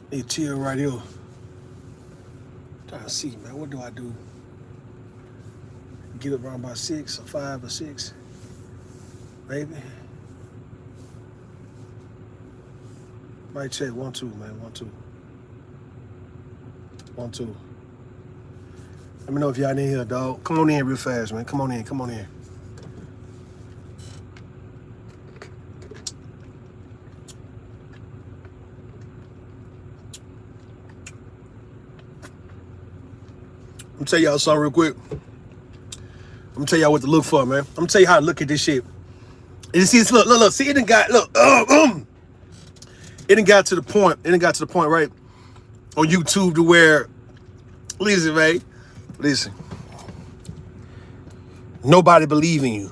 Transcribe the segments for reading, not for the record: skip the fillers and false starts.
They chill right here. Trying to see, man. What do I do? Get up around by 6 or 5 or 6, maybe. Might check 1 2, man. 1 2. 1 2. Let me know if y'all in here, dog. Come on in real fast, man. Come on in. Come on in. I'm gonna tell y'all something real quick. I'm gonna tell y'all what to look for, man. I'm gonna tell you how to look at this shit. And see, look. See, it done got, look. It done got to the point. It done got to the point, right, on YouTube to where, listen, man. Listen. Nobody believe in you.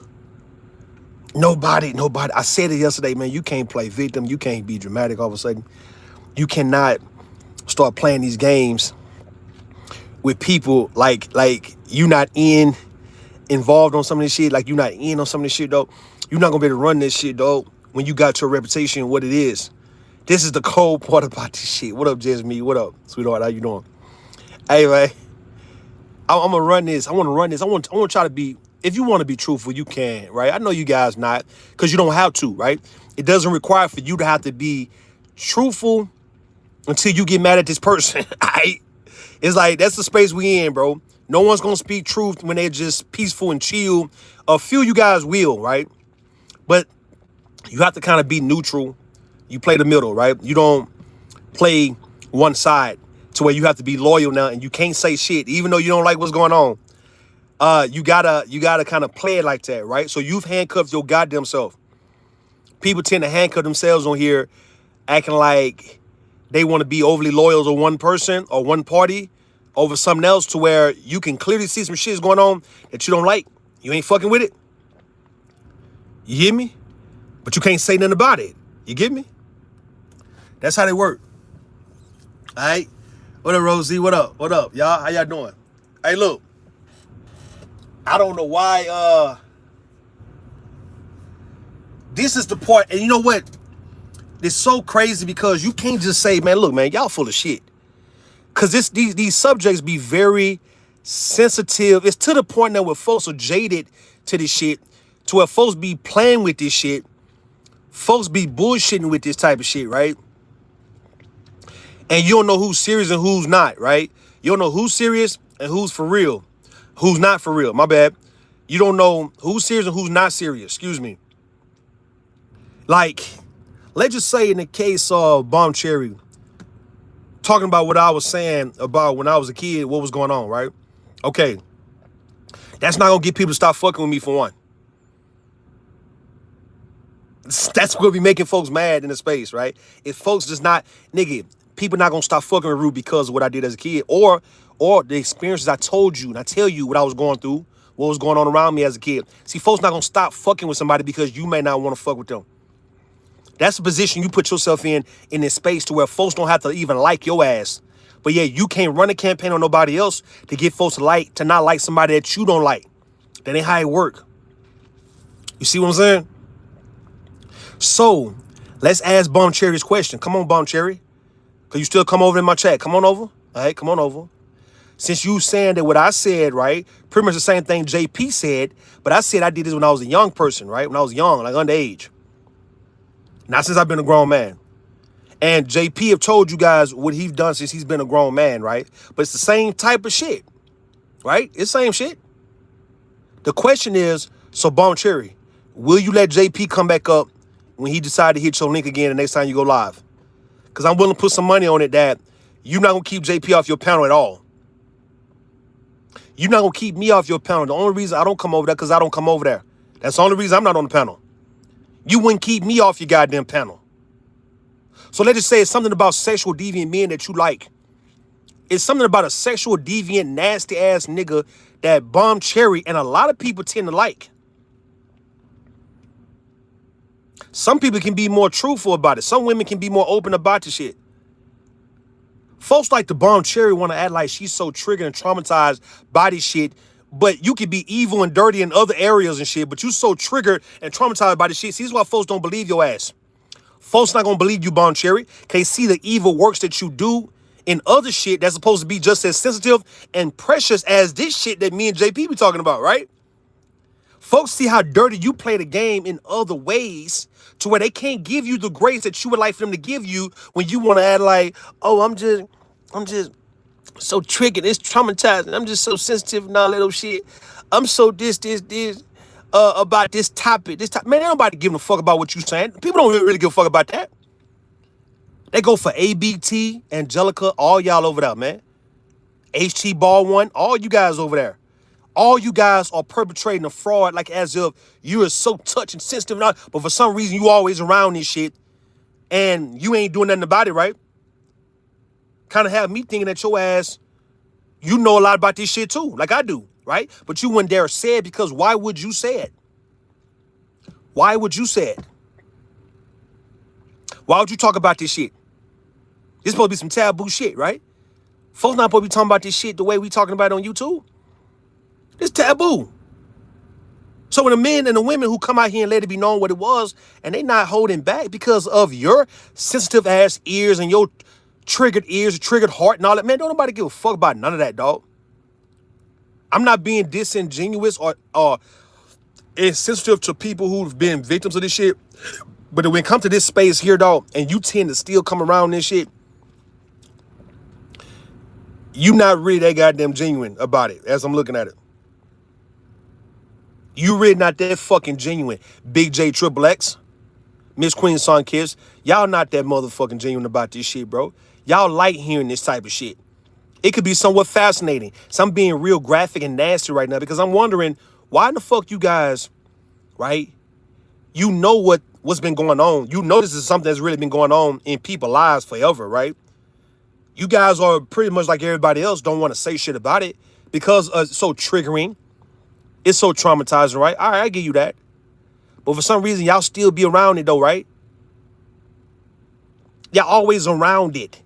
Nobody. I said it yesterday, man. You can't play victim. You can't be dramatic all of a sudden. You cannot start playing these games with people like you not involved on some of this shit, like you not in on some of this shit, though. You're not gonna be able to run this shit, though, when you got your reputation and what it is. This is the cold part about this shit. What up, Jasmine? What up, sweetheart? How you doing? Hey, man. I'm gonna run this. I want to run this. I want to try to be. If you want to be truthful, you can, right? I know you guys not, because you don't have to, right? It doesn't require for you to have to be truthful until you get mad at this person. Right? It's like, that's the space we in, bro. No one's gonna speak truth when they're just peaceful and chill. A few of you guys will, right? But you have to kind of be neutral. You play the middle, right? You don't play one side to where you have to be loyal now and you can't say shit, even though you don't like what's going on. You gotta kind of play it like that, right? So you've handcuffed your goddamn self. People tend to handcuff themselves on here, acting like they want to be overly loyal to one person or one party over something else, to where you can clearly see some shit is going on that you don't like. You ain't fucking with it. You hear me? But you can't say nothing about it. You get me? That's how they work. All right? What up, Rosie? What up? What up, y'all? How y'all doing? Hey, look. I don't know why, this is the part, and you know what? It's so crazy because you can't just say, man, look, man, y'all full of shit. Because these subjects be very sensitive. It's to the point that where folks are jaded to this shit, to where folks be playing with this shit. Folks be bullshitting with this type of shit, right? And you don't know who's serious and who's not, right? You don't know who's serious and who's for real. Who's not for real, my bad. You don't know who's serious and who's not serious, excuse me. Like, let's just say in the case of BombCherry, talking about what I was saying about when I was a kid, what was going on, right? Okay. That's not gonna get people to stop fucking with me, for one. That's gonna be making folks mad in the space, right? If folks just not, nigga, people not gonna stop fucking with Rue because of what I did as a kid, or the experiences I told you, and I tell you what I was going through, what was going on around me as a kid. See, folks not gonna stop fucking with somebody because you may not want to fuck with them. That's the position you put yourself in this space, to where folks don't have to even like your ass. But yeah, you can't run a campaign on nobody else to get folks to not like somebody that you don't like. That ain't how it work. You see what I'm saying? So let's ask BombCherry's question. Come on, BombCherry. Cause you still come over in my chat. Come on over. All right, come on over. Since you saying that what I said, right, pretty much the same thing JP said, but I said I did this when I was a young person, right? When I was young, like underage. Not since I've been a grown man. And JP have told you guys what he's done since he's been a grown man, right? But it's the same type of shit, right? It's the same shit. The question is, so BombCherry, will you let JP come back up when he decide to hit your link again the next time you go live? Because I'm willing to put some money on it that you're not going to keep JP off your panel at all. You're not going to keep me off your panel. The only reason I don't come over there because I don't come over there. That's the only reason I'm not on the panel. You wouldn't keep me off your goddamn panel. So let's just say it's something about sexual deviant men that you like. It's something about a sexual deviant, nasty ass nigga that BombCherry and a lot of people tend to like. Some people can be more truthful about it. Some women can be more open about the shit. Folks like the BombCherry want to act like she's so triggered and traumatized by this shit, but you could be evil and dirty in other areas and shit, but you so triggered and traumatized by this shit. See, this is why folks don't believe your ass. Folks not gonna believe you, BombCherry. They see the evil works that you do in other shit that's supposed to be just as sensitive and precious as this shit that me and JP be talking about, right? Folks see how dirty you play the game in other ways to where they can't give you the grace that you would like for them to give you when you want to add like, oh, I'm just so triggered. It's traumatizing. I'm just so sensitive and all that little shit. I'm so this about this topic. Man, ain't nobody giving a fuck about what you saying. People don't really give a fuck about that. They go for ABT, Angelica, all y'all over there, man. HT Ball One, all you guys over there. All you guys are perpetrating a fraud like as if you are so touch and sensitive and all, but for some reason you always around this shit and you ain't doing nothing about it, right? Kind of have me thinking that your ass, you know a lot about this shit too, like I do, right? But you wouldn't dare say it because why would you say it? Why would you say it? Why would you talk about this shit? This supposed to be some taboo shit, right? Folks not supposed to be talking about this shit the way we talking about it on YouTube. It's taboo. So when the men and the women who come out here and let it be known what it was, and they not holding back because of your sensitive ass ears and your triggered ears, triggered heart and all that, man, don't nobody give a fuck about none of that, dog. I'm not being disingenuous or insensitive to people who've been victims of this shit. But when it comes to this space here, dog, and you tend to still come around this shit, you not really that goddamn genuine about it as I'm looking at it. You really not that fucking genuine. Big J Triple X, Miss Queen Son Kiss, y'all not that motherfucking genuine about this shit, bro. Y'all like hearing this type of shit. It could be somewhat fascinating. So I'm being real graphic and nasty right now because I'm wondering why the fuck you guys, right? You know what's been going on. You know this is something that's really been going on in people's lives forever, right? You guys are pretty much like everybody else, don't want to say shit about it because it's so triggering. It's so traumatizing, right? All right, I give you that. But for some reason, y'all still be around it though, right? Y'all always around it.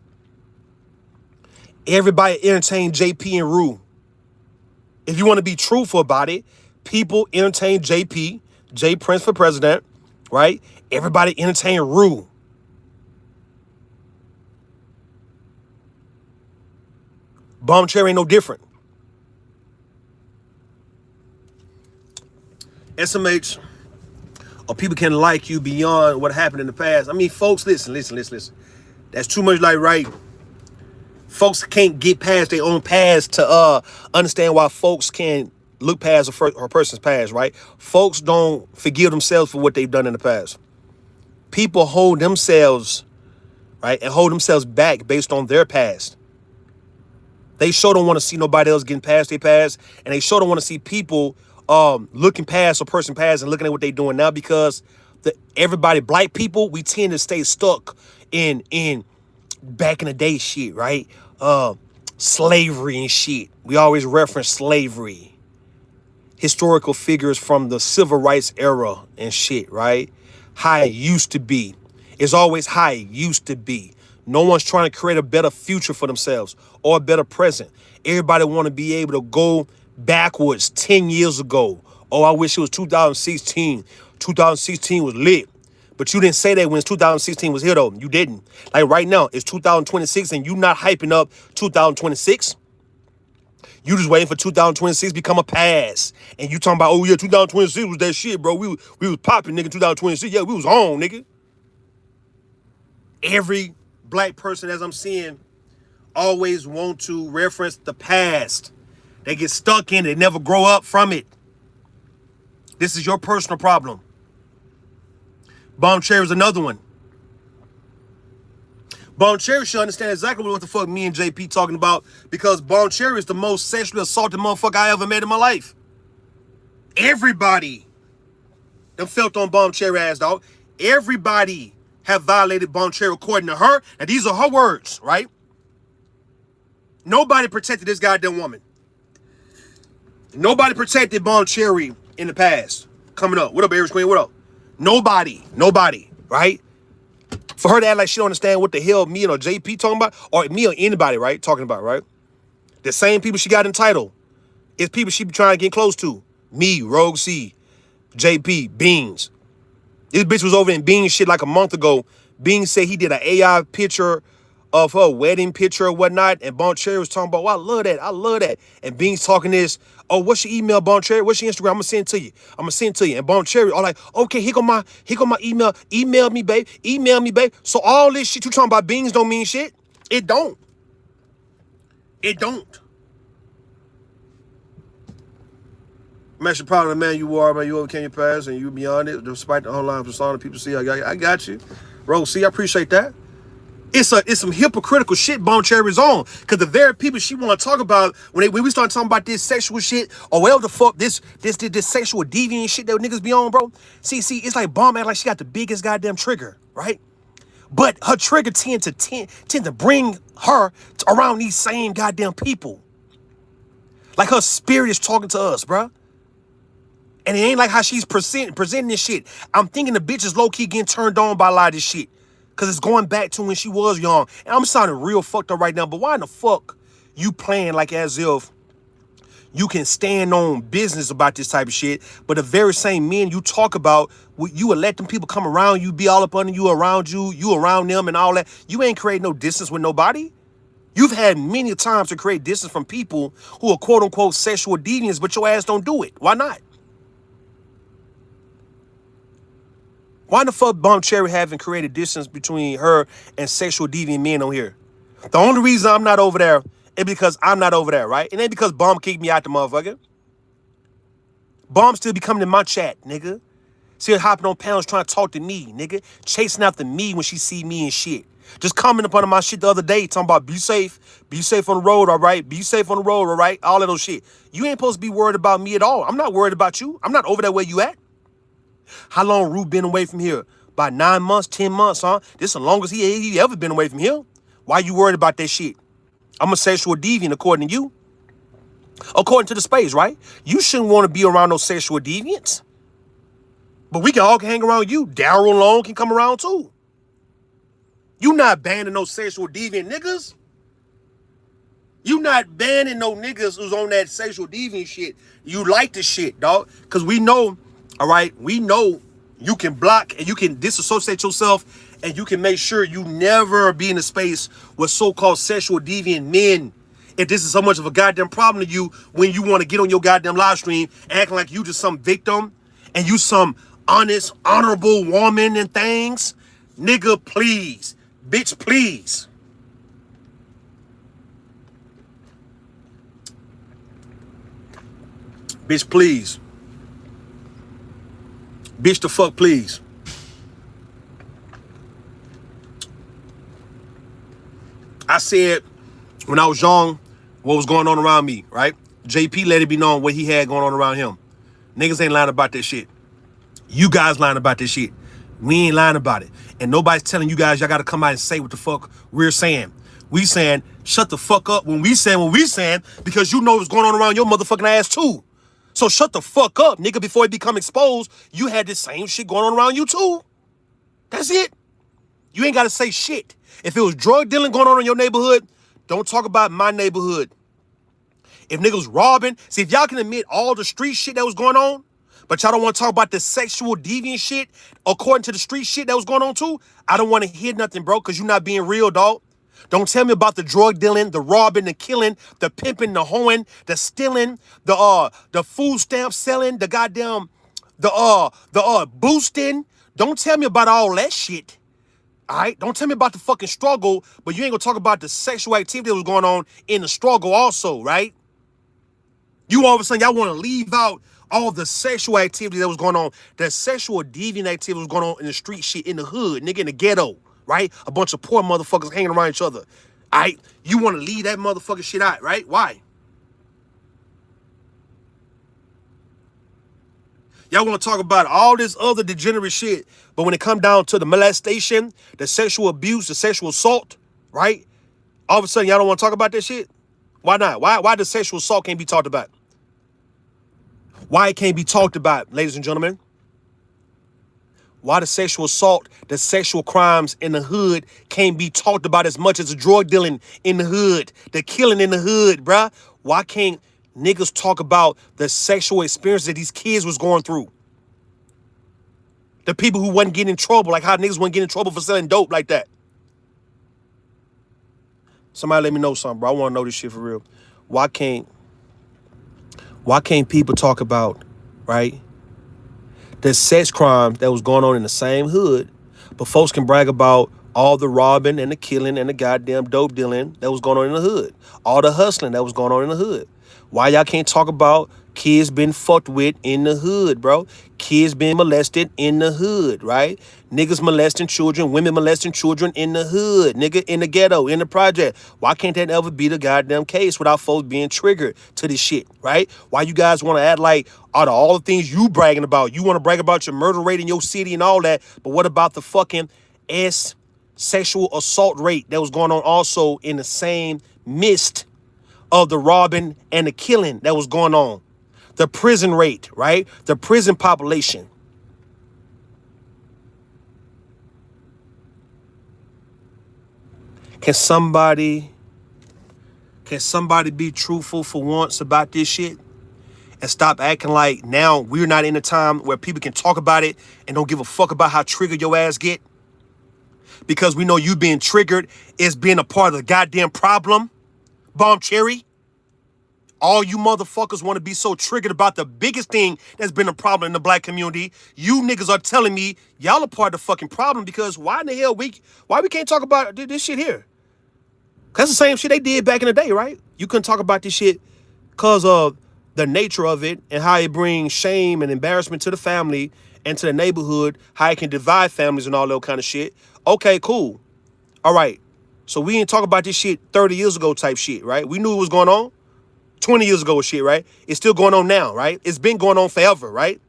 Everybody entertain JP and Rue. If you want to be truthful about it, people entertain JP, J Prince for president, right? Everybody entertain Rue. BombCherry ain't no different. SMH, or people can like you beyond what happened in the past. I mean, folks, listen. That's too much like right. Folks can't get past their own past to understand why folks can look past a person's past, right? Folks don't forgive themselves for what they've done in the past. People hold themselves, right, and hold themselves back based on their past. They sure don't want to see nobody else getting past their past, and they sure don't want to see people looking past a person past and looking at what they're doing now because everybody, black people, we tend to stay stuck in back in the day shit, right? Slavery and shit. We always reference slavery. Historical figures from the civil rights era and shit, right? How it used to be. It's always how it used to be. No one's trying to create a better future for themselves or a better present. Everybody want to be able to go backwards 10 years ago. Oh, I wish it was 2016. 2016 was lit. But you didn't say that when 2016 was here, though. You didn't. Like right now, it's 2026 and you not hyping up 2026. You just waiting for 2026 become a pass. And you talking about, oh yeah, 2026 was that shit, bro. We was popping, nigga, 2026. Yeah, we was on, nigga. Every black person, as I'm seeing, always want to reference the past. They get stuck in it. They never grow up from it. This is your personal problem. BombCherry is another one. BombCherry should understand exactly what the fuck me and JP talking about because BombCherry is the most sexually assaulted motherfucker I ever met in my life. Everybody done felt on BombCherry ass, dog. Everybody have violated BombCherry according to her. And these are her words, right? Nobody protected this goddamn woman. Nobody protected BombCherry in the past. Coming up. What up, Aries Queen? What up? Nobody, right? For her to act like she don't understand what the hell me or JP talking about, or me or anybody, right? Talking about, right? The same people she got entitled is people she be trying to get close to. Me, Rogue C, JP, Beans. This bitch was over in Beans shit like a month ago, Bing said he did an AI picture of her wedding picture or whatnot, and BombCherry was talking about, well, I love that. I love that. And Bing's talking this, oh, what's your email, BombCherry? What's your Instagram? I'm gonna send it to you. I'm gonna send it to you. And BombCherry all like, okay, here go my email. Email me, babe. Email me, babe. So all this shit you talking about Bings don't mean shit. It don't. It don't. I'm actually proud of the man you are, man. You overcame your past and you beyond it, despite the online persona people see. I got you. Rose, see, I appreciate that. It's some hypocritical shit BombCherry's on. Cause the very people she want to talk about when we start talking about this sexual shit or whatever the fuck this sexual deviant shit that niggas be on, bro. See, it's like Bomb act like she got the biggest goddamn trigger, right? But her trigger tend to bring her around these same goddamn people. Like her spirit is talking to us, bro. And it ain't like how she's presenting this shit. I'm thinking the bitch is low-key getting turned on by a lot of this shit. Because it's going back to when she was young. And I'm sounding real fucked up right now, but why in the fuck you playing like as if you can stand on business about this type of shit, but the very same men you talk about, you would let them people come around you, be all up under you, around you, you around them and all that. You ain't create no distance with nobody. You've had many times to create distance from people who are quote-unquote sexual deviants, but your ass don't do it. Why not? Why the fuck BombCherry haven't created distance between her and sexual deviant men on here? The only reason I'm not over there is because I'm not over there, right? It ain't because Bomb kicked me out the motherfucker. Bomb still be coming in my chat, nigga. Still hopping on panels trying to talk to me, nigga. Chasing after me when she see me and shit. Just commenting up on my shit the other day, talking about be safe on the road, all right? Be safe on the road, all right? All of those shit. You ain't supposed to be worried about me at all. I'm not worried about you. I'm not over there where you at. How long Rue been away from here? About 9 months, 10 months, huh? This is the longest he ever been away from here. Why you worried about that shit? I'm a sexual deviant according to you. According to the space, right? You shouldn't want to be around those sexual deviants. But we can all hang around you. Daryl Long can come around too. You not banning no sexual deviant niggas. You not banning no niggas who's on that sexual deviant shit. You like the shit, dog. Because we know, all right, we know you can block and you can disassociate yourself and you can make sure you never be in a space with so-called sexual deviant men. If this is so much of a goddamn problem to you when you want to get on your goddamn live stream acting like you just some victim and you some honest, honorable woman and things, nigga, please. Bitch, please. Bitch, please. Bitch, the fuck, please. I said when I was young, what was going on around me, right? JP let it be known what he had going on around him. Niggas ain't lying about that shit. You guys lying about this shit. We ain't lying about it. And nobody's telling you guys y'all got to come out and say what the fuck we're saying. We saying, shut the fuck up when we saying what we saying because you know what's going on around your motherfucking ass too. So shut the fuck up, nigga, before it become exposed. You had this same shit going on around you too. That's it. You ain't got to say shit. If it was drug dealing going on in your neighborhood, don't talk about my neighborhood. If niggas robbing, see if y'all can admit all the street shit that was going on, but y'all don't want to talk about the sexual deviant shit according to the street shit that was going on too, I don't want to hear nothing, bro, because you're not being real, dog. Don't tell me about the drug dealing, the robbing, the killing, the pimping, the hoeing, the stealing, the food stamp selling, the goddamn, the boosting. Don't tell me about all that shit. All right? Don't tell me about the fucking struggle, but you ain't gonna talk about the sexual activity that was going on in the struggle also, right? You all of a sudden, y'all want to leave out all the sexual activity that was going on, the sexual deviant activity was going on in the street shit, in the hood, nigga, in the ghetto, right? A bunch of poor motherfuckers hanging around each other. All right? You want to leave that motherfucking shit out, right? Why? Y'all want to talk about all this other degenerate shit, but when it come down to the molestation, the sexual abuse, the sexual assault, right? All of a sudden, y'all don't want to talk about that shit? Why not? Why the sexual assault can't be talked about? Why it can't be talked about, ladies and gentlemen? Why the sexual assault, the sexual crimes in the hood can't be talked about as much as the drug dealing in the hood, the killing in the hood, bruh? Why can't niggas talk about the sexual experience that these kids was going through? The people who wasn't getting in trouble, like how niggas wasn't getting in trouble for selling dope like that. Somebody let me know something, bro. I want to know this shit for real. Why can't people talk about, right, the sex crime that was going on in the same hood, but folks can brag about all the robbing and the killing and the goddamn dope dealing that was going on in the hood, all the hustling that was going on in the hood? Why y'all can't talk about kids being fucked with in the hood, bro? Kids being molested in the hood, right? Niggas molesting children, women molesting children in the hood, nigga, in the ghetto, in the project. Why can't that ever be the goddamn case without folks being triggered to this shit, right? Why you guys want to act like out of all the things you bragging about, you want to brag about your murder rate in your city and all that, but what about the fucking sexual assault rate that was going on also in the same midst of the robbing and the killing that was going on? The prison rate, right? The prison population. Can somebody be truthful for once about this shit and stop acting like now we're not in a time where people can talk about it and don't give a fuck about how triggered your ass get? Because we know you being triggered is being a part of the goddamn problem. BombCherry. All you motherfuckers want to be so triggered about the biggest thing that's been a problem in the black community. You niggas are telling me y'all are part of the fucking problem because why in the hell why we can't talk about this shit here? That's the same shit they did back in the day, right? You couldn't talk about this shit because of the nature of it and how it brings shame and embarrassment to the family and to the neighborhood, how it can divide families and all that kind of shit. Okay, cool. All right. So we didn't talk about this shit 30 years ago type shit, right? We knew it was going on. 20 years ago shit, right? It's still going on now, right? It's been going on forever, right?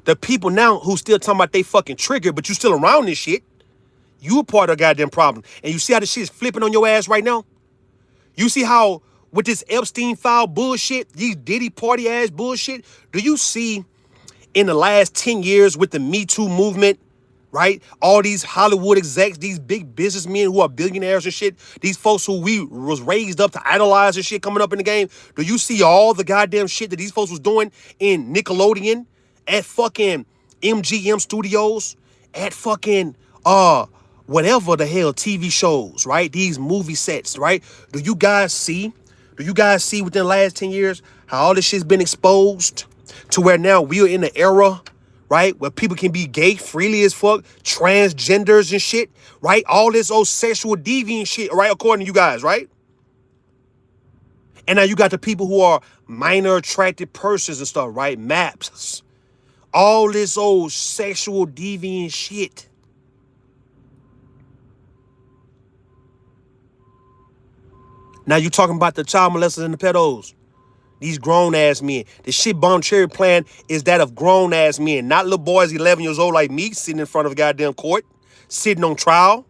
The people now who still talking about they fucking triggered, but you still around this shit, you a part of the goddamn problem. And you see how this shit is flipping on your ass right now? You see how with this Epstein file bullshit, these Diddy party ass bullshit, do you see in the last 10 years with the Me Too movement, right? All these Hollywood execs, these big businessmen who are billionaires and shit, these folks who we was raised up to idolize and shit coming up in the game. Do you see all the goddamn shit that these folks was doing in Nickelodeon, at fucking MGM Studios, at fucking whatever the hell TV shows, right? These movie sets, right? Do you guys see within the last 10 years how all this shit's been exposed to where now we are in the era, right, where people can be gay freely as fuck, transgenders and shit, right? All this old sexual deviant shit, right, according to you guys, right? And now you got the people who are minor attracted persons and stuff, right? MAPS. All this old sexual deviant shit. Now you talking about the child molesters and the pedos. These grown-ass men. The shit BombCherry plan is that of grown-ass men. Not little boys 11 years old like me sitting in front of a goddamn court, sitting on trial.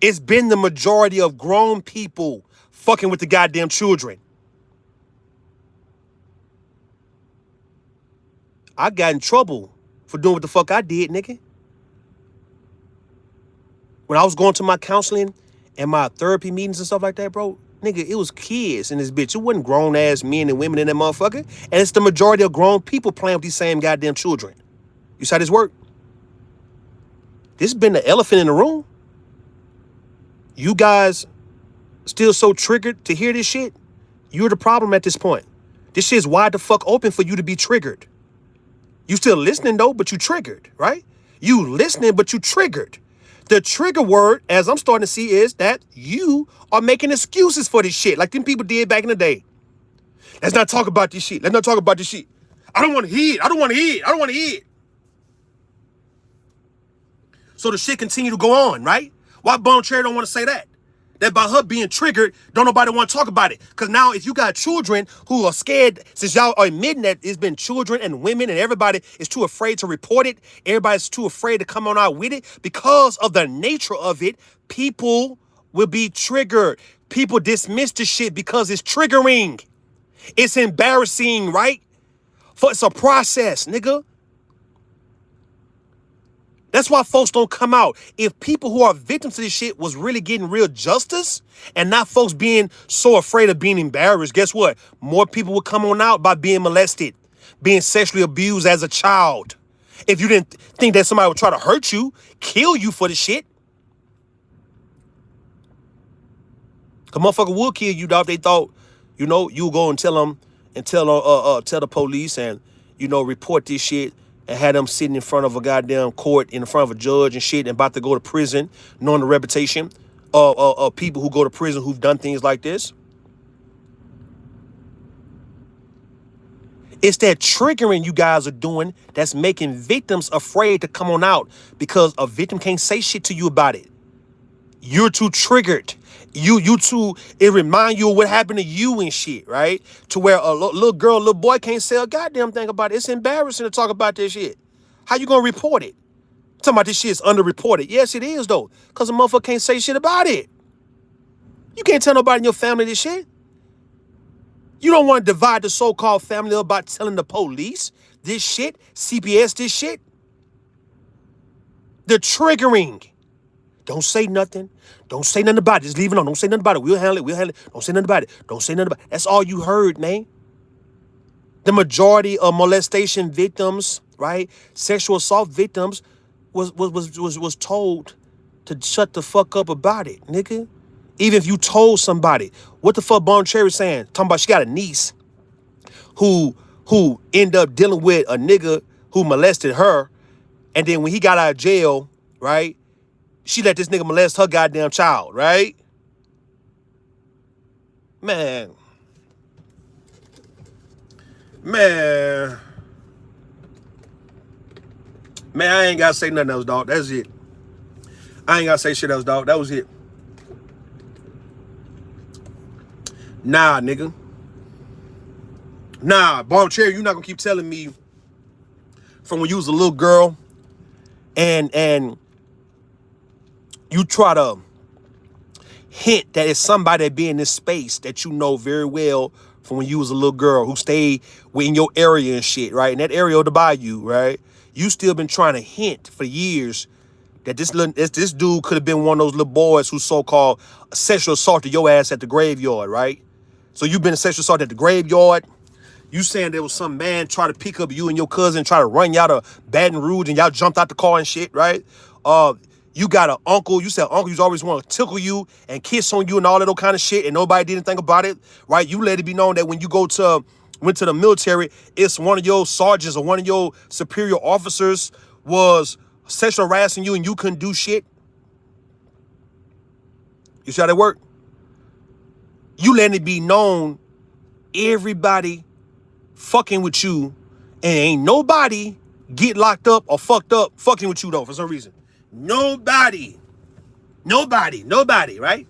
It's been the majority of grown people fucking with the goddamn children. I got in trouble for doing what the fuck I did, nigga. When I was going to my counseling and my therapy meetings and stuff like that, bro, nigga, it was kids in this bitch. It wasn't grown-ass men and women in that motherfucker. And it's the majority of grown people playing with these same goddamn children. You see how this work? This has been the elephant in the room. You guys still so triggered to hear this shit? You're the problem at this point. This shit's wide the fuck open for you to be triggered. You still listening, though, but you triggered, right? You listening, but you triggered. The trigger word, as I'm starting to see, is that you are making excuses for this shit, like them people did back in the day. Let's not talk about this shit. Let's not talk about this shit. I don't want to hear it. I don't want to hear it. I don't want to hear it. So the shit continue to go on, right? Why BombCherry don't want to say that? That by her being triggered, don't nobody want to talk about it. Because now if you got children who are scared, since y'all are admitting that it's been children and women and everybody is too afraid to report it, everybody's too afraid to come on out with it, because of the nature of it, people will be triggered. People dismiss the shit because it's triggering. It's embarrassing, right? It's a process, nigga. That's why folks don't come out. If people who are victims to this shit was really getting real justice and not folks being so afraid of being embarrassed, guess what? More people would come on out by being molested, being sexually abused as a child. If you didn't think that somebody would try to hurt you, kill you for the shit. A motherfucker would kill you, dog. If they thought, you would go and tell them and tell the police and, report this shit and have them sitting in front of a goddamn court in front of a judge and shit and about to go to prison, knowing the reputation of people who go to prison who've done things like this. It's that triggering you guys are doing that's making victims afraid to come on out because a victim can't say shit to you about it. You're too triggered. You too, it reminds you of what happened to you and shit, right? To where a little girl, little boy can't say a goddamn thing about it. It's embarrassing to talk about this shit. How you gonna report it? Talking about this shit's underreported. Yes, it is though. Cause a motherfucker can't say shit about it. You can't tell nobody in your family this shit. You don't want to divide the so-called family up by telling the police this shit, CPS this shit. The triggering. Don't say nothing. Don't say nothing about it. Just leave it alone. Don't say nothing about it. We'll handle it. We'll handle it. Don't say nothing about it. Don't say nothing about it. That's all you heard, man. The majority of molestation victims, right? Sexual assault victims was told to shut the fuck up about it, nigga. Even if you told somebody, what the fuck BombCherry saying? Talking about she got a niece who ended up dealing with a nigga who molested her, and then when he got out of jail, right? She let this nigga molest her goddamn child, right? Man, I ain't gotta say nothing else, dog. That's it. I ain't gotta say shit else, dog. That was it. Nah, nigga. Nah, BombCherry, you're not gonna keep telling me from when you was a little girl and you try to hint that it's somebody that be in this space that you know very well from when you was a little girl who stayed in your area and shit, right? In that area of the bayou, right? You still been trying to hint for years that this dude could have been one of those little boys who so-called sexual assaulted your ass at the graveyard, right? So you've been sexual assaulted at the graveyard. You saying there was some man try to pick up you and your cousin, try to run y'all to Baton Rouge and y'all jumped out the car and shit, right? You got an uncle. You said uncles always want to tickle you and kiss on you and all that old kind of shit, and nobody did anything about it, right? You let it be known that when you went to the military, it's one of your sergeants or one of your superior officers was sexual harassing you and you couldn't do shit. You see how that work? You letting it be known everybody fucking with you and ain't nobody get locked up or fucked up fucking with you though for some reason. Nobody, right?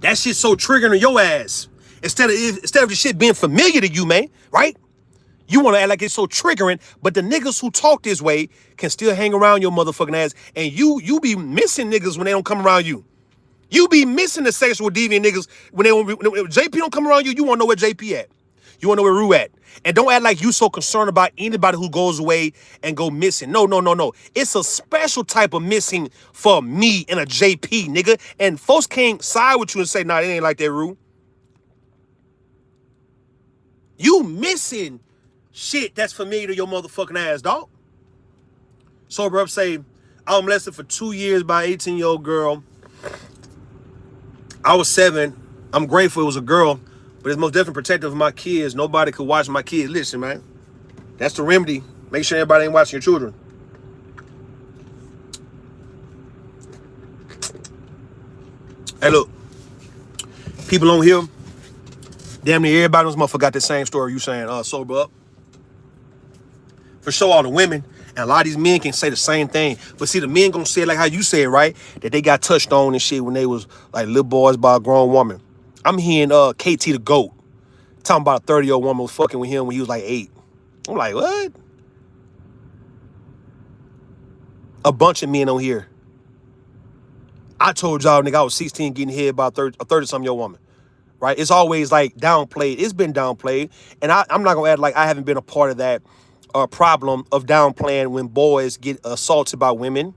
That shit's so triggering to your ass. Instead of the shit being familiar to you, man, right? You want to act like it's so triggering, but the niggas who talk this way can still hang around your motherfucking ass, and you be missing niggas when they don't come around you. You be missing the sexual deviant niggas when JP don't come around you. You want to know where JP at. You want to know where Rue at. And don't act like you so concerned about anybody who goes away and go missing. No. It's a special type of missing for me and a JP, nigga. And folks can't side with you and say, nah, it ain't like that, Rue. You missing shit that's familiar to your motherfucking ass, dog. Sober up say, I was molested for 2 years by an 18-year-old girl. I was 7. I'm grateful it was a girl, but it's most definitely protective of my kids. Nobody could watch my kids. Listen, man, that's the remedy. Make sure everybody ain't watching your children. Hey, look, people on here, damn near everybody on this motherfucker got the same story you saying, sober up. For sure, all the women and a lot of these men can say the same thing. But see, the men gonna say it like how you say it, right? That they got touched on and shit when they was like little boys by a grown woman. I'm hearing KT the GOAT talking about a 30-year-old woman was fucking with him when he was like 8. I'm like, what? A bunch of men on here. I told y'all, nigga, I was 16 getting hit by a 30-something-year-old woman. Right? It's always like downplayed. It's been downplayed. And I'm not gonna act like I haven't been a part of that problem of downplaying when boys get assaulted by women.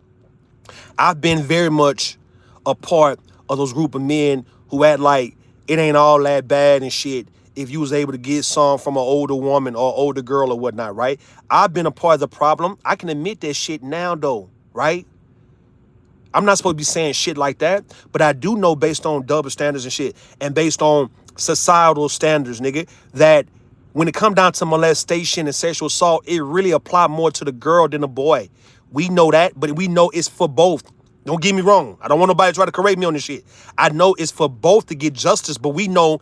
I've been very much a part of those group of men who act like it ain't all that bad and shit if you was able to get some from an older woman or older girl or whatnot, right? I've been a part of the problem. I can admit that shit now though, right? I'm not supposed to be saying shit like that, but I do know based on double standards and shit and based on societal standards, nigga, that when it come down to molestation and sexual assault, it really apply more to the girl than the boy. We know that, but we know it's for both. Don't get me wrong. I don't want nobody to try to correct me on this shit. I know it's for both to get justice, but we know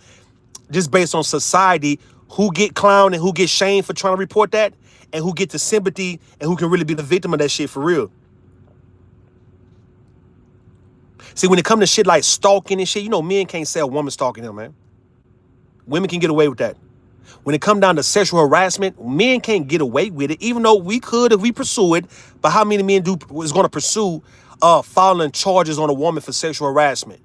just based on society who get clowned and who get shamed for trying to report that and who get the sympathy and who can really be the victim of that shit for real. See, when it comes to shit like stalking and shit, you know, men can't say a woman stalking him, man. Women can get away with that. When it comes down to sexual harassment, men can't get away with it, even though we could if we pursue it. But how many men is going to pursue filing charges on a woman for sexual harassment?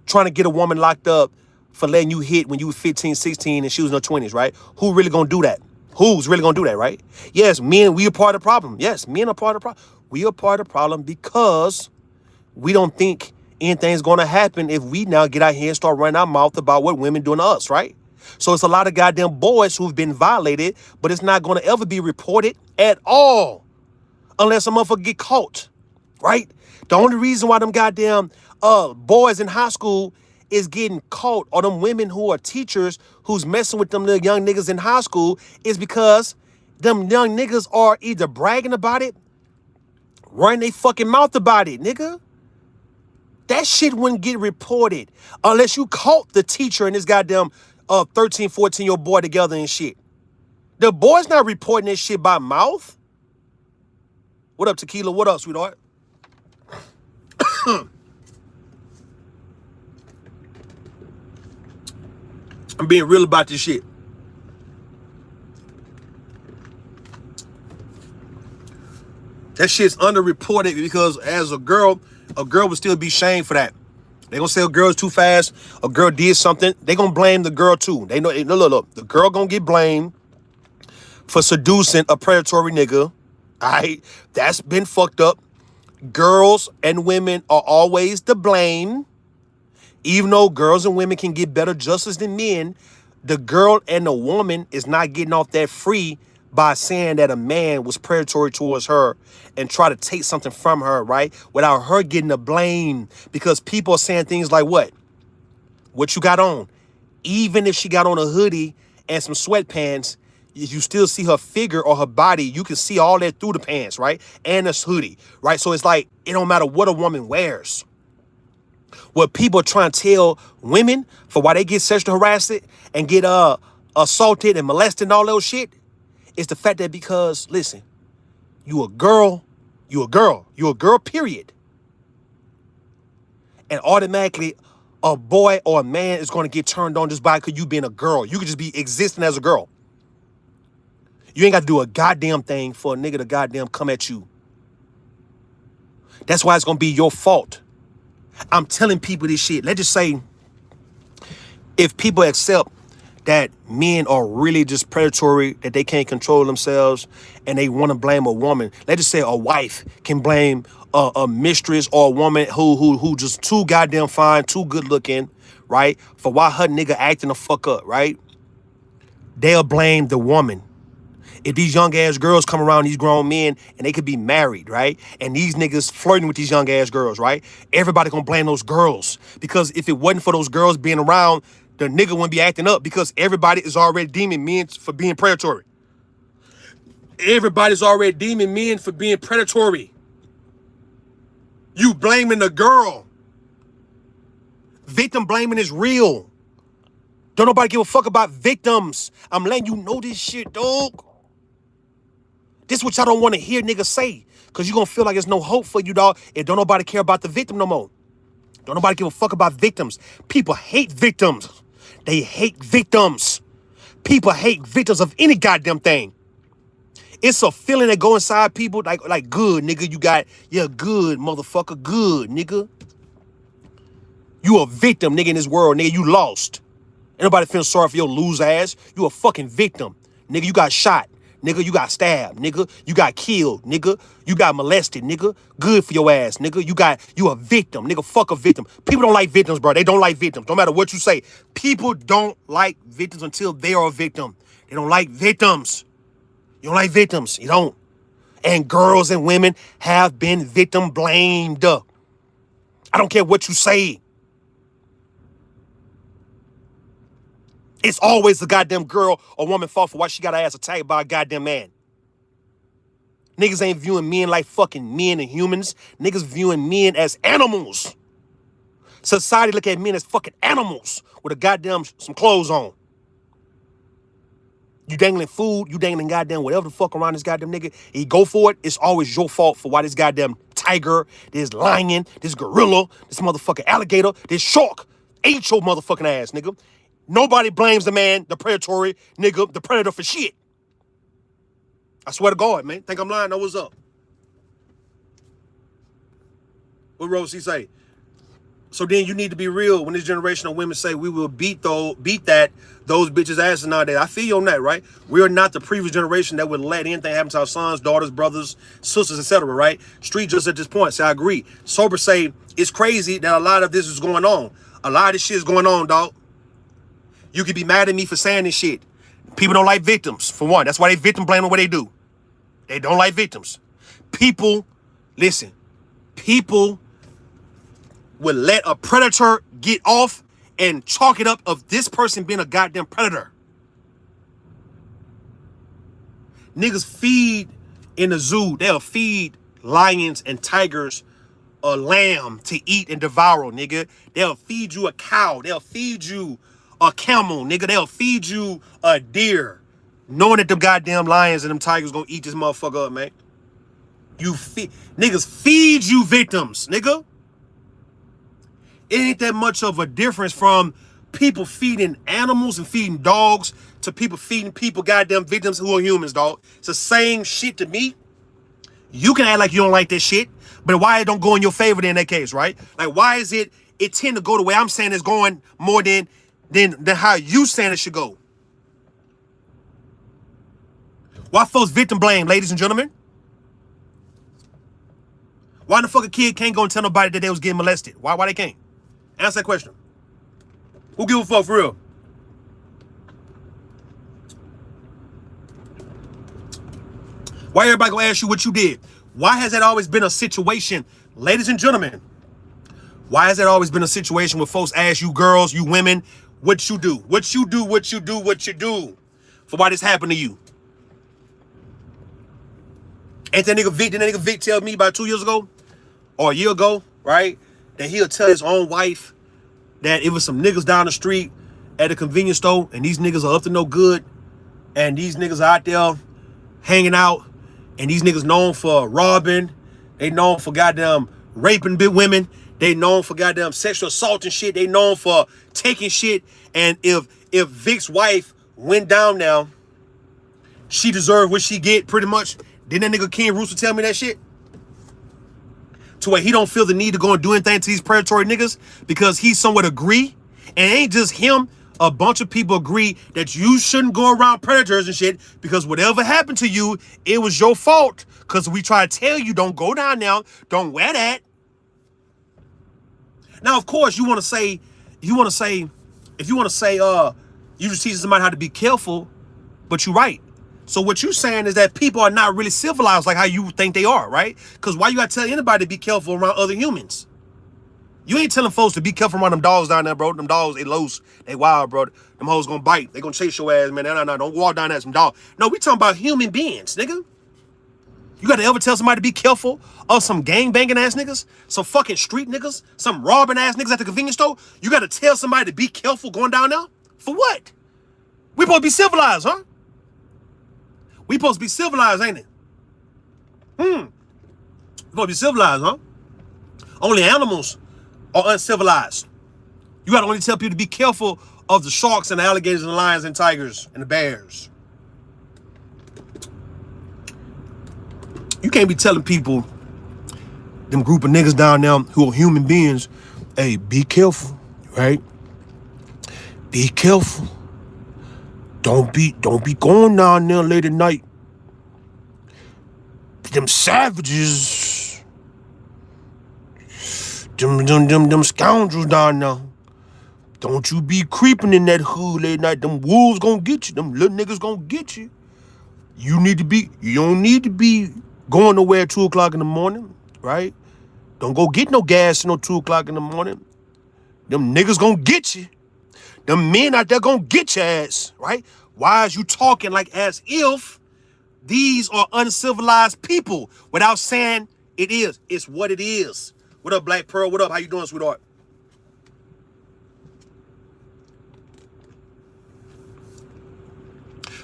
Trying to get a woman locked up for letting you hit when you were 15, 16 and she was in her 20s, right? Who really going to do that? Who's really going to do that, right? Yes, men, we are part of the problem. Yes, men are part of the problem. We are part of the problem because we don't think anything's going to happen if we now get out here and start running our mouth about what women doing to us, right? So it's a lot of goddamn boys who've been violated, but it's not going to ever be reported at all unless a motherfucker get caught, right? The only reason why them goddamn boys in high school is getting caught, or them women who are teachers who's messing with them little young niggas in high school, is because them young niggas are either bragging about it, running their fucking mouth about it, nigga. That shit wouldn't get reported unless you caught the teacher and this goddamn 13, 14-year-old boy together and shit. The boy's not reporting this shit by mouth. What up, Tequila? What up, sweetheart? I'm being real about this shit. That shit's underreported because as a girl would still be shamed for that. They gonna say a girl's too fast, a girl did something. They gonna blame the girl too. They know, look, the girl gonna get blamed for seducing a predatory nigga. All right, that's been fucked up. Girls and women are always to blame. Even though girls and women can get better justice than men, the girl and the woman is not getting off that free by saying that a man was predatory towards her and try to take something from her, right? Without her getting the blame, because people are saying things like, what you got on? Even if she got on a hoodie and some sweatpants, you still see her figure or her body. You can see all that through the pants, right? And this hoodie, right? So it's like, it don't matter what a woman wears. What people are trying to tell women for why they get sexually harassed and get assaulted and molested and all that shit, it's the fact that because, listen, you a girl, period. And automatically a boy or a man is going to get turned on just by because you being a girl. You could just be existing as a girl. You ain't got to do a goddamn thing for a nigga to goddamn come at you. That's why it's going to be your fault. I'm telling people this shit. Let's just say if people accept that men are really just predatory, that they can't control themselves, and they want to blame a woman. Let's just say a wife can blame a mistress or a woman who just too goddamn fine, too good looking, right? For why her nigga acting the fuck up, right? They'll blame the woman. If these young ass girls come around these grown men and they could be married, right? And these niggas flirting with these young ass girls, right? Everybody gonna blame those girls, because if it wasn't for those girls being around, the nigga wouldn't be acting up, because everybody is already deeming men for being predatory. Everybody's already deeming men for being predatory. You blaming the girl. Victim blaming is real. Don't nobody give a fuck about victims. I'm letting you know this shit, dog. This is what y'all don't want to hear niggas say, because you're going to feel like there's no hope for you, dog, and don't nobody care about the victim no more. Don't nobody give a fuck about victims. People hate victims. They hate victims. People hate victims of any goddamn thing. It's a feeling that go inside people like good, nigga. You're good, motherfucker. Good, nigga. You a victim, nigga, in this world, nigga. You lost. Ain't nobody feeling sorry for your loser ass. You a fucking victim. Nigga, you got shot. Nigga, you got stabbed, nigga. You got killed, nigga. You got molested, nigga. Good for your ass, nigga. You a victim, nigga. Fuck a victim. People don't like victims, bro. They don't like victims. No matter what you say. People don't like victims until they are a victim. They don't like victims. You don't like victims. You don't. And girls and women have been victim blamed. I don't care what you say. It's always the goddamn girl or woman fault for why she got her ass attacked by a goddamn man. Niggas ain't viewing men like fucking men and humans. Niggas viewing men as animals. Society look at men as fucking animals with a goddamn some clothes on. You dangling food, you dangling goddamn whatever the fuck around this goddamn nigga. He go for it, it's always your fault for why this goddamn tiger, this lion, this gorilla, this motherfucking alligator, this shark ate your motherfucking ass, nigga. Nobody blames the man, the predatory nigga, the predator for shit. I swear to God, man. Think I'm lying? Know what's up? What Rose he say? So then you need to be real when this generation of women say we will beat those bitches' asses nowadays. I feel you on that, right? We are not the previous generation that would let anything happen to our sons, daughters, brothers, sisters, etc., right? Street just at this point, so I agree. Sober say it's crazy that a lot of this is going on. A lot of this shit is going on, dog. You could be mad at me for saying this shit. People don't like victims, for one. That's why they victim blame what they do. They don't like victims. People, listen, people would let a predator get off and chalk it up of this person being a goddamn predator. Niggas feed in the zoo. They'll feed lions and tigers a lamb to eat and devour, nigga. They'll feed you a cow. They'll feed you a camel, nigga. They'll feed you a deer, knowing that them goddamn lions and them tigers gonna eat this motherfucker up, man. Niggas feed you victims, nigga. It ain't that much of a difference from people feeding animals and feeding dogs to people feeding people goddamn victims who are humans, dog. It's the same shit to me. You can act like you don't like this shit, but why it don't go in your favor in that case, right? Like, why is it tend to go the way I'm saying it's going more than how you saying it should go? Why folks victim blame, ladies and gentlemen? Why the fucking kid can't go and tell nobody that they was getting molested? Why they can't? Answer that question. Who give a fuck for real? Why everybody gonna ask you what you did? Why has that always been a situation, ladies and gentlemen? Why has that always been a situation where folks ask you girls, you women, what you do? What you do, what you do, what you do for why this happened to you? Ain't that nigga Vic tell me about 2 years ago or a year ago, right? That he'll tell his own wife that it was some niggas down the street at a convenience store and these niggas are up to no good and these niggas are out there hanging out and these niggas known for robbing. They known for goddamn raping big women. They known for goddamn sexual assault and shit. They known for taking shit. And if Vic's wife went down now, she deserved what she get pretty much. Didn't that nigga Ken Rooster tell me that shit? To where he don't feel the need to go and do anything to these predatory niggas because he somewhat agree. And it ain't just him. A bunch of people agree that you shouldn't go around predators and shit because whatever happened to you, it was your fault. Because we try to tell you, don't go down now. Don't wear that. Now, of course, you want to say, you just teaching somebody how to be careful, but you're right. So what you're saying is that people are not really civilized like how you think they are, right? Because why you got to tell anybody to be careful around other humans? You ain't telling folks to be careful around them dogs down there, bro. Them dogs, they loose. They wild, bro. Them hoes gonna bite. They gonna chase your ass, man. No. Don't walk down there some dog. No, we talking about human beings, nigga. You gotta ever tell somebody to be careful of some gang banging ass niggas? Some fucking street niggas? Some robbing ass niggas at the convenience store? You gotta tell somebody to be careful going down there? For what? We supposed to be civilized, huh? We supposed to be civilized, ain't it? We supposed to be civilized, huh? Only animals are uncivilized. You gotta only tell people to be careful of the sharks and the alligators and the lions and tigers and the bears. You can't be telling people, them group of niggas down there who are human beings, hey, be careful, right? Be careful. Don't be going down there late at night them savages, them scoundrels down there. Don't you be creeping in that hood late night. Them wolves gonna get you. Them little niggas gonna get you. You don't need to be going nowhere at 2 o'clock in the morning, right? Don't go get no gas at no 2 o'clock in the morning. Them niggas gonna get you. Them men out there gonna get your ass, right? Why is you talking like as if these are uncivilized people without saying it is? It's what it is. What up, Black Pearl? What up? How you doing, sweetheart?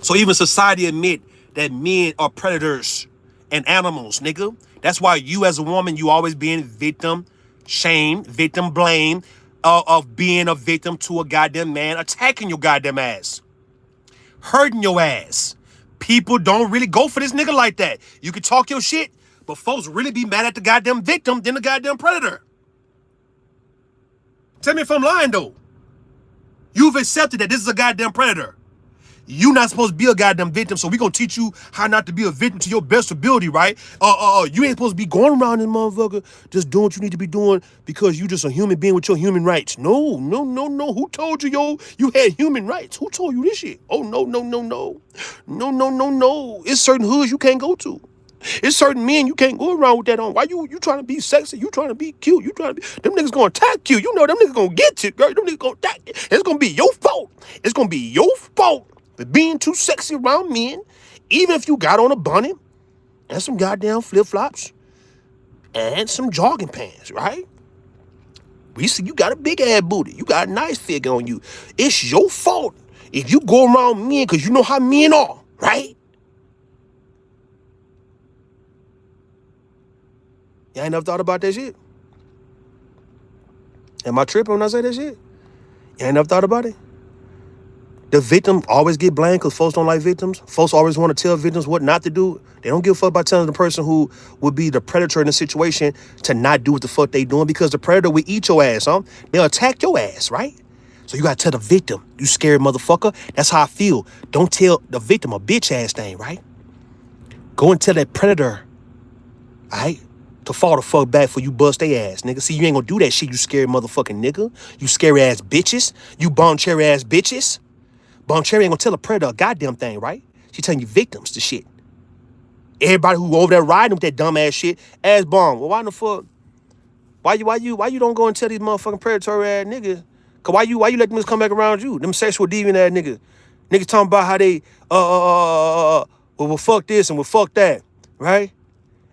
So even society admit that men are predators and animals, nigga. That's why you as a woman, you always being victim shame, victim blame of being a victim to a goddamn man attacking your goddamn ass, hurting your ass. People don't really go for this nigga like that. You can talk your shit, but folks really be mad at the goddamn victim than the goddamn predator. Tell me if I'm lying though. You've accepted that this is a goddamn predator. You not supposed to be a goddamn victim, so we gonna teach you how not to be a victim to your best ability, right? You ain't supposed to be going around this motherfucker just doing what you need to be doing because you just a human being with your human rights. No. Who told you, you had human rights? Who told you this shit? Oh, no. No. It's certain hoods you can't go to. It's certain men you can't go around with that on. Why you trying to be sexy? You trying to be cute? You trying to be... Them niggas gonna attack you. You know them niggas gonna get you, girl. Them niggas gonna attack you. It's gonna be your fault. It's gonna be your fault for being too sexy around men, even if you got on a bunny and some goddamn flip-flops and some jogging pants, right? We see you got a big ass booty. You got a nice figure on you. It's your fault if you go around men because you know how men are, right? Y'all ain't never thought about that shit? Am I tripping when I say that shit? Y'all ain't never thought about it? The victim always get blamed because folks don't like victims. Folks always want to tell victims what not to do. They don't give a fuck about telling the person who would be the predator in the situation to not do what the fuck they doing because the predator will eat your ass, huh? They'll attack your ass, right? So you got to tell the victim, you scared motherfucker. That's how I feel. Don't tell the victim a bitch ass thing, right? Go and tell that predator, all right, to fall the fuck back for you bust their ass, nigga. See, you ain't gonna do that shit, you scary motherfucking nigga. You scary ass bitches. You BombCherry ass bitches. BombCherry ain't gonna tell a predator a goddamn thing, right? She telling you victims to shit. Everybody who over there riding with that dumb ass shit, ass bomb. Well, why in the fuck? Why you don't go and tell these motherfucking predatory ass niggas? Cause why you let them come back around you? Them sexual deviant ass niggas. Niggas talking about how they well fuck this and well fuck that, right?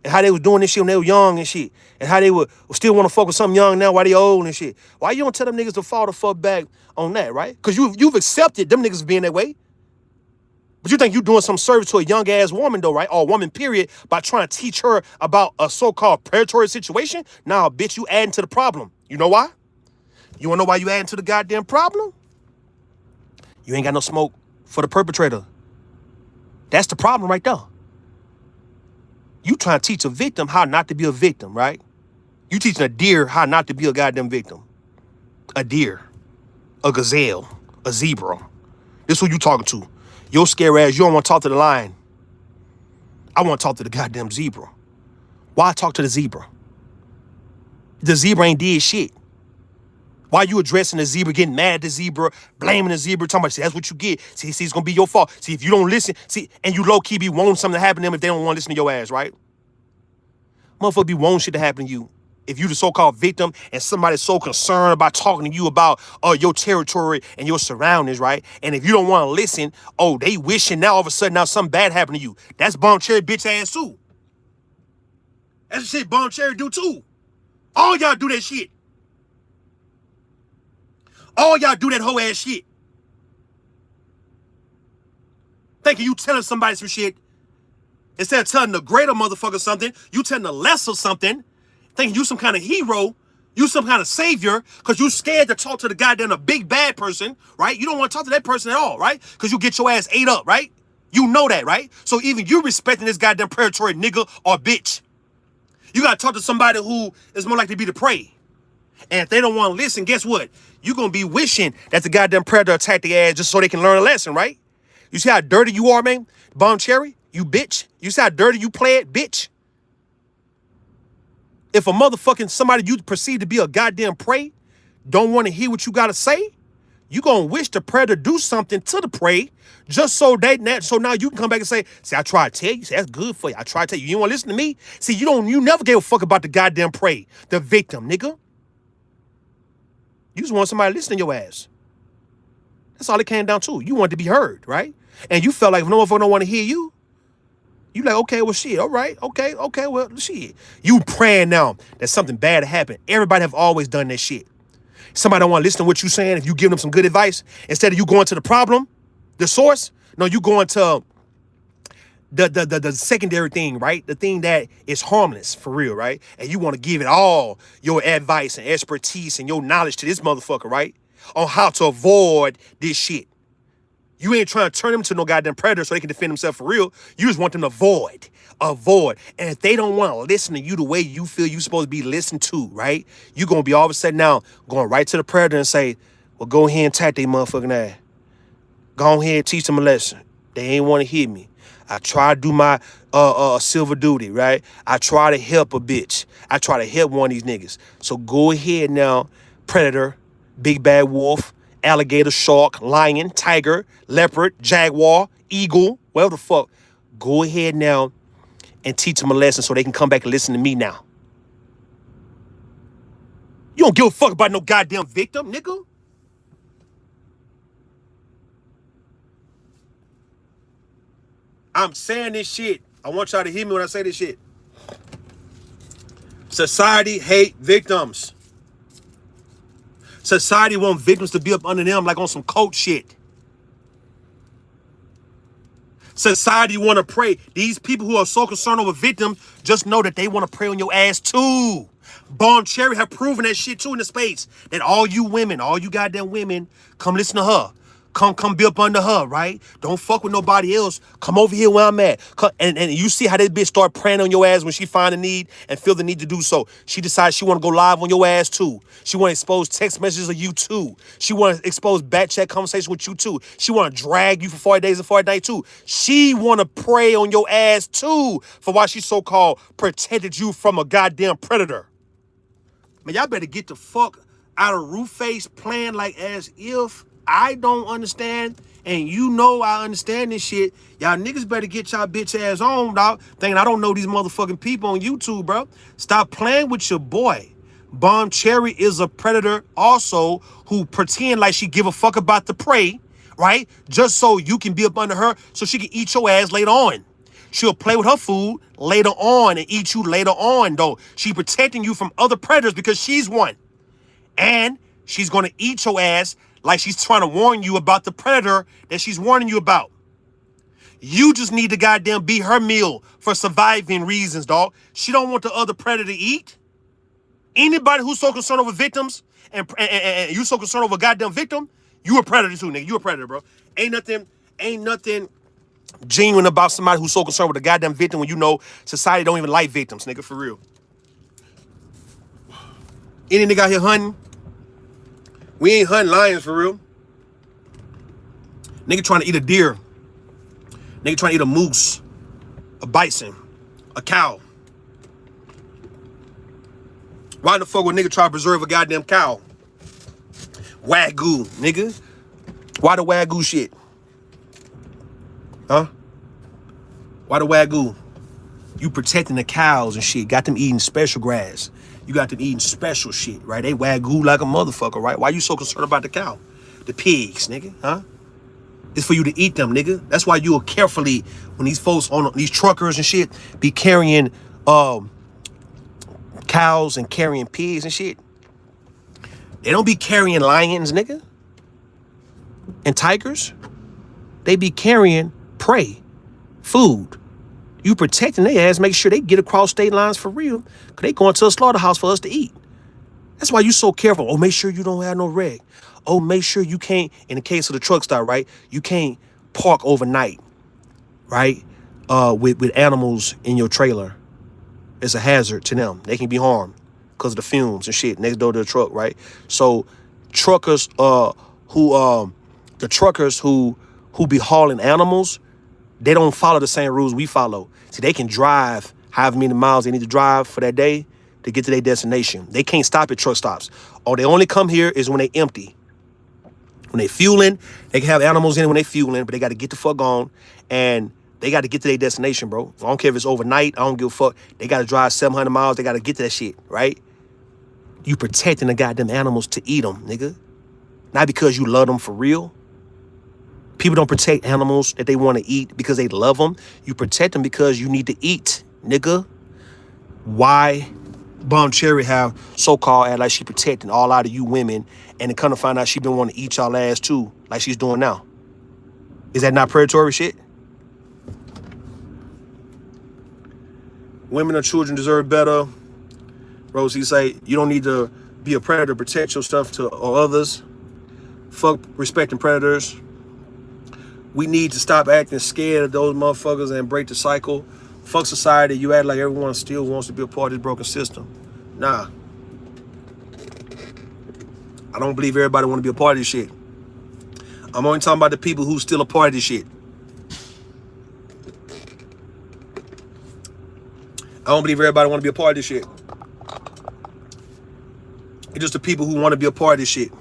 And how they was doing this shit when they were young and shit. And how they would still want to fuck with something young now while they old and shit. Why you don't tell them niggas to fall the fuck back on that, right? Because you've accepted them niggas being that way. But you think you doing some service to a young ass woman though, right? Or a woman, period, by trying to teach her about a so-called predatory situation? Nah, bitch, you adding to the problem. You know why? You wanna know why you adding to the goddamn problem? You ain't got no smoke for the perpetrator. That's the problem right there. You trying to teach a victim how not to be a victim, right? You teaching a deer how not to be a goddamn victim. A deer, a gazelle, a zebra. This who you talking to. Your scary ass, you don't want to talk to the lion. I want to talk to the goddamn zebra. Why talk to the zebra? The zebra ain't did shit. Why you addressing the zebra, getting mad at the zebra, blaming the zebra, talking about, see, that's what you get. See, it's going to be your fault. See, if you don't listen, see, and you low-key be wanting something to happen to them if they don't want to listen to your ass, right? Motherfucker be wanting shit to happen to you. If you the so-called victim and somebody's so concerned about talking to you about your territory and your surroundings, right? And if you don't want to listen, they wishing now all of a sudden now something bad happened to you. That's BombCherry bitch ass too. That's the shit BombCherry do too. All y'all do that shit. All y'all do that whole ass shit. Thinking you telling somebody some shit. Instead of telling the greater motherfucker something, you telling the lesser something. Thinking you some kind of hero. You some kind of savior. Because you scared to talk to the goddamn big bad person, right? You don't want to talk to that person at all, right? Because you get your ass ate up, right? You know that, right? So even you respecting this goddamn predatory nigga or bitch. You got to talk to somebody who is more likely to be the prey. And if they don't want to listen, guess what? You're going to be wishing that the goddamn predator attack their ass just so they can learn a lesson, right? You see how dirty you are, man? BombCherry, you bitch. You see how dirty you play it, bitch? If a motherfucking somebody you perceive to be a goddamn prey don't want to hear what you got to say, you gonna wish the predator do something to the prey just so so now you can come back and say, see, I tried to tell you, see, that's good for you. I tried to tell you. You didn't want to listen to me? See, you never gave a fuck about the goddamn prey, the victim, nigga. You just want somebody to listen to your ass. That's all it came down to. You wanted to be heard, right? And you felt like if no motherfucker don't want to hear you, you like, okay, well, shit, all right, okay, well, shit. You praying now that something bad happened. Everybody have always done that shit. Somebody don't want to listen to what you're saying. If you give them some good advice, instead of you going to the problem, the source, no, you going to the secondary thing, right? The thing that is harmless for real, right? And you want to give it all your advice and expertise and your knowledge to this motherfucker, right? On how to avoid this shit. You ain't trying to turn them to no goddamn predator so they can defend themselves for real. You just want them to avoid. And if they don't want to listen to you the way you feel you're supposed to be listened to, right? You're going to be all of a sudden now going right to the predator and say, well, go ahead and attack their motherfucking ass. Go ahead and teach them a lesson. They ain't want to hear me. I try to do my silver duty, right? I try to help a bitch. I try to help one of these niggas. So go ahead now, predator, big bad wolf, alligator, shark, lion, tiger, leopard, jaguar, eagle, whatever the fuck. Go ahead now and teach them a lesson so they can come back and listen to me now. You don't give a fuck about no goddamn victim, nigga. I'm saying this shit. I want y'all to hear me when I say this shit. Society hate victims. Society want victims to be up under them like on some cult shit. Society want to pray. These people who are so concerned over victims just know that they want to pray on your ass too. BombCherry have proven that shit too in the space. That all you women, all you goddamn women, come listen to her. Come be up under her, right? Don't fuck with nobody else. Come over here where I'm at. And you see how this bitch start praying on your ass when she find a need and feel the need to do so. She decides she want to go live on your ass too. She want to expose text messages of you too. She want to expose back chat conversation with you too. She want to drag you for 40 days and 40 nights too. She want to prey on your ass too for why she so-called protected you from a goddamn predator. Man, y'all better get the fuck out of roof face playing like as if I don't understand, and you know I understand this shit. Y'all niggas better get y'all bitch ass on, dog. Thinking I don't know these motherfucking people on YouTube, bro. Stop playing with your boy. BombCherry is a predator also who pretend like she give a fuck about the prey, right? Just so you can be up under her so she can eat your ass later on. She'll play with her food later on and eat you later on, though. She protecting you from other predators because she's one. And she's going to eat your ass like she's trying to warn you about the predator that she's warning you about. You just need to goddamn be her meal for surviving reasons, dog. She don't want the other predator to eat. Anybody who's so concerned over victims and you so concerned over a goddamn victim, you a predator too, nigga. You a predator, bro. Ain't nothing genuine about somebody who's so concerned with a goddamn victim when you know society don't even like victims, nigga, for real. Any nigga out here hunting? We ain't hunting lions for real. Nigga trying to eat a deer. Nigga trying to eat a moose, a bison, a cow. Why the fuck would nigga try to preserve a goddamn cow? Wagyu, nigga. Why the Wagyu shit? Huh? Why the Wagyu? You protecting the cows and shit. Got them eating special grass. You got them eating special shit, right? They Wagyu like a motherfucker, right? Why you so concerned about the cow? The pigs, nigga, huh? It's for you to eat them, nigga. That's why you will carefully, when these folks on these truckers and shit, be carrying cows and carrying pigs and shit. They don't be carrying lions, nigga, and tigers. They be carrying prey, food. You protecting their ass, make sure they get across state lines for real, because they going to a slaughterhouse for us to eat. That's why you so careful. Oh, make sure you don't have no reg. Oh, make sure you can't, in the case of the truck stop, right? You can't park overnight, right? With animals in your trailer. It's a hazard to them. They can be harmed because of the fumes and shit next door to the truck, right? So truckers the truckers who be hauling animals, they don't follow the same rules we follow. See, they can drive however many miles they need to drive for that day, to get to their destination. They can't stop at truck stops. Or they only come here is when they empty. When they fueling, they can have animals in it when they fueling, but they got to get the fuck on. And they got to get to their destination, bro. I don't care if it's overnight. I don't give a fuck. They got to drive 700 miles. They got to get to that shit, right? You protecting the goddamn animals to eat them, nigga. Not because you love them for real. People don't protect animals that they want to eat because they love them. You protect them because you need to eat, nigga. Why BombCherry have so-called act like she protecting all out of you women, and to come to find out she been wanting to eat y'all ass too, like she's doing now? Is that not predatory shit? Women or children deserve better. Rosie say, you don't need to be a predator, protect your stuff to or others. Fuck respecting predators. We need to stop acting scared of those motherfuckers and break the cycle. Fuck society. You act like everyone still wants to be a part of this broken system. Nah. I don't believe everybody want to be a part of this shit. I'm only talking about the people who's still a part of this shit. I don't believe everybody want to be a part of this shit. It's just the people who want to be a part of this shit.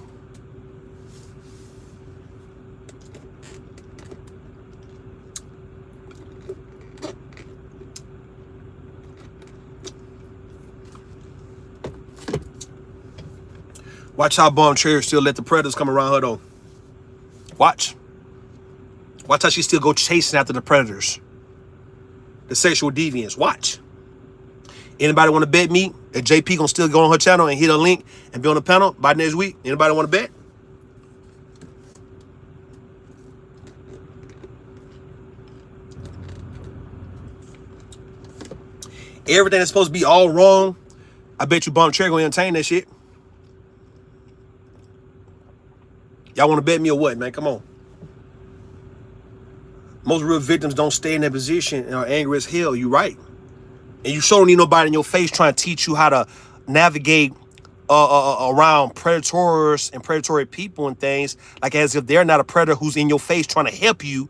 Watch how BombCherry still let the predators come around her though. Watch. Watch how she still go chasing after the predators. The sexual deviants. Watch. Anybody want to bet me that JP gonna still go on her channel and hit a link and be on the panel by next week? Anybody want to bet? Everything that's supposed to be all wrong, I bet you BombCherry gonna entertain that shit. Y'all want to bet me or what, man? Come on. Most real victims don't stay in that position and are angry as hell. You right. And you sure don't need nobody in your face trying to teach you how to navigate around predators and predatory people and things, like as if they're not a predator who's in your face trying to help you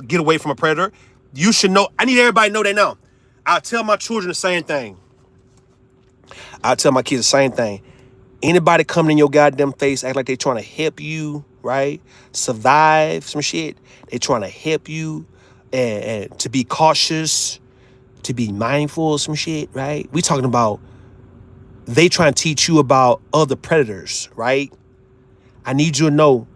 get away from a predator. You should know. I need everybody to know that now. I tell my children the same thing. I tell my kids the same thing. Anybody coming in your goddamn face act like they trying to help you, right? Survive some shit. They trying to help you and to be cautious, to be mindful of some shit, right? We talking about they trying to teach you about other predators, right? I need you to know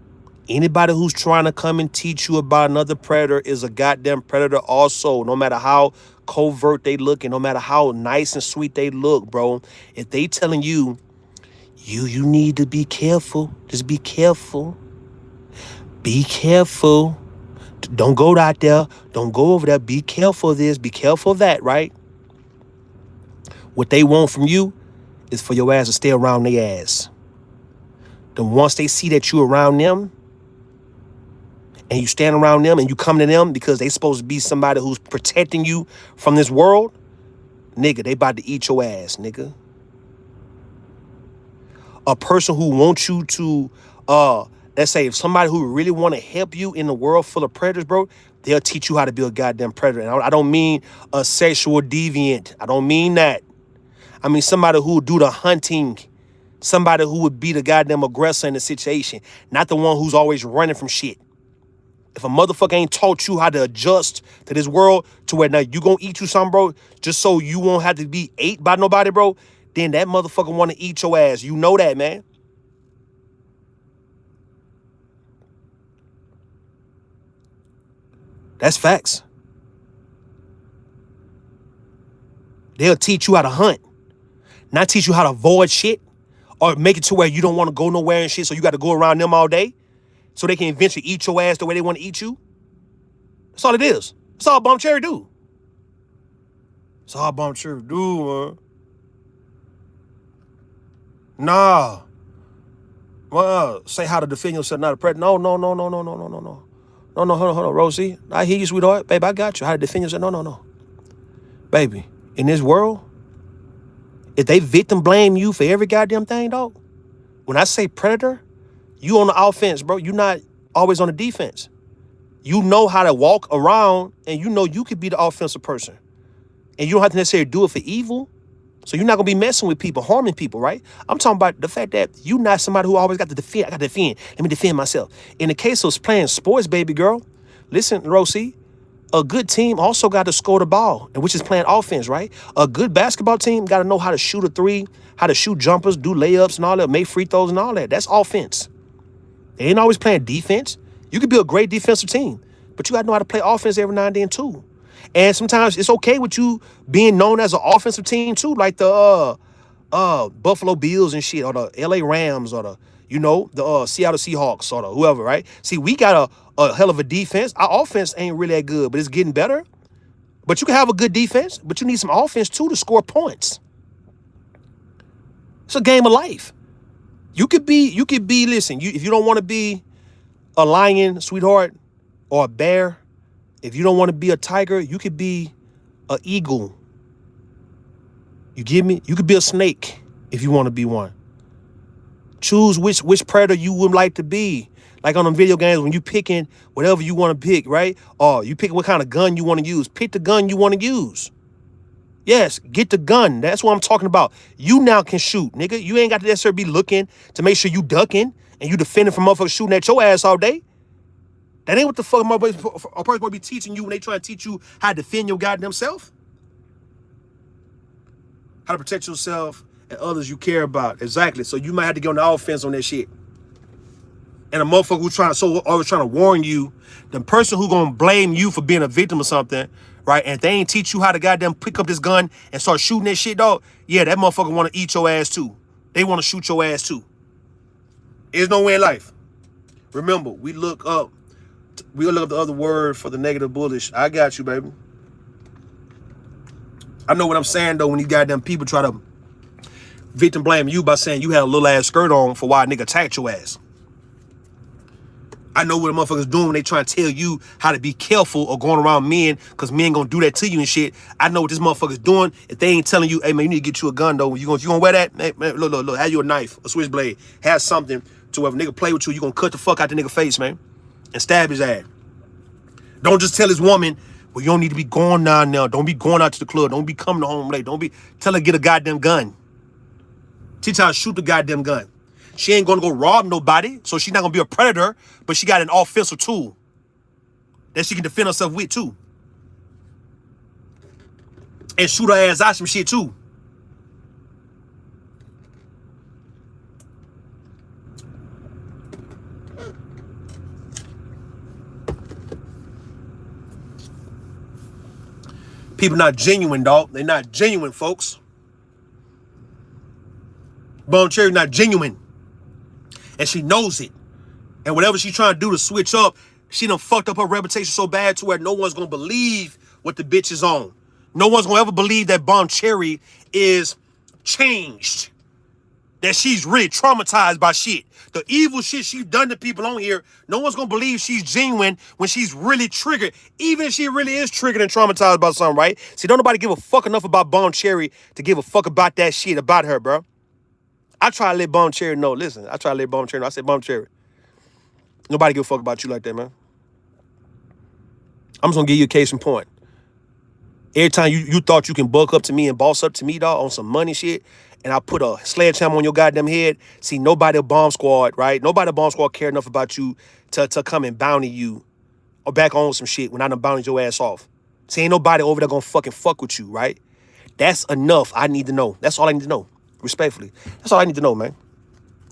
anybody who's trying to come and teach you about another predator is a goddamn predator also, no matter how covert they look and no matter how nice and sweet they look, bro. If they telling you, you need to be careful. Just be careful. Be careful. Don't go out there. Don't go over there. Be careful of this. Be careful of that, right? What they want from you is for your ass to stay around their ass. Then once they see that you around them and you stand around them and you come to them because they supposed to be somebody who's protecting you from this world, nigga, they about to eat your ass, nigga. A person who wants you to, let's say if somebody who really want to help you in a world full of predators, bro, they'll teach you how to be a goddamn predator. And I don't mean a sexual deviant. I don't mean that. I mean somebody who would do the hunting. Somebody who would be the goddamn aggressor in the situation. Not the one who's always running from shit. If a motherfucker ain't taught you how to adjust to this world to where now you gonna eat you something, bro, just so you won't have to be ate by nobody, bro, then that motherfucker want to eat your ass. You know that, man. That's facts. They'll teach you how to hunt, not teach you how to avoid shit or make it to where you don't want to go nowhere and shit, so you got to go around them all day so they can eventually eat your ass the way they want to eat you. That's all it is. That's all BombCherry do. That's all BombCherry do, man. Nah. Well, say how to defend yourself, not a predator. No. No, hold on, Rosie. I hear you, sweetheart. Baby, I got you. How to defend yourself. No. Baby, in this world, if they victim blame you for every goddamn thing, dog, when I say predator, you on the offense, bro. You not always on the defense. You know how to walk around and you know you could be the offensive person. And you don't have to necessarily do it for evil. So you're not gonna be messing with people, harming people, right? I'm talking about the fact that you not somebody who always got to defend. I got to defend. Let me defend myself. In the case of playing sports, baby girl, listen, Rosie, a good team also got to score the ball, and which is playing offense, right? A good basketball team got to know how to shoot a three, how to shoot jumpers, do layups and all that, make free throws and all that. That's offense. They ain't always playing defense. You could be a great defensive team, but you got to know how to play offense every now and then too. And sometimes it's okay with you being known as an offensive team too, like the Buffalo Bills and shit, or the LA Rams, or the Seattle Seahawks, or the whoever, right? See, we got a hell of a defense. Our offense ain't really that good, but it's getting better. But you can have a good defense, but you need some offense too to score points. It's a game of life. You could be, listen, if you don't want to be a lion, sweetheart, or a bear, if you don't want to be a tiger, you could be an eagle. You get me? You could be a snake if you want to be one. Choose which predator you would like to be. Like on them video games, when you picking whatever you want to pick, right? Or you pick what kind of gun you want to use. Pick the gun you want to use. Yes, get the gun. That's what I'm talking about. You now can shoot, nigga. You ain't got to necessarily be looking to make sure you ducking and you defending from motherfuckers shooting at your ass all day. That ain't what the fuck a person will be teaching you when they try to teach you how to defend your goddamn self. How to protect yourself and others you care about. Exactly. So you might have to get on the offense on that shit. And a motherfucker who's always trying to warn you, the person who gonna blame you for being a victim or something, right? And if they ain't teach you how to goddamn pick up this gun and start shooting that shit, dog, yeah, that motherfucker wanna eat your ass too. They wanna shoot your ass too. There's no way in life. Remember, we look up the other word for the negative bullish. I got you, baby. I know what I'm saying though when these goddamn people try to victim blame you by saying you had a little ass skirt on for why a nigga attacked your ass. I know what a motherfuckers doing when they trying to tell you how to be careful or going around men, because men gonna do that to you and shit. I know what this motherfucker's doing. If they ain't telling you, hey man, you need to get you a gun though. You gonna wear that? Hey, man, look, have you a knife, a switchblade, have something to where if a nigga play with you, you gonna cut the fuck out the nigga face, man, and stab his ass. Don't just tell his woman, well, you don't need to be going down now. Don't be going out to the club. Don't be coming home late. Tell her to get a goddamn gun. Teach her how to shoot the goddamn gun. She ain't gonna go rob nobody, so she's not gonna be a predator, but she got an offensive tool that she can defend herself with too. And shoot her ass out some shit too. People not genuine, dog. They're not genuine, folks. BombCherry not genuine. And she knows it. And whatever she's trying to do to switch up, she done fucked up her reputation so bad to where no one's gonna believe what the bitch is on. No one's gonna ever believe that BombCherry is changed. That she's really traumatized by shit. The evil shit she's done to people on here, no one's gonna believe she's genuine when she's really triggered. Even if she really is triggered and traumatized by something, right? See, don't nobody give a fuck enough about BombCherry to give a fuck about that shit about her, bro. I try to let BombCherry know. Listen, I try to let BombCherry know. I said, BombCherry, nobody give a fuck about you like that, man. I'm just gonna give you a case in point. Every time you thought you can buck up to me and boss up to me, dog, on some money shit, and I put a sledgehammer on your goddamn head, see, nobody at Bomb Squad, right? Nobody at Bomb Squad care enough about you to come and bounty you or back on some shit when I done bountied your ass off. See, ain't nobody over there gonna fucking fuck with you, right? That's enough I need to know. That's all I need to know. Respectfully. That's all I need to know, man.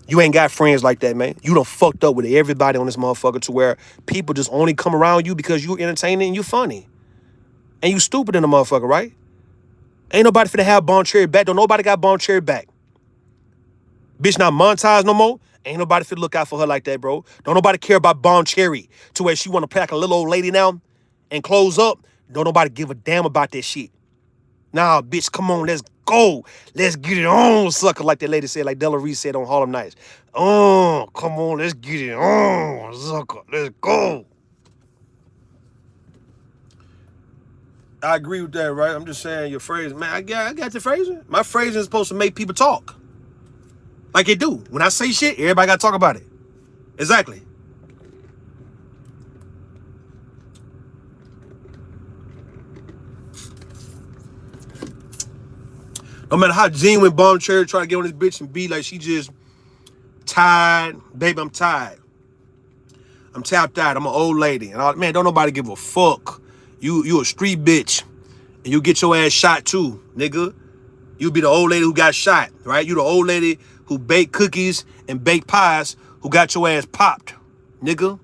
You ain't got friends like that, man. You done fucked up with everybody on this motherfucker to where people just only come around you because you entertaining and you funny. And you stupid in the motherfucker, right? Ain't nobody finna have BombCherry back. Don't nobody got BombCherry back. Bitch not monetized no more. Ain't nobody finna look out for her like that, bro. Don't nobody care about BombCherry to where she wanna play like a little old lady now and close up. Don't nobody give a damn about that shit. Nah, bitch, come on, let's go. Let's get it on, sucker, like that lady said, like Della Reese said on Harlem Nights. Oh, come on, let's get it on, sucker. Let's go. I agree with that, right? I'm just saying your phrase, man, I got the phrasing. My phrasing is supposed to make people talk. Like it do. When I say shit, everybody got to talk about it. Exactly. No matter how genuine BombCherry try to get on this bitch and be like she just tired. Baby, I'm tired. I'm tapped out. I'm an old lady. And man, don't nobody give a fuck. You a street bitch. And you get your ass shot too, nigga. You be the old lady who got shot, right? You the old lady who baked cookies and baked pies who got your ass popped, nigga.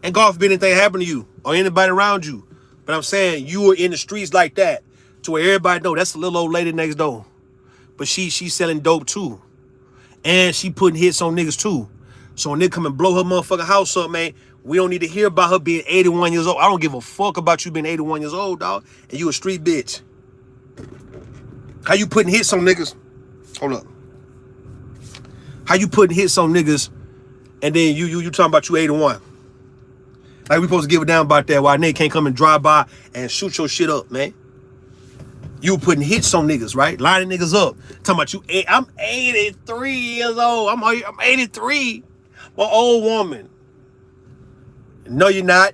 And God forbid anything happen to you or anybody around you. But I'm saying you were in the streets like that to where everybody know that's the little old lady next door. But she's selling dope too. And she putting hits on niggas too. So when they come and blow her motherfucking house up, man, we don't need to hear about her being 81 years old. I don't give a fuck about you being 81 years old, dog. And you a street bitch. How you putting hits on niggas? Hold up. How you putting hits on niggas and then you talking about you 81? Like we supposed to give a damn about that while nigga can't come and drive by and shoot your shit up, man. You putting hits on niggas, right? Lining niggas up. Talking about you, I'm 83 years old. I'm 83. I'm an old woman. No, you're not.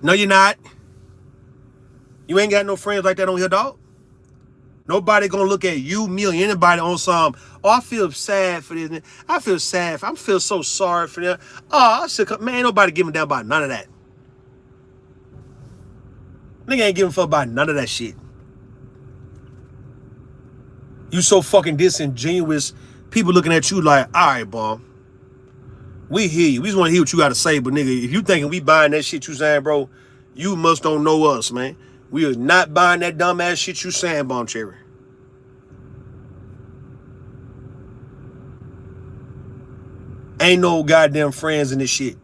No, you're not. You ain't got no friends like that on here, dog. Nobody gonna look at you, me, or anybody on some, oh, I feel sad for this. I feel sad. I feel so sorry for them. Oh, I should come. Man, ain't nobody giving a damn about none of that. Nigga ain't giving a fuck about none of that shit. You so fucking disingenuous. People looking at you like, all right, Bomb. We hear you. We just want to hear what you got to say. But nigga, if you thinking we buying that shit you saying, bro, you must don't know us, man. We are not buying that dumb ass shit you saying, BombCherry. Ain't no goddamn friends in this shit.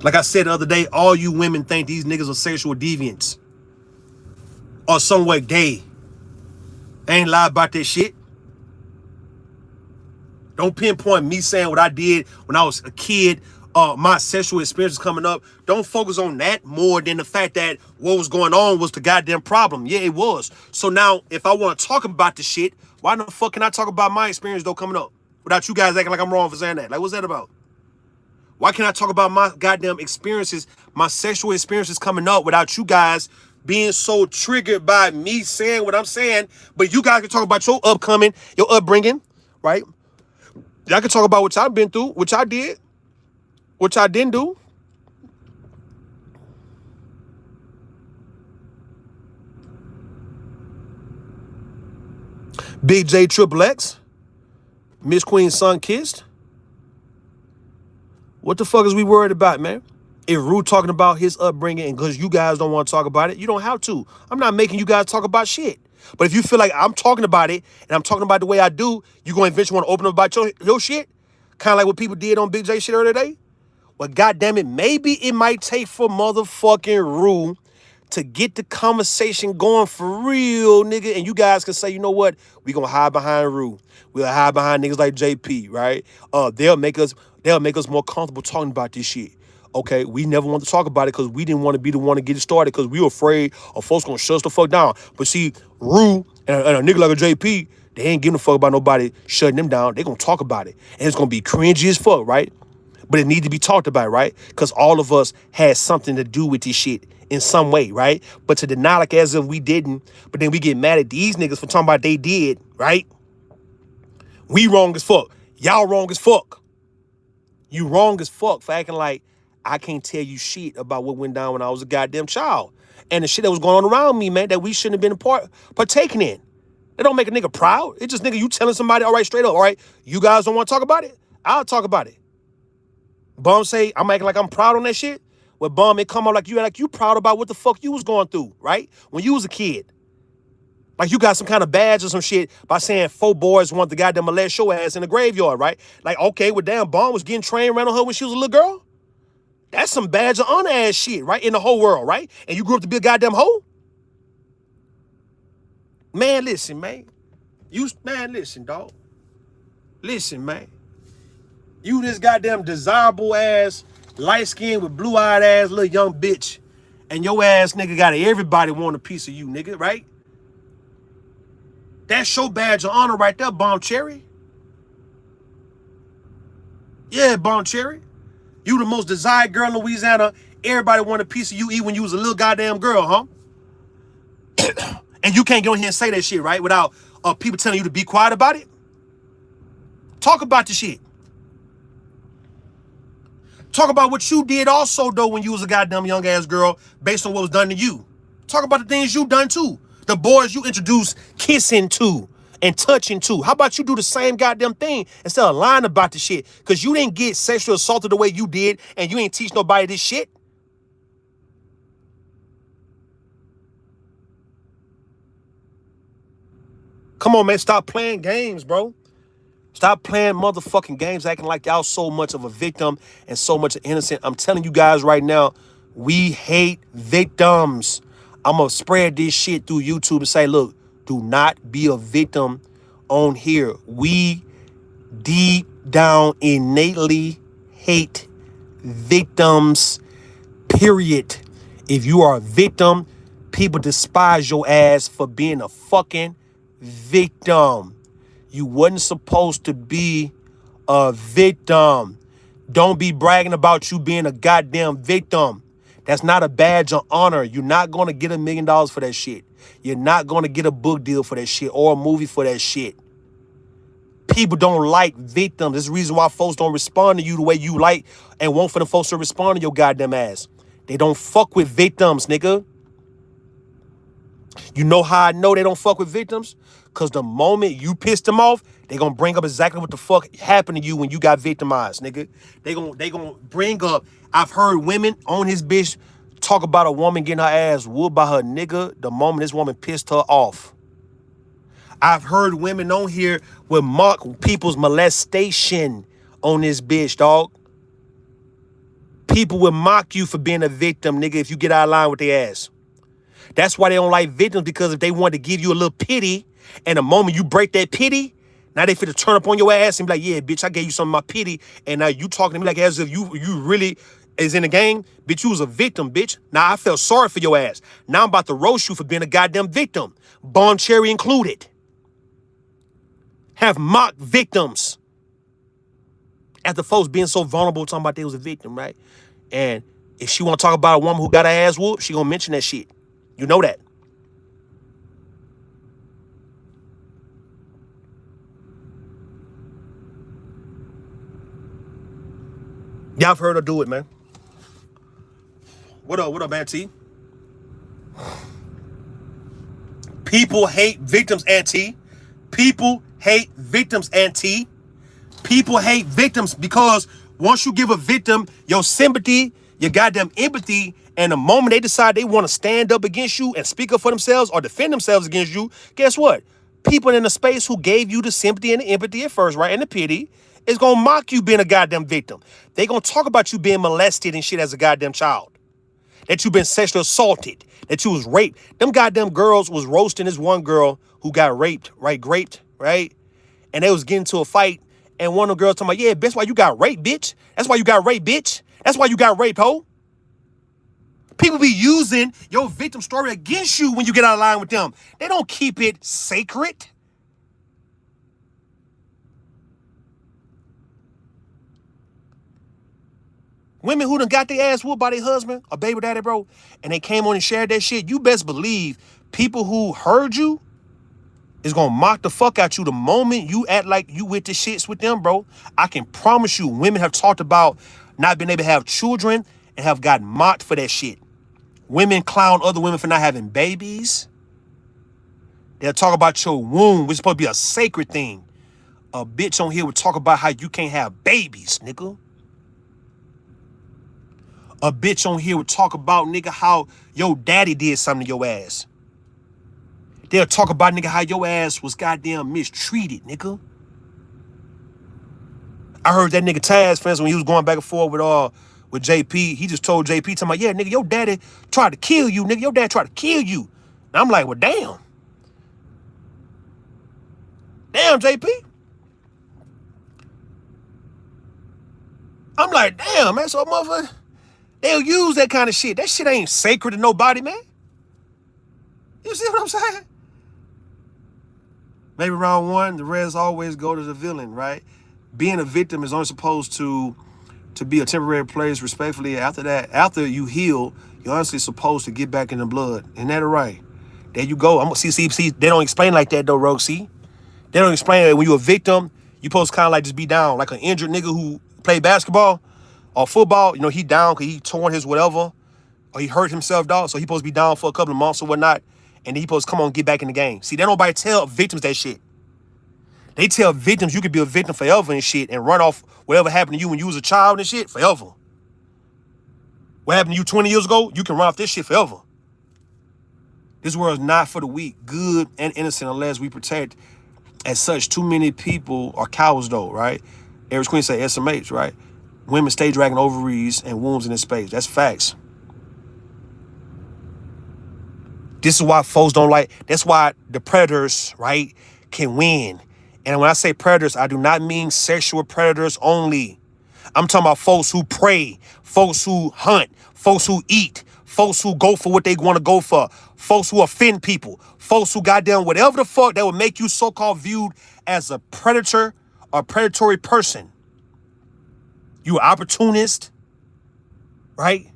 Like I said the other day, all you women think these niggas are sexual deviants. Or somewhat gay. I ain't lie about that shit. Don't pinpoint me saying what I did when I was a kid, my sexual experiences coming up. Don't focus on that more than the fact that what was going on was the goddamn problem. Yeah, it was. So now, if I want to talk about the shit, why the fuck can I talk about my experience though coming up? Without you guys acting like I'm wrong for saying that. Like, what's that about? Why can't I talk about my goddamn experiences, my sexual experiences coming up without you guys being so triggered by me saying what I'm saying, but you guys can talk about your upbringing, right? Y'all can talk about what I've been through, which I did, which I didn't do. Big J Triple X, Miss Queen's son kissed. What the fuck is we worried about, man? If Rue talking about his upbringing and because you guys don't want to talk about it, you don't have to. I'm not making you guys talk about shit. But if you feel like I'm talking about it and I'm talking about the way I do, you going to eventually want to open up about your shit? Kind of like what people did on Big J shit earlier today? Well, goddamn it, maybe it might take for motherfucking Rue to get the conversation going for real, nigga. And you guys can say, you know what? We gonna hide behind Rue. We'll hide behind niggas like JP, right? They'll make us more comfortable talking about this shit. Okay, we never want to talk about it because we didn't want to be the one to get it started because we were afraid of folks gonna shut us the fuck down. But see, Rue and a nigga like a JP, they ain't giving a fuck about nobody shutting them down. They gonna talk about it. And it's gonna be cringy as fuck, right? But it need to be talked about, right? Because all of us had something to do with this shit in some way, right? But to deny like as if we didn't, but then we get mad at these niggas for talking about they did, right? We wrong as fuck. Y'all wrong as fuck. You wrong as fuck for acting like I can't tell you shit about what went down when I was a goddamn child. And the shit that was going on around me, man, that we shouldn't have been partaking in. That don't make a nigga proud. It's just, nigga, you telling somebody, all right, straight up, all right, you guys don't want to talk about it? I'll talk about it. Bomb say, I'm acting like I'm proud on that shit. Well, Bomb, it come up like you proud about what the fuck you was going through, right? When you was a kid. Like you got some kind of badge or some shit by saying 4 boys want the goddamn molest your ass in the graveyard, right? Like, okay, well, damn, Bomb was getting trained around on her when she was a little girl. That's some badge of honor ass shit, right? In the whole world, right? And you grew up to be a goddamn hoe? Man, listen, man. Man, listen, dog. Listen, man. You this goddamn desirable ass, light-skinned with blue-eyed ass little young bitch. And your ass nigga got everybody want a piece of you, nigga, right? That's your badge of honor right there, BombCherry. Yeah, BombCherry. You the most desired girl in Louisiana. Everybody want a piece of you even when you was a little goddamn girl, huh? And you can't go in here and say that shit, right? Without people telling you to be quiet about it. Talk about the shit. Talk about what you did also, though, when you was a goddamn young ass girl based on what was done to you. Talk about the things you done too. The boys you introduced kissing to and touching to. How about you do the same goddamn thing instead of lying about the shit? Because you didn't get sexually assaulted the way you did and you ain't teach nobody this shit. Come on, man. Stop playing games, bro. Stop playing motherfucking games, acting like y'all so much of a victim and so much innocent. I'm telling you guys right now, we hate victims. I'm going to spread this shit through YouTube and say, look, do not be a victim on here. We deep down innately hate victims, period. If you are a victim, people despise your ass for being a fucking victim. You wasn't supposed to be a victim. Don't be bragging about you being a goddamn victim. That's not a badge of honor. You're not going to get $1 million for that shit. You're not going to get a book deal for that shit or a movie for that shit. People don't like victims. There's a reason why folks don't respond to you the way you like and want for the folks to respond to your goddamn ass. They don't fuck with victims, nigga. You know how I know they don't fuck with victims? Because the moment you piss them off, they gonna bring up exactly what the fuck happened to you when you got victimized, nigga. They gonna bring up, I've heard women on his bitch talk about a woman getting her ass whooped by her nigga the moment this woman pissed her off. I've heard women on here with mock people's molestation on this bitch, dog. People will mock you for being a victim, nigga, if you get out of line with their ass. That's why they don't like victims, because if they want to give you a little pity, and the moment you break that pity, now they finna turn up on your ass and be like, yeah, bitch, I gave you some of my pity, and now you talking to me like as if you really is in the game. Bitch, you was a victim, bitch. Now I felt sorry for your ass. Now I'm about to roast you for being a goddamn victim. BombCherry included. Have mocked victims. After folks being so vulnerable talking about they was a victim, right? And if she want to talk about a woman who got her ass whooped, she gonna mention that shit. You know that. Y'all have heard her do it, man. What up, man, T? People hate victims, Auntie. People hate victims, Auntie. People hate victims because once you give a victim your sympathy, your goddamn empathy, and the moment they decide they want to stand up against you and speak up for themselves or defend themselves against you, guess what? People in the space who gave you the sympathy and the empathy at first, right, and the pity, is going to mock you being a goddamn victim. They going to talk about you being molested and shit as a goddamn child. That you been sexually assaulted. That you was raped. Them goddamn girls was roasting this one girl who got raped, right? And they was getting into a fight. And one of the girls talking about, yeah, that's why you got raped, bitch. That's why you got raped, bitch. That's why you got raped, ho. People be using your victim story against you when you get out of line with them. They don't keep it sacred. Women who done got their ass whooped by their husband or baby daddy, bro, and they came on and shared that shit, you best believe people who heard you is gonna mock the fuck out you the moment you act like you with the shits with them, bro. I can promise you, women have talked about not being able to have children and have gotten mocked for that shit. Women clown other women for not having babies. They'll talk about your womb, which is supposed to be a sacred thing. A bitch on here would talk about how you can't have babies, nigga. A bitch on here would talk about, nigga, how your daddy did something to your ass. They'll talk about, nigga, how your ass was goddamn mistreated, nigga. I heard that nigga Taz, friends, when he was going back and forth with JP, he just told JP, talking about, yeah, nigga, your daddy tried to kill you, nigga. Your dad tried to kill you. And I'm like, well, damn. Damn, JP. I'm like, damn, man, so motherfucker, they'll use that kind of shit. That shit ain't sacred to nobody, man. You see what I'm saying? Maybe round one, the Reds always go to the villain, right? Being a victim is only supposed to to be a temporary place respectfully. After that, after you heal, you're honestly supposed to get back in the blood. Isn't that right? There you go. I'm see. They don't explain like that though, Rogue. See, they don't explain that when you're a victim, you supposed to kind of like just be down, like an injured nigga who play basketball or football. You know, he down because he torn his whatever, or he hurt himself, dog. So he supposed to be down for a couple of months or whatnot, and then he supposed to come on and get back in the game. See, they don't nobody tell victims that shit. They tell victims you could be a victim forever and shit and run off whatever happened to you when you was a child and shit forever. What happened to you 20 years ago, you can run off this shit forever. This world is not for the weak, good and innocent unless we protect. As such, too many people are cowards though, right? Eric Queen say SMH, right? Women stay dragging ovaries and wombs in this space. That's facts. This is why folks don't like, that's why the predators, right, can win. And when I say predators, I do not mean sexual predators only. I'm talking about folks who prey, folks who hunt, folks who eat, folks who go for what they want to go for, folks who offend people, folks who goddamn whatever the fuck that would make you so-called viewed as a predator or predatory person. You opportunist, right?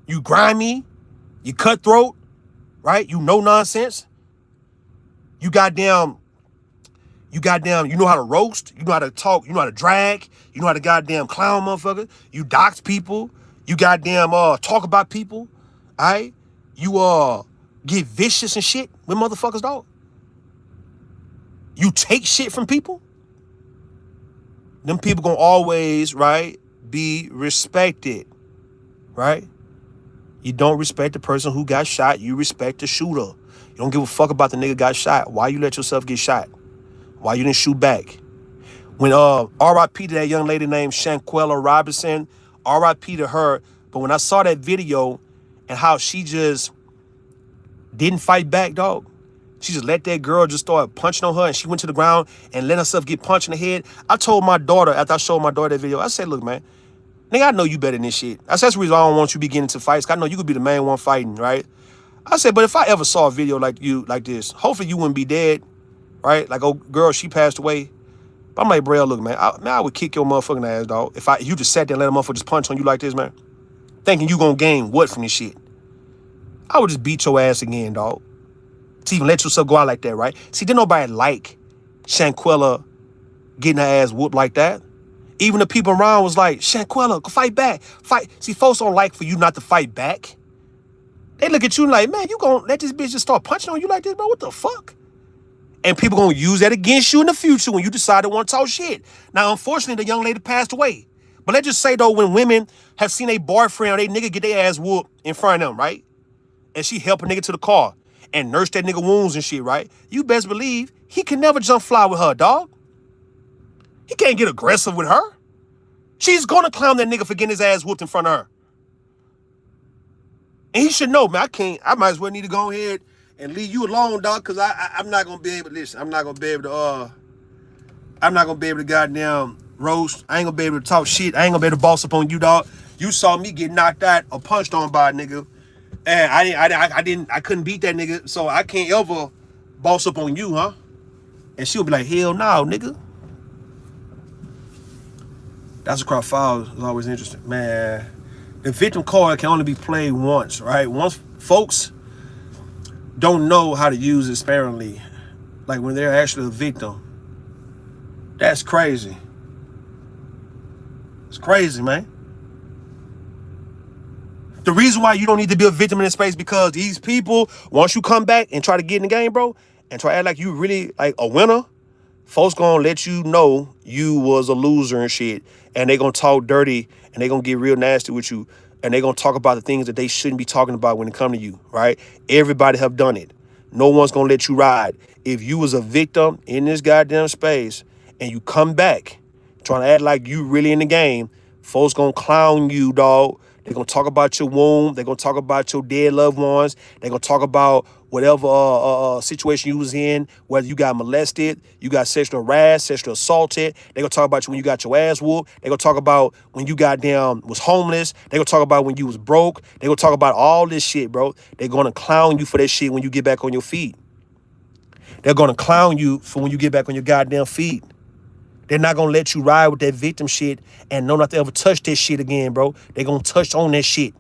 You grimy, you cutthroat, right? You know nonsense. You know how to roast, you know how to talk, you know how to drag, you know how to goddamn clown motherfucker, you dox people, you goddamn talk about people, alright? You get vicious and shit with motherfuckers, dog. You take shit from people. Them people gonna always, right, be respected, right? You don't respect the person who got shot, you respect the shooter. You don't give a fuck about the nigga got shot. Why you let yourself get shot? Why you didn't shoot back? When R.I.P. to that young lady named Shanquella Robinson, R.I.P. to her. But when I saw that video and how she just didn't fight back, dog, she just let that girl just start punching on her and she went to the ground and let herself get punched in the head. I told my daughter, after I showed my daughter that video, I said, look, man, nigga, I know you better than this shit. That's the reason I don't want you to be getting into fights. I know you could be the main one fighting, right? I said, but if I ever saw a video like you, like this, hopefully you wouldn't be dead, right? Like, oh, girl, she passed away. But I'm like, bro, look, man, I would kick your motherfucking ass, dog. If you just sat there and let a motherfucker just punch on you like this, man, thinking you gonna gain what from this shit? I would just beat your ass again, dog. To even let yourself go out like that, right? See, didn't nobody like Shanquella getting her ass whooped like that. Even the people around was like, Shanquella, go fight back. Fight. See, folks don't like for you not to fight back. They look at you like, man, you gonna let this bitch just start punching on you like this, bro? What the fuck? And people gonna use that against you in the future when you decide to want to talk shit. Now, unfortunately, the young lady passed away. But let's just say, though, when women have seen a boyfriend or they nigga get their ass whooped in front of them, right? And she help a nigga to the car and nurse that nigga wounds and shit, right? You best believe he can never jump fly with her, dog. He can't get aggressive with her. She's gonna clown that nigga for getting his ass whooped in front of her. And he should know, man, I might as well need to go ahead and leave you alone, dog, because I'm not gonna be able to listen. I'm not gonna be able to goddamn roast. I ain't gonna be able to talk shit. I ain't gonna be able to boss up on you, dog. You saw me get knocked out or punched on by a nigga. And I couldn't beat that nigga, so I can't ever boss up on you, huh? And she'll be like, hell no, nigga. That's a crowd foul is always interesting. Man, the victim card can only be played once, right? Once folks don't know how to use it sparingly, like when they're actually a victim. That's crazy. It's crazy, man. The reason why you don't need to be a victim in this space because these people, once you come back and try to get in the game, bro, and try to act like you really like a winner, folks gonna let you know you was a loser and shit. And they gonna talk dirty and they gonna get real nasty with you. And they gonna talk about the things that they shouldn't be talking about when it come to you, right? Everybody have done it. No one's gonna let you ride. If you was a victim in this goddamn space and you come back trying to act like you really in the game, folks gonna clown you, dog. They're going to talk about your womb. They're going to talk about your dead loved ones. They're going to talk about whatever situation you was in, whether you got molested, you got sexual harassed, sexual assaulted. They're going to talk about you when you got your ass whooped. They're going to talk about when you was homeless. They're going to talk about when you was broke. They're going to talk about all this shit, bro. They're going to clown you for that shit when you get back on your feet. They're going to clown you for when you get back on your goddamn feet. They're not gonna let you ride with that victim shit and know not to ever touch that shit again, bro. They gonna touch on that shit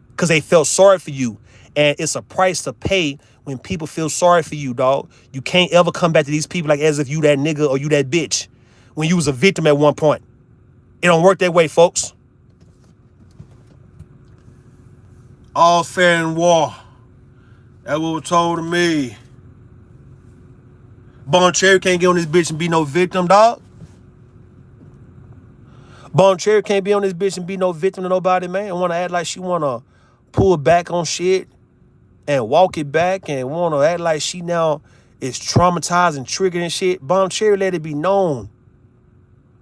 because they felt sorry for you. And it's a price to pay when people feel sorry for you, dog. You can't ever come back to these people like as if you that nigga or you that bitch when you was a victim at one point. It don't work that way, folks. All fair in war. That's what was told to me. BombCherry can't get on this bitch and be no victim, dog. BombCherry can't be on this bitch and be no victim to nobody, man. And want to act like she want to pull back on shit and walk it back and want to act like she now is traumatized and triggered and shit. BombCherry, let it be known.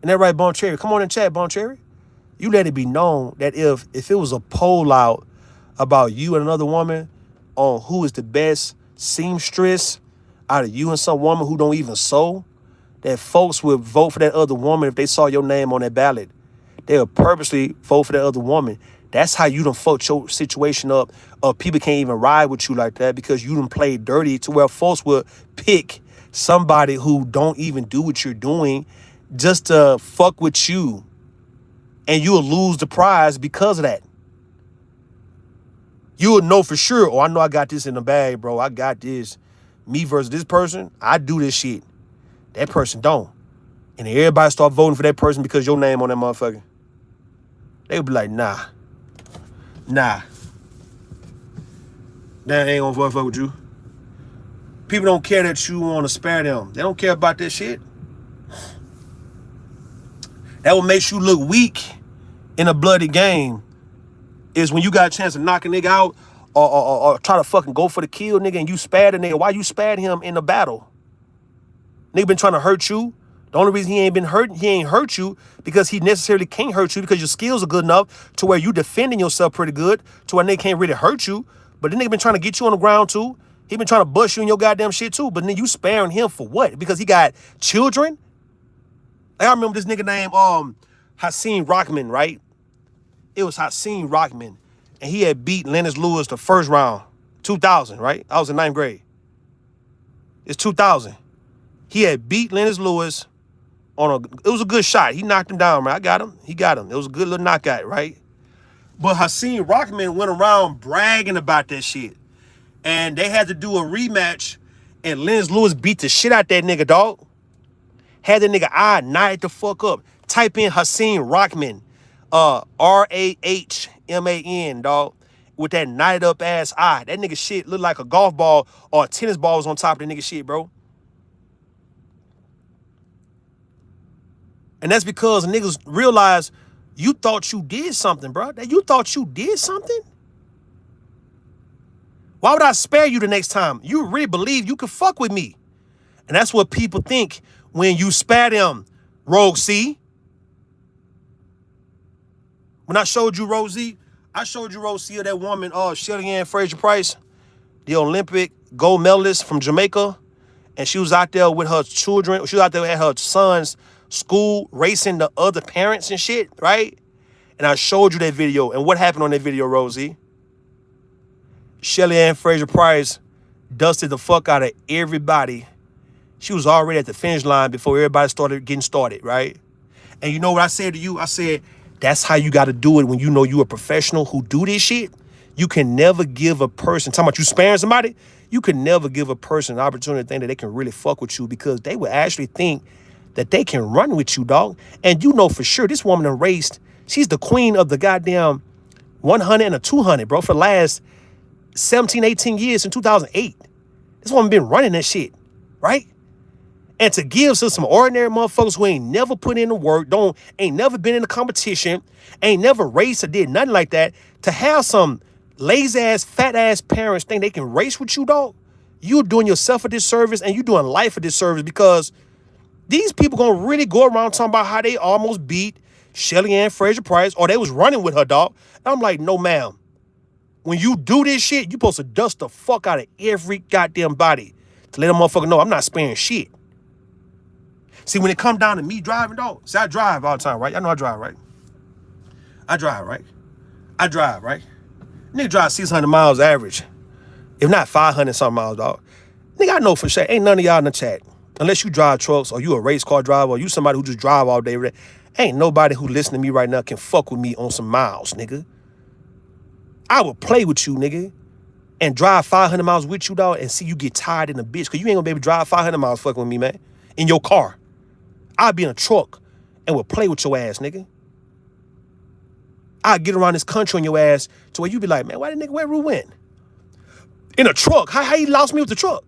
And that right, BombCherry? Come on and chat, BombCherry. You let it be known that if it was a poll out about you and another woman on who is the best seamstress out of you and some woman who don't even sew, that folks would vote for that other woman if they saw your name on that ballot. They would purposely vote for that other woman. That's how you done fucked your situation up. People can't even ride with you like that because you done played dirty to where folks would pick somebody who don't even do what you're doing just to fuck with you. And you'll lose the prize because of that. You will know for sure, oh, I know I got this in the bag, bro. I got this. Me versus this person, I do this shit. That person don't. And everybody start voting for that person because your name on that motherfucker. They'll be like, nah. That ain't gonna fuck with you. People don't care that you want to spare them. They don't care about that shit. That what makes you look weak in a bloody game is when you got a chance to knock a nigga out or try to fucking go for the kill, nigga, and you spared a nigga. Why you spared him in the battle? Nigga been trying to hurt you. The only reason he ain't hurt you because he necessarily can't hurt you because your skills are good enough to where you defending yourself pretty good to where nigga can't really hurt you. But the nigga been trying to get you on the ground too. He been trying to bust you in your goddamn shit too. But then you sparing him for what? Because he got children? Like, I remember this nigga named Haseen Rockman, right? It was Haseen Rockman. And he had beat Lennox Lewis the first round. 2000, right? I was in 9th grade. It's 2000. He had beat Lennox Lewis it was a good shot. He knocked him down, man. I got him. He got him. It was a good little knockout, right? But Haseen Rockman went around bragging about that shit. And they had to do a rematch. And Lennox Lewis beat the shit out that nigga, dog. Had that nigga eye knotted the fuck up. Type in Haseen Rockman. Rahman, dog. With that knotted up ass eye. That nigga shit looked like a golf ball or a tennis ball was on top of that nigga shit, bro. And that's because niggas realize you thought you did something, bro. That you thought you did something? Why would I spare you the next time? You really believe you can fuck with me. And that's what people think when you spare them, Rogue C. When I showed you Rosie, I showed you Rosie of that woman, Shelly Ann Fraser-Price, the Olympic gold medalist from Jamaica. And she was out there with her children. She was out there at her son's school racing the other parents and shit, right? And I showed you that video. And what happened on that video, Rosie? Shelly Ann Fraser-Price dusted the fuck out of everybody. She was already at the finish line before everybody started getting started, right? And you know what I said to you? I said, that's how you got to do it when you know you a professional who do this shit. You can never give a person, talking about you sparing somebody, you can never give a person an opportunity to think that they can really fuck with you because they would actually think that they can run with you, dog. And you know for sure this woman done raced, she's the queen of the goddamn 100 and a 200, bro, for the last 17, 18 years in 2008. This woman been running that shit, right? And to give to some ordinary motherfuckers who ain't never put in the work, ain't never been in a competition, ain't never raced or did nothing like that, to have some lazy-ass, fat-ass parents think they can race with you, dog, you're doing yourself a disservice and you're doing life a disservice because these people gonna really go around talking about how they almost beat Shelly Ann Fraser-Price or they was running with her, dog. And I'm like, no, ma'am. When you do this shit, you supposed to dust the fuck out of every goddamn body to let a motherfucker know I'm not sparing shit. See, when it come down to me driving, dog, see, I drive all the time, right? I know I drive, right? I drive, right? Nigga drive 600 miles average, if not 500 something miles, dog. Nigga, I know for sure, ain't none of y'all in the chat. Unless you drive trucks or you a race car driver or you somebody who just drive all day. Ain't nobody who listen to me right now can fuck with me on some miles, nigga. I will play with you, nigga, and drive 500 miles with you, dog, and see you get tired in a bitch. Because you ain't gonna be able to drive 500 miles fucking with me, man, in your car. I'll be in a truck and will play with your ass, nigga. I'll get around this country on your ass to where you be like, man, why the nigga where Rue went? In a truck. How he lost me with the truck?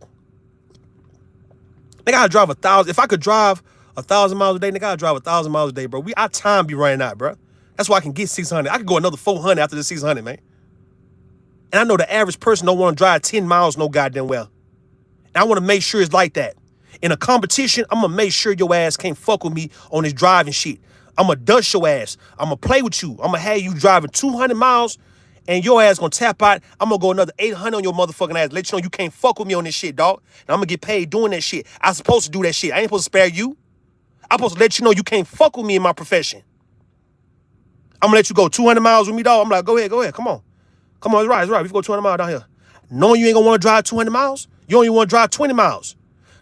Nigga, I drive 1,000. If I could drive 1,000 miles a day, nigga, I drive 1,000 miles a day, bro. Our time be running out, bro. That's why I can get 600. I could go another 400 after the 600, man. And I know the average person don't want to drive 10 miles no goddamn well. And I want to make sure it's like that. In a competition, I'm going to make sure your ass can't fuck with me on this driving shit. I'm going to dust your ass. I'm going to play with you. I'm going to have you driving 200 miles and your ass going to tap out. I'm going to go another 800 on your motherfucking ass. Let you know you can't fuck with me on this shit, dog. And I'm going to get paid doing that shit. I'm supposed to do that shit. I ain't supposed to spare you. I'm supposed to let you know you can't fuck with me in my profession. I'm going to let you go 200 miles with me, dog. I'm like, go ahead. Come on. Come on, it's right. We can go 200 miles down here. Knowing you ain't going to want to drive 200 miles, you only want to drive 20 miles.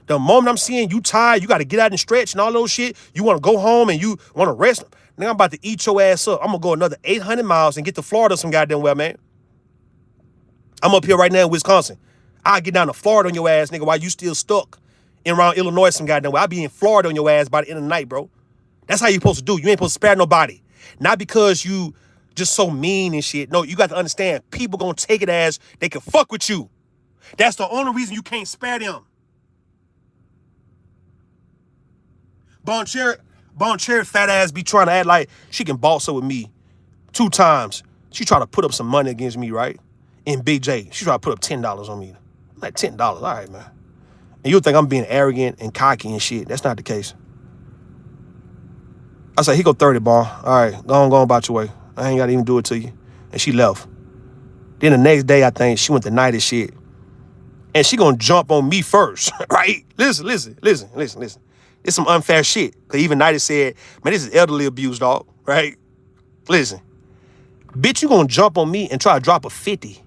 The moment I'm seeing you tired, you got to get out and stretch and all those shit, you want to go home and you want to rest. Nigga, I'm about to eat your ass up. I'm going to go another 800 miles and get to Florida some goddamn well, man. I'm up here right now in Wisconsin. I'll get down to Florida on your ass, nigga, while you still stuck in around Illinois some goddamn well. I'll be in Florida on your ass by the end of the night, bro. That's how you supposed to do. You ain't supposed to spare nobody. Not because you just so mean and shit. No, you got to understand, people gonna take it as they can fuck with you. That's the only reason you can't spare them. BombCherry fat ass be trying to act like she can boss up with me 2 times. She try to put up some money against me, right? In Big J, she try to put up $10 on me. Like $10, all right, man. And you'll think I'm being arrogant and cocky and shit. That's not the case. I say, he go 30, Bon. All right, go on about your way. I ain't got to even do it to you. And she left. Then the next day, I think, she went to night and shit. And she gonna jump on me first, right? Listen. It's some unfair shit. Because even Nighty said, man, this is elderly abuse, dog, right? Listen. Bitch, you gonna jump on me and try to drop a 50,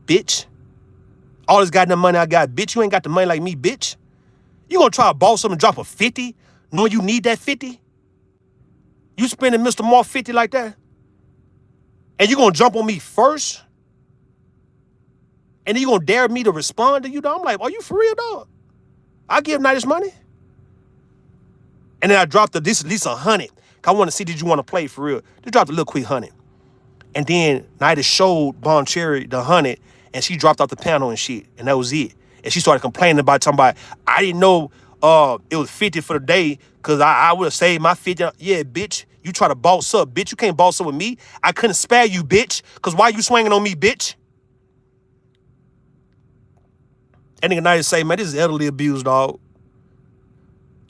bitch. All this goddamn money I got, bitch, you ain't got the money like me, bitch. You gonna try to boss up and drop a 50 knowing you need that 50? You spending Mr. Moore 50 like that? And you gonna jump on me first? And then you gonna dare me to respond to you, dog? I'm like, are you for real, dog? I give Night his money. And then I dropped this at least 100. I want to see, did you want to play for real? Just dropped a little quick 100. And then Night showed BombCherry the 100, and she dropped off the panel and shit. And that was it. And she started complaining about talking about, I didn't know it was 50 for the day, because I would have saved my 50. Yeah, bitch. You try to boss up, bitch. You can't boss up with me. I couldn't spare you, bitch. Because why you swinging on me, bitch? And nigga Night say, man, this is elderly abuse, dog.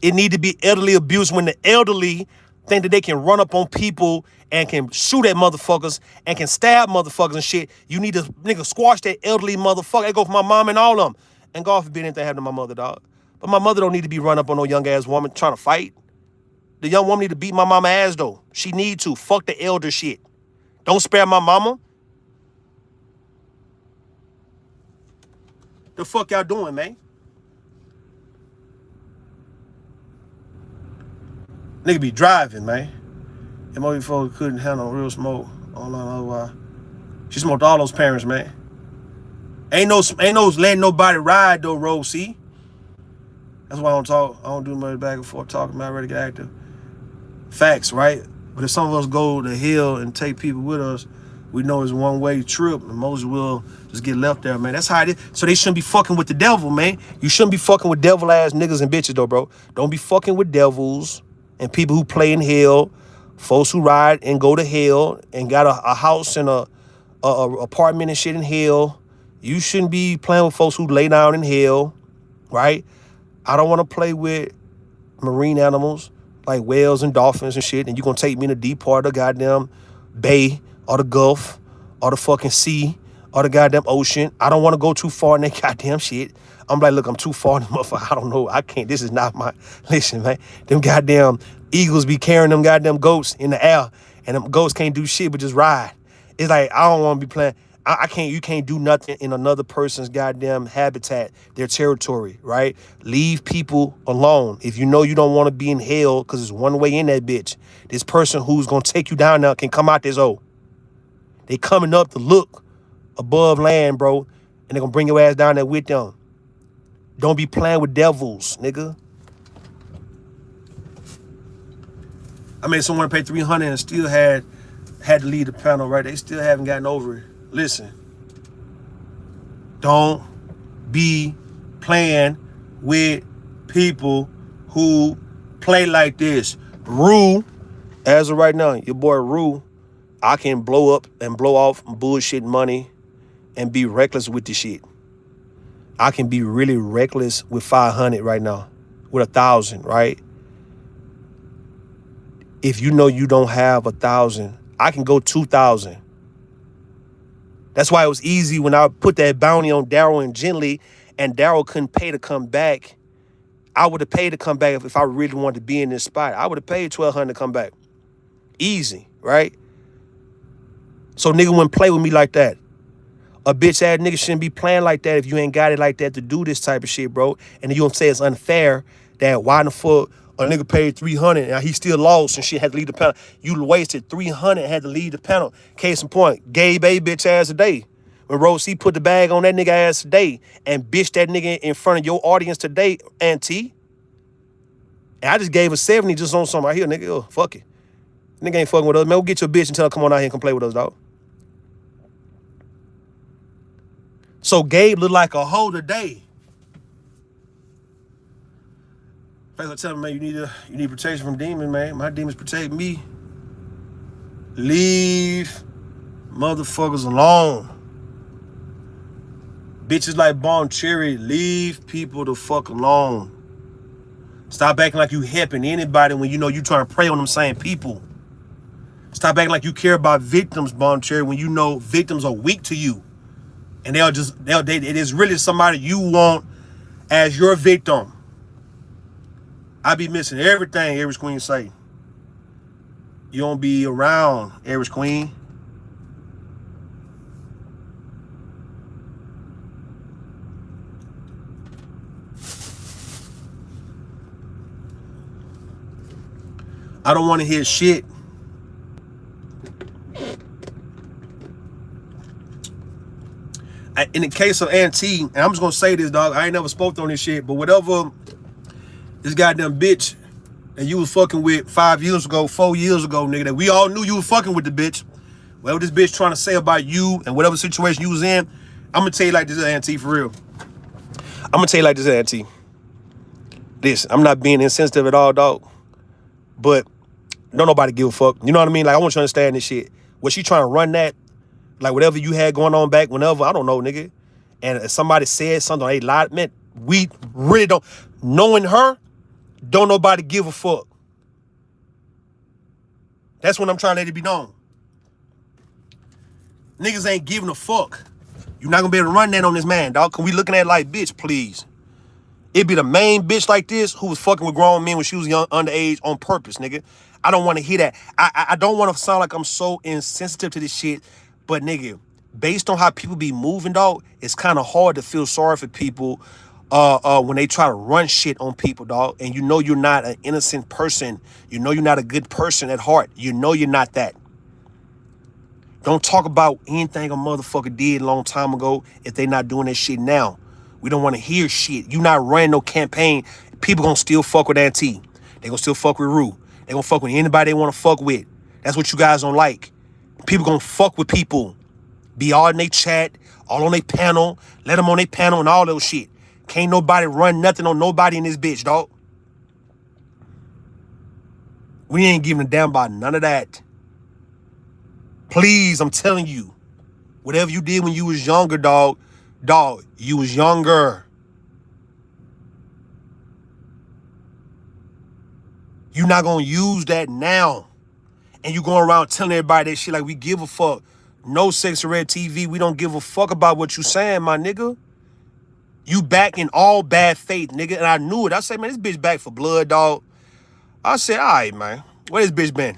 It need to be elderly abuse when the elderly think that they can run up on people and can shoot at motherfuckers and can stab motherfuckers and shit. You need to, nigga, squash that elderly motherfucker. I go for my mom and all of them. And God forbid anything happen to my mother, dog. But my mother don't need to be run up on no young ass woman trying to fight. The young woman need to beat my mama ass, though. She need to. Fuck the elder shit. Don't spare my mama. The fuck y'all doing, man? Nigga be driving, man. Them old folks couldn't handle real smoke. I don't know why. She smoked all those parents, man. Ain't no letting nobody ride though, Rose. See? That's why I don't talk. I don't do much back and forth talking about ready to get active. Facts, right? But if some of us go to hell and take people with us, we know it's one-way trip, and most will just get left there, man. That's how it is. So they shouldn't be fucking with the devil, man. You shouldn't be fucking with devil-ass niggas and bitches, though, bro. Don't be fucking with devils and people who play in hell, folks who ride and go to hell and got a house and a apartment and shit in hell. You shouldn't be playing with folks who lay down in hell, right? I don't want to play with marine animals like whales and dolphins and shit, and you gonna take me in the deep part of the goddamn bay or the Gulf or the fucking sea or the goddamn ocean. I don't want to go too far in that goddamn shit. I'm like, look, I'm too far in the motherfucker. I don't know. I can't. This is not my... Listen, man. Them goddamn eagles be carrying them goddamn goats in the air, and them goats can't do shit but just ride. It's like, I don't want to be playing. I can't, you can't do nothing in another person's goddamn habitat, their territory, right? Leave people alone. If you know you don't want to be in hell, because there's one way in that bitch. This person who's gonna take you down now can come out this hole. They coming up to look above land, bro, and they're gonna bring your ass down there with them. Don't be playing with devils, nigga. I mean, someone paid 300 and still had to leave the panel, right? They still haven't gotten over it. Listen, don't be playing with people who play like this. Rue, as of right now, your boy Rue, I can blow up and blow off bullshit money and be reckless with the shit. I can be really reckless with 500 right now, with 1,000, right? If you know you don't have 1,000, I can go 2,000. That's why it was easy when I put that bounty on Daryl and Gently, and Daryl couldn't pay to come back. I would have paid to come back if I really wanted to be in this spot. I would have paid 1,200 to come back. Easy, right? So nigga wouldn't play with me like that. A bitch ass nigga shouldn't be playing like that if you ain't got it like that to do this type of shit, bro. And you don't say it's unfair that why the fuck a nigga paid 300 and he still lost and shit had to leave the panel. You wasted 300 and had to leave the panel. Case in point, Gabe A bitch ass today. When Rose C put the bag on that nigga ass today and bitched that nigga in front of your audience today, Auntie. And I just gave a 70 just on something right here, nigga. Oh, fuck it. Nigga ain't fucking with us. Man, go get your bitch and tell her come on out here and come play with us, dog. So Gabe looked like a hoe today. I tell him, man, you need protection from demons, man. My demons protect me. Leave motherfuckers alone. Bitches like BombCherry, leave people the fuck alone. Stop acting like you helping anybody when you know you trying to prey on them same people. Stop acting like you care about victims, BombCherry, when you know victims are weak to you. And it is really somebody you want as your victim. I be missing everything Aries Queen say. You don't be around, Aries Queen. I don't want to hear shit. In the case of Auntie, and I'm just gonna say this, dog. I ain't never spoke on this shit, but whatever this goddamn bitch that you was fucking with 5 years ago, 4 years ago, nigga, that we all knew you was fucking with the bitch. Whatever this bitch trying to say about you and whatever situation you was in, I'm gonna tell you like this, Auntie, for real. I'm gonna tell you like this, Auntie. Listen, I'm not being insensitive at all, dog. But don't nobody give a fuck. You know what I mean? Like, I want you to understand this shit. Was she trying to run that? Like, whatever you had going on back whenever, I don't know, nigga. And if somebody said something, they lied, man, we really don't. Knowing her, don't nobody give a fuck. That's what I'm trying to let it be known. Niggas ain't giving a fuck. You're not gonna be able to run that on this man, dog. Can we looking at it like, bitch, please? It be the main bitch like this who was fucking with grown men when she was young, underage on purpose, nigga. I don't want to hear that. I don't want to sound like I'm so insensitive to this shit, but nigga, based on how people be moving, dog, it's kind of hard to feel sorry for people when they try to run shit on people, dog. And you know you're not an innocent person. You know you're not a good person at heart. You know you're not that. Don't talk about anything a motherfucker did a long time ago if they not doing that shit now. We don't want to hear shit. You not running no campaign. People gonna still fuck with Auntie. They gonna still fuck with Rue. They gonna fuck with anybody they want to fuck with. That's what you guys don't like. People gonna fuck with people. Be all in their chat, all on their panel, let them on their panel and all those shit. Can't nobody run nothing on nobody in this bitch, dog. We ain't giving a damn about none of that. Please, I'm telling you, whatever you did when you was younger, dog, you was younger. You not gonna use that now. And you going around telling everybody that shit like we give a fuck. No Sex Red TV, we don't give a fuck about what you saying, my nigga. You back in all bad faith, nigga. And I knew it. I said, man, this bitch back for blood, dog. I said, all right, man. Where this bitch been?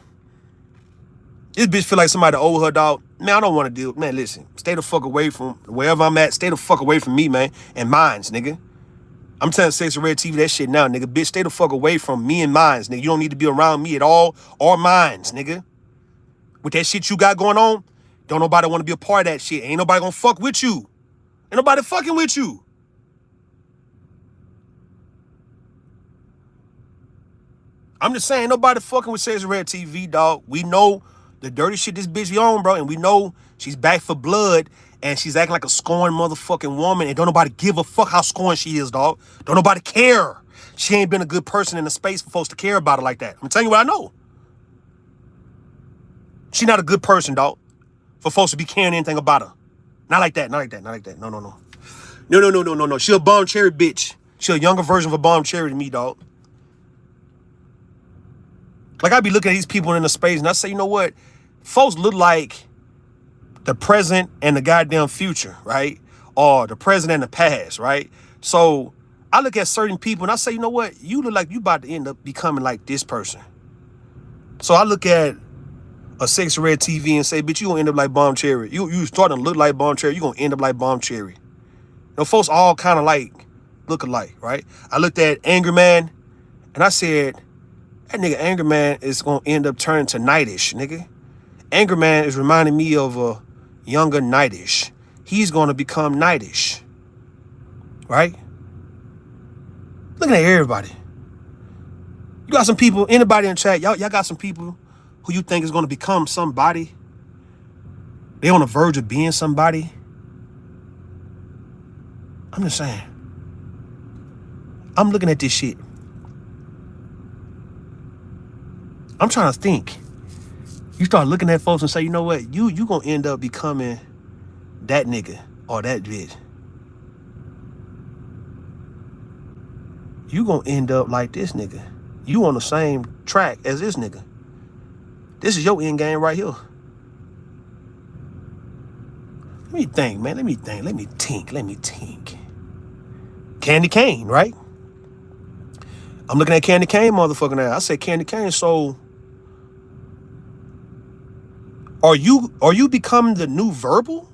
This bitch feel like somebody owe her, dog. Man, I don't want to deal. Man, listen, stay the fuck away from wherever I'm at. Stay the fuck away from me, man, and mines, nigga. I'm telling Sexy Red TV that shit now, nigga. Bitch, stay the fuck away from me and mines, nigga. You don't need to be around me at all or mines, nigga. With that shit you got going on, don't nobody want to be a part of that shit. Ain't nobody gonna fuck with you. Ain't nobody fucking with you. I'm just saying, nobody fucking with Sexy Red TV, dog. We know the dirty shit this bitch be on, bro, and we know she's back for blood, and she's acting like a scorned motherfucking woman, and don't nobody give a fuck how scorned she is, dog. Don't nobody care. She ain't been a good person in the space for folks to care about her like that. I'm telling you what I know. She not a good person, dog, for folks to be caring anything about her. Not like that, not like that, not like that. No, no, no. No, no, no, no, no, no. She a BombCherry bitch. She a younger version of a BombCherry to me, dog. Like, I be looking at these people in the space, and I say, you know what? Folks look like the present and the goddamn future, right? Or the present and the past, right? So I look at certain people, and I say, you know what? You look like you about to end up becoming like this person. So I look at a Sexy Red TV and say, bitch, you gonna end up like BombCherry. You starting to look like BombCherry, you gonna end up like BombCherry. You know, folks all kind of like, look alike, right? I looked at Angry Man, and I said, that nigga Angry Man is gonna end up turning to Nightish, nigga. Angry Man is reminding me of a younger Nightish. He's gonna become Nightish, right? Looking at everybody. You got some people, anybody in chat, y'all got some people who you think is gonna become somebody. They on the verge of being somebody. I'm just saying. I'm looking at this shit. I'm trying to think. You start looking at folks and say, you know what? You gonna end up becoming that nigga or that bitch. You gonna end up like this nigga. You on the same track as this nigga. This is your end game right here. Let me think, man. Let me think. Let me think. Candy Cane, right? I'm looking at Candy Cane, motherfucker, now. I said Candy Cane, so are you becoming the new Verbal?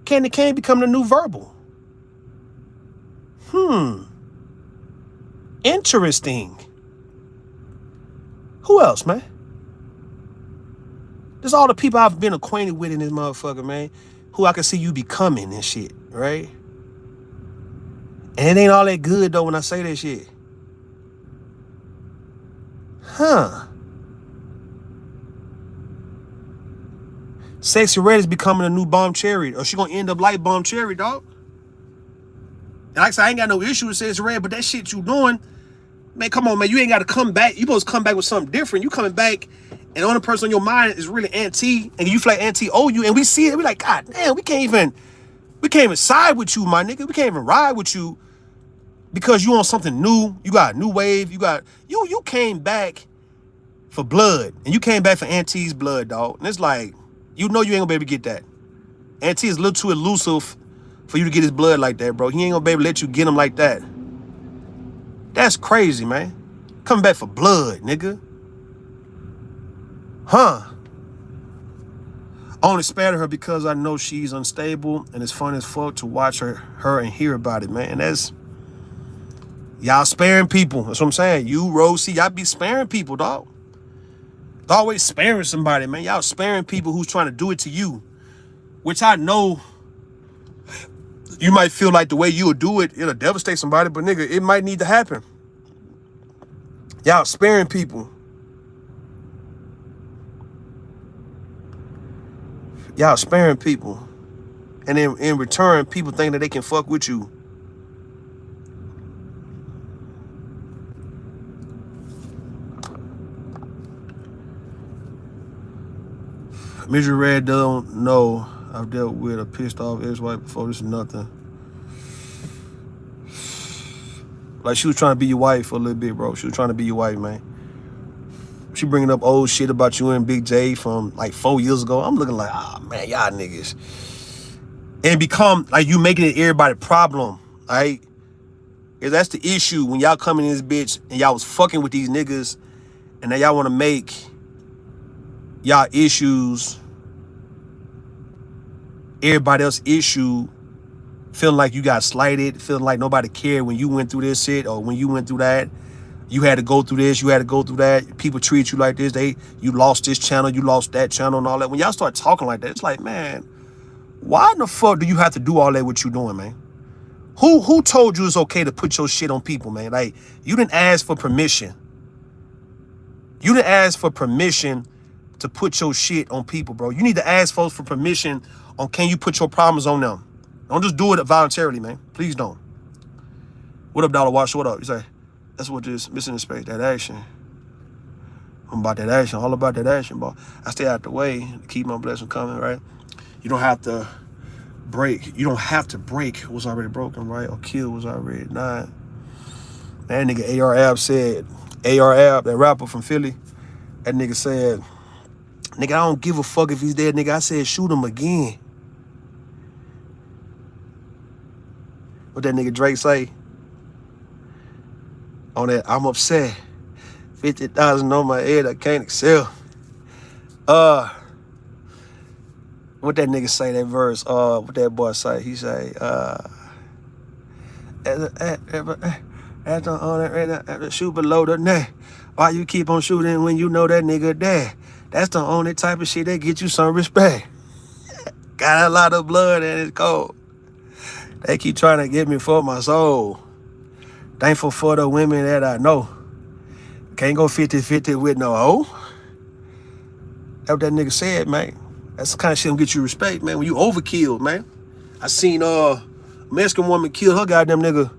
Candy Cane becoming the new Verbal. Interesting. Who else, man? There's all the people I've been acquainted with in this motherfucker, man, who I can see you becoming and shit, right? And it ain't all that good, though, when I say that shit. Sexy Red is becoming a new BombCherry, or she gonna end up like BombCherry, dog. And like I said, I ain't got no issue with Sexy Red, but that shit you doing, man, come on, man. You ain't got to come back. You supposed to come back with something different. You coming back, and the only person on your mind is really Auntie, and you feel like Auntie owe you, and we see it. We like, God damn, we can't even side with you, my nigga. We can't even ride with you because you on something new. You got a new wave. You came back for blood, and you came back for Auntie's blood, dog. And it's like, you know you ain't gonna be able to get that. Auntie is a little too elusive for you to get his blood like that, bro. He ain't gonna be able to let you get him like that. That's crazy, man. Coming back for blood, nigga. I only spared her because I know she's unstable, and it's fun as fuck to watch her and hear about it, man. And that's, y'all sparing people. That's what I'm saying. You, Rosie, y'all be sparing people, dog. Always sparing somebody, man. Y'all sparing people who's trying to do it to you, which I know you might feel like the way you'll do it, it'll devastate somebody, but nigga, it might need to happen. Y'all sparing people. Y'all sparing people. And then in return, people think that they can fuck with you. Mr. Red don't know I've dealt with a pissed off ex-wife before. This is nothing. Like, she was trying to be your wife for a little bit, bro. She was trying to be your wife, man. She bringing up old shit about you and Big J from like 4 years ago. I'm looking like, man, y'all niggas. And become like you making it everybody's problem, right? Because that's the issue when y'all come in this bitch and y'all was fucking with these niggas, and now y'all want to make y'all issues everybody else's issue, feeling like you got slighted, feeling like nobody cared when you went through this shit or when you went through that. You had to go through this, you had to go through that. People treat you like this. You lost this channel, you lost that channel and all that. When y'all start talking like that, it's like, man, why in the fuck do you have to do all that what you doing, man? Who told you it's okay to put your shit on people, man? Like, you didn't ask for permission. You didn't ask for permission to put your shit on people, bro. You need to ask folks for permission on, can you put your problems on them? Don't just do it voluntarily, man. Please don't. What up, Dollar Watch? What up? You say, that's what this missing in space, that action. I'm about that action, all about that action, bro. I stay out the way to keep my blessing coming, right? You don't have to break. You don't have to break what's already broken, right? Or kill what's already not. That nigga AR Ab said, AR Ab, that rapper from Philly, that nigga said, nigga, I don't give a fuck if he's dead, nigga. I said, shoot him again. What that nigga Drake say? On that, I'm upset. 50,000 on my head, I can't excel. What that nigga say, that verse, what that boy say? He say, shoot below the neck. Why you keep on shooting when you know that nigga dead? That's the only type of shit that get you some respect. Got a lot of blood and it's cold. They keep trying to get me for my soul. Thankful for the women that I know. Can't go 50-50 with no hoe. That's what that nigga said, man. That's the kind of shit that get you respect, man. When you overkill, man. I seen a Mexican woman kill her goddamn nigga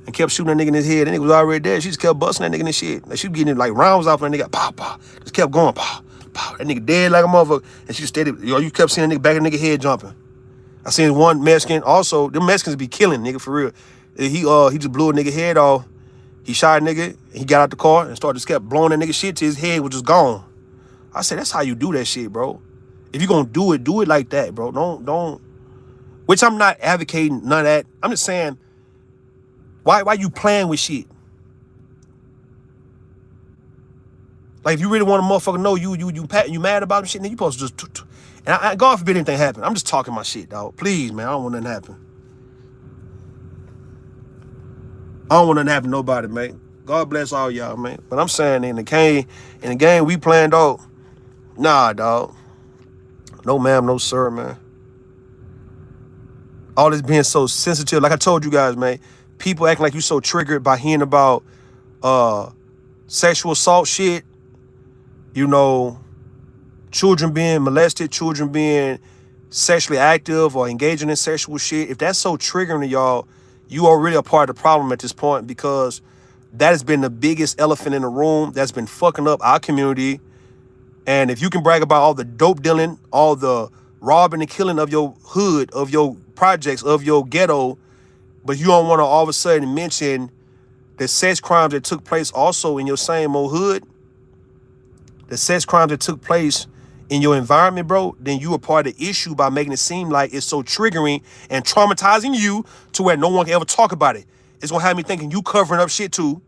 and kept shooting that nigga in his head. That nigga was already dead. She just kept busting that nigga in his shit. Like, she was getting like rounds off and that nigga, pow, pow. Just kept going, pow, pow. That nigga dead like a motherfucker. And she steady, you kept seeing that nigga back in the nigga head jumping. I seen one Mexican also, them Mexicans be killing nigga for real. He just blew a nigga head off. He shot a nigga, he got out the car and started just kept blowing that nigga shit till his head was just gone. I said, that's how you do that shit, bro. If you gonna do it like that, bro. Don't. Which I'm not advocating none of that. I'm just saying, why you playing with shit? Like, if you really want a motherfucker know you mad about shit, then you supposed to just. And God forbid anything happen. I'm just talking my shit, dog. Please, man, I don't want nothing to happen. I don't want nothing to happen to nobody, man. God bless all y'all, man. But I'm saying in the game we playing, dog. Nah, dog. No, ma'am, no, sir, man. All this being so sensitive. Like I told you guys, man, people acting like you so triggered by hearing about sexual assault shit. You know, children being molested, children being sexually active or engaging in sexual shit. If that's so triggering to y'all, you are really a part of the problem at this point, because that has been the biggest elephant in the room that's been fucking up our community. And if you can brag about all the dope dealing, all the robbing and killing of your hood, of your projects, of your ghetto, but you don't want to all of a sudden mention the sex crimes that took place also in your same old hood, the sex crimes that took place in your environment, bro, then you are part of the issue by making it seem like it's so triggering and traumatizing you to where no one can ever talk about it. It's going to have me thinking you covering up shit too.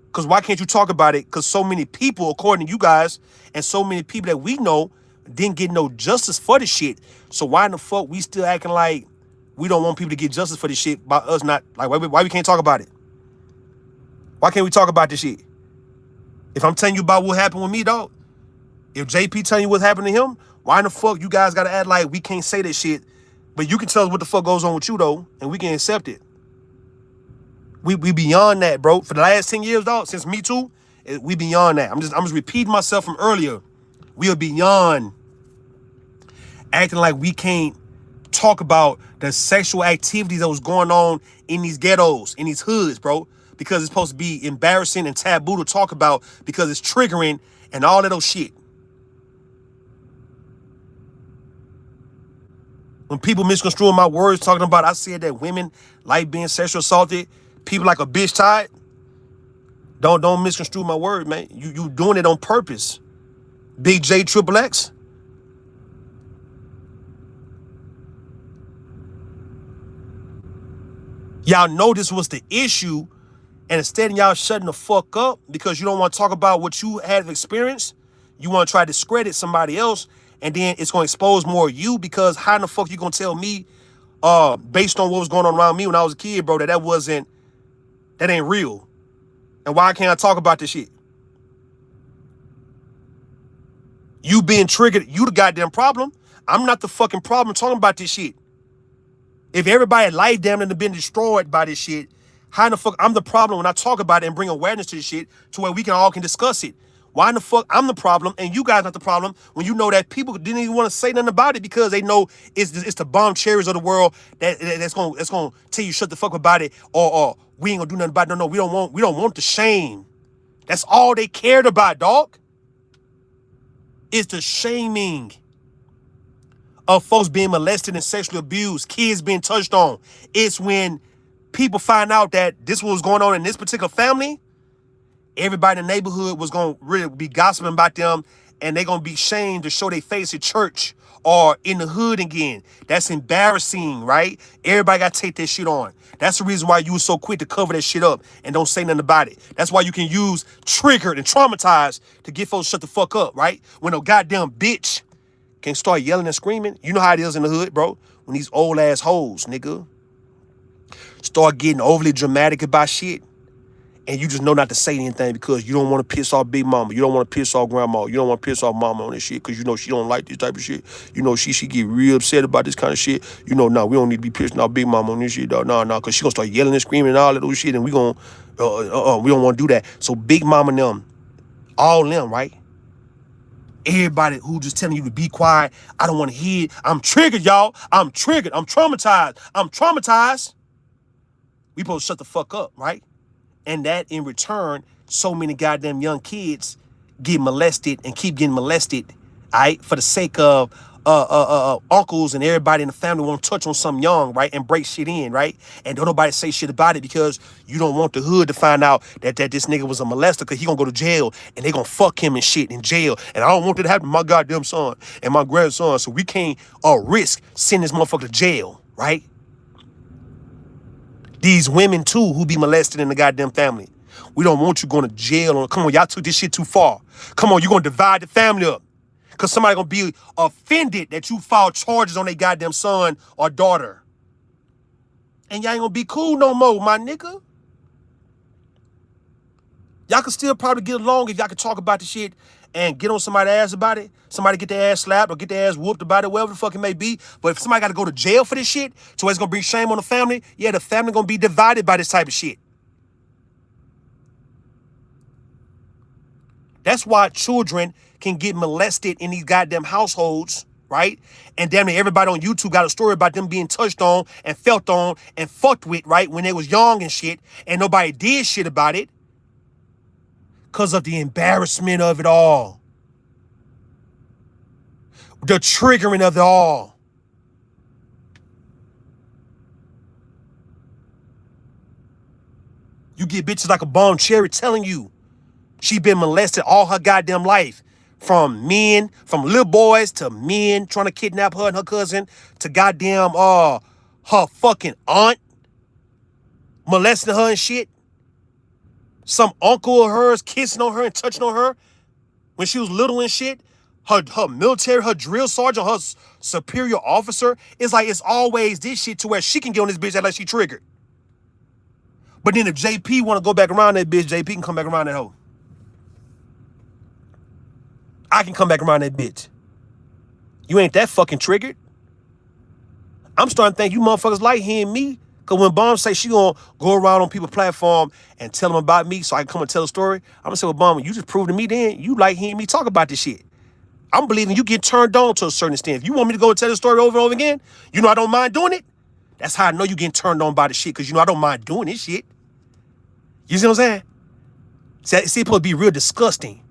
Because why can't you talk about it? Because so many people, according to you guys, and so many people that we know didn't get no justice for this shit. So why in the fuck we still acting like we don't want people to get justice for this shit by us not, like, why we can't talk about it? Why can't we talk about this shit? If I'm telling you about what happened with me, dog, if JP telling you what happened to him, why in the fuck you guys gotta act like we can't say this shit, but you can tell us what the fuck goes on with you, though, and we can accept it. We beyond that, bro. For the last 10 years, dog, since Me Too, we beyond that. I'm just repeating myself from earlier. We are beyond acting like we can't talk about the sexual activities that was going on in these ghettos, in these hoods, bro, because it's supposed to be embarrassing and taboo to talk about because it's triggering and all of those shit. When people misconstruing my words talking about, I said that women like being sexually assaulted, people like a bitch tied. Don't misconstrue my word, man. You doing it on purpose. Big J Triple X. Y'all know this was the issue, and instead of y'all shutting the fuck up because you don't want to talk about what you have experienced, you want to try to discredit somebody else and then it's gonna expose more of you, because how in the fuck you gonna tell me, based on what was going on around me when I was a kid, bro, that ain't real? And why can't I talk about this shit? You being triggered, you the goddamn problem. I'm not the fucking problem talking about this shit. If everybody life damn near been destroyed by this shit, how in the fuck I'm the problem when I talk about it and bring awareness to this shit to where we can all discuss it? Why in the fuck I'm the problem and you guys not the problem when you know that people didn't even want to say nothing about it because they know it's the BombCherrys of the world that's gonna tell you shut the fuck about it, or we ain't gonna do nothing about it. No, we don't want the shame. That's all they cared about, dog. It's the shaming of folks being molested and sexually abused, kids being touched on. It's when people find out that this was going on in this particular family, everybody in the neighborhood was going to really be gossiping about them, and they're going to be shamed to show their face at church or in the hood again. That's embarrassing, right? Everybody got to take that shit on. That's the reason why you were so quick to cover that shit up and don't say nothing about it. That's why you can use triggered and traumatized to get folks to shut the fuck up, right? When a goddamn bitch can start yelling and screaming. You know how it is in the hood, bro. When these old ass hoes, nigga, start getting overly dramatic about shit, and you just know not to say anything because you don't want to piss off big mama. You don't want to piss off grandma. You don't want to piss off mama on this shit because you know she don't like this type of shit. You know she get real upset about this kind of shit. You know, no, we don't need to be pissing off big mama on this shit, dog. No, because she gonna start yelling and screaming and all that other shit, and we don't want to do that. So big mama and them, all them, right? Everybody who just telling you to be quiet, I don't want to hear it. I'm triggered, y'all. I'm triggered. I'm traumatized. I'm traumatized. We supposed to shut the fuck up, right? And that in return, so many goddamn young kids get molested and keep getting molested, all right? For the sake of uncles and everybody in the family want to touch on something young, right? And break shit in, right? And don't nobody say shit about it because you don't want the hood to find out that this nigga was a molester, because he gonna go to jail and they gonna fuck him and shit in jail. And I don't want that to happen to my goddamn son and my grandson, so we can't risk sending this motherfucker to jail, right? These women too who be molested in the goddamn family. We don't want you going to jail. Come on, y'all took this shit too far. Come on, you're gonna divide the family up. Because somebody gonna be offended that you filed charges on their goddamn son or daughter. And y'all ain't gonna be cool no more, my nigga. Y'all can still probably get along if y'all can talk about the shit and get on somebody's ass about it. Somebody get their ass slapped or get their ass whooped about it, whatever the fuck it may be. But if somebody got to go to jail for this shit, so it's gonna bring shame on the family, yeah, the family gonna be divided by this type of shit. That's why children can get molested in these goddamn households, right? And damn near everybody on YouTube got a story about them being touched on and felt on and fucked with, right? When they was young and shit, and nobody did shit about it because of the embarrassment of it all. The triggering of it all. You get bitches like a BombCherry telling you she been molested all her goddamn life. From men, from little boys to men trying to kidnap her and her cousin, to goddamn her fucking aunt molesting her and shit. Some uncle of hers kissing on her and touching on her when she was little and shit. Her military, her drill sergeant, her superior officer. It's like it's always this shit to where she can get on this bitch like she triggered. But then if JP want to go back around that bitch, JP can come back around that hoe. I can come back around that bitch. You ain't that fucking triggered. I'm starting to think you motherfuckers like hearing me. Because when Bomb say she gonna go around on people's platform and tell them about me so I can come and tell a story, I'm gonna say, well, Bomb, you just proved to me then you like hearing me talk about this shit. I'm believing you get turned on to a certain extent. If you want me to go and tell the story over and over again, you know I don't mind doing it. That's how I know you getting turned on by the shit, because you know I don't mind doing this shit. You see what I'm saying? See, it's supposed to be real disgusting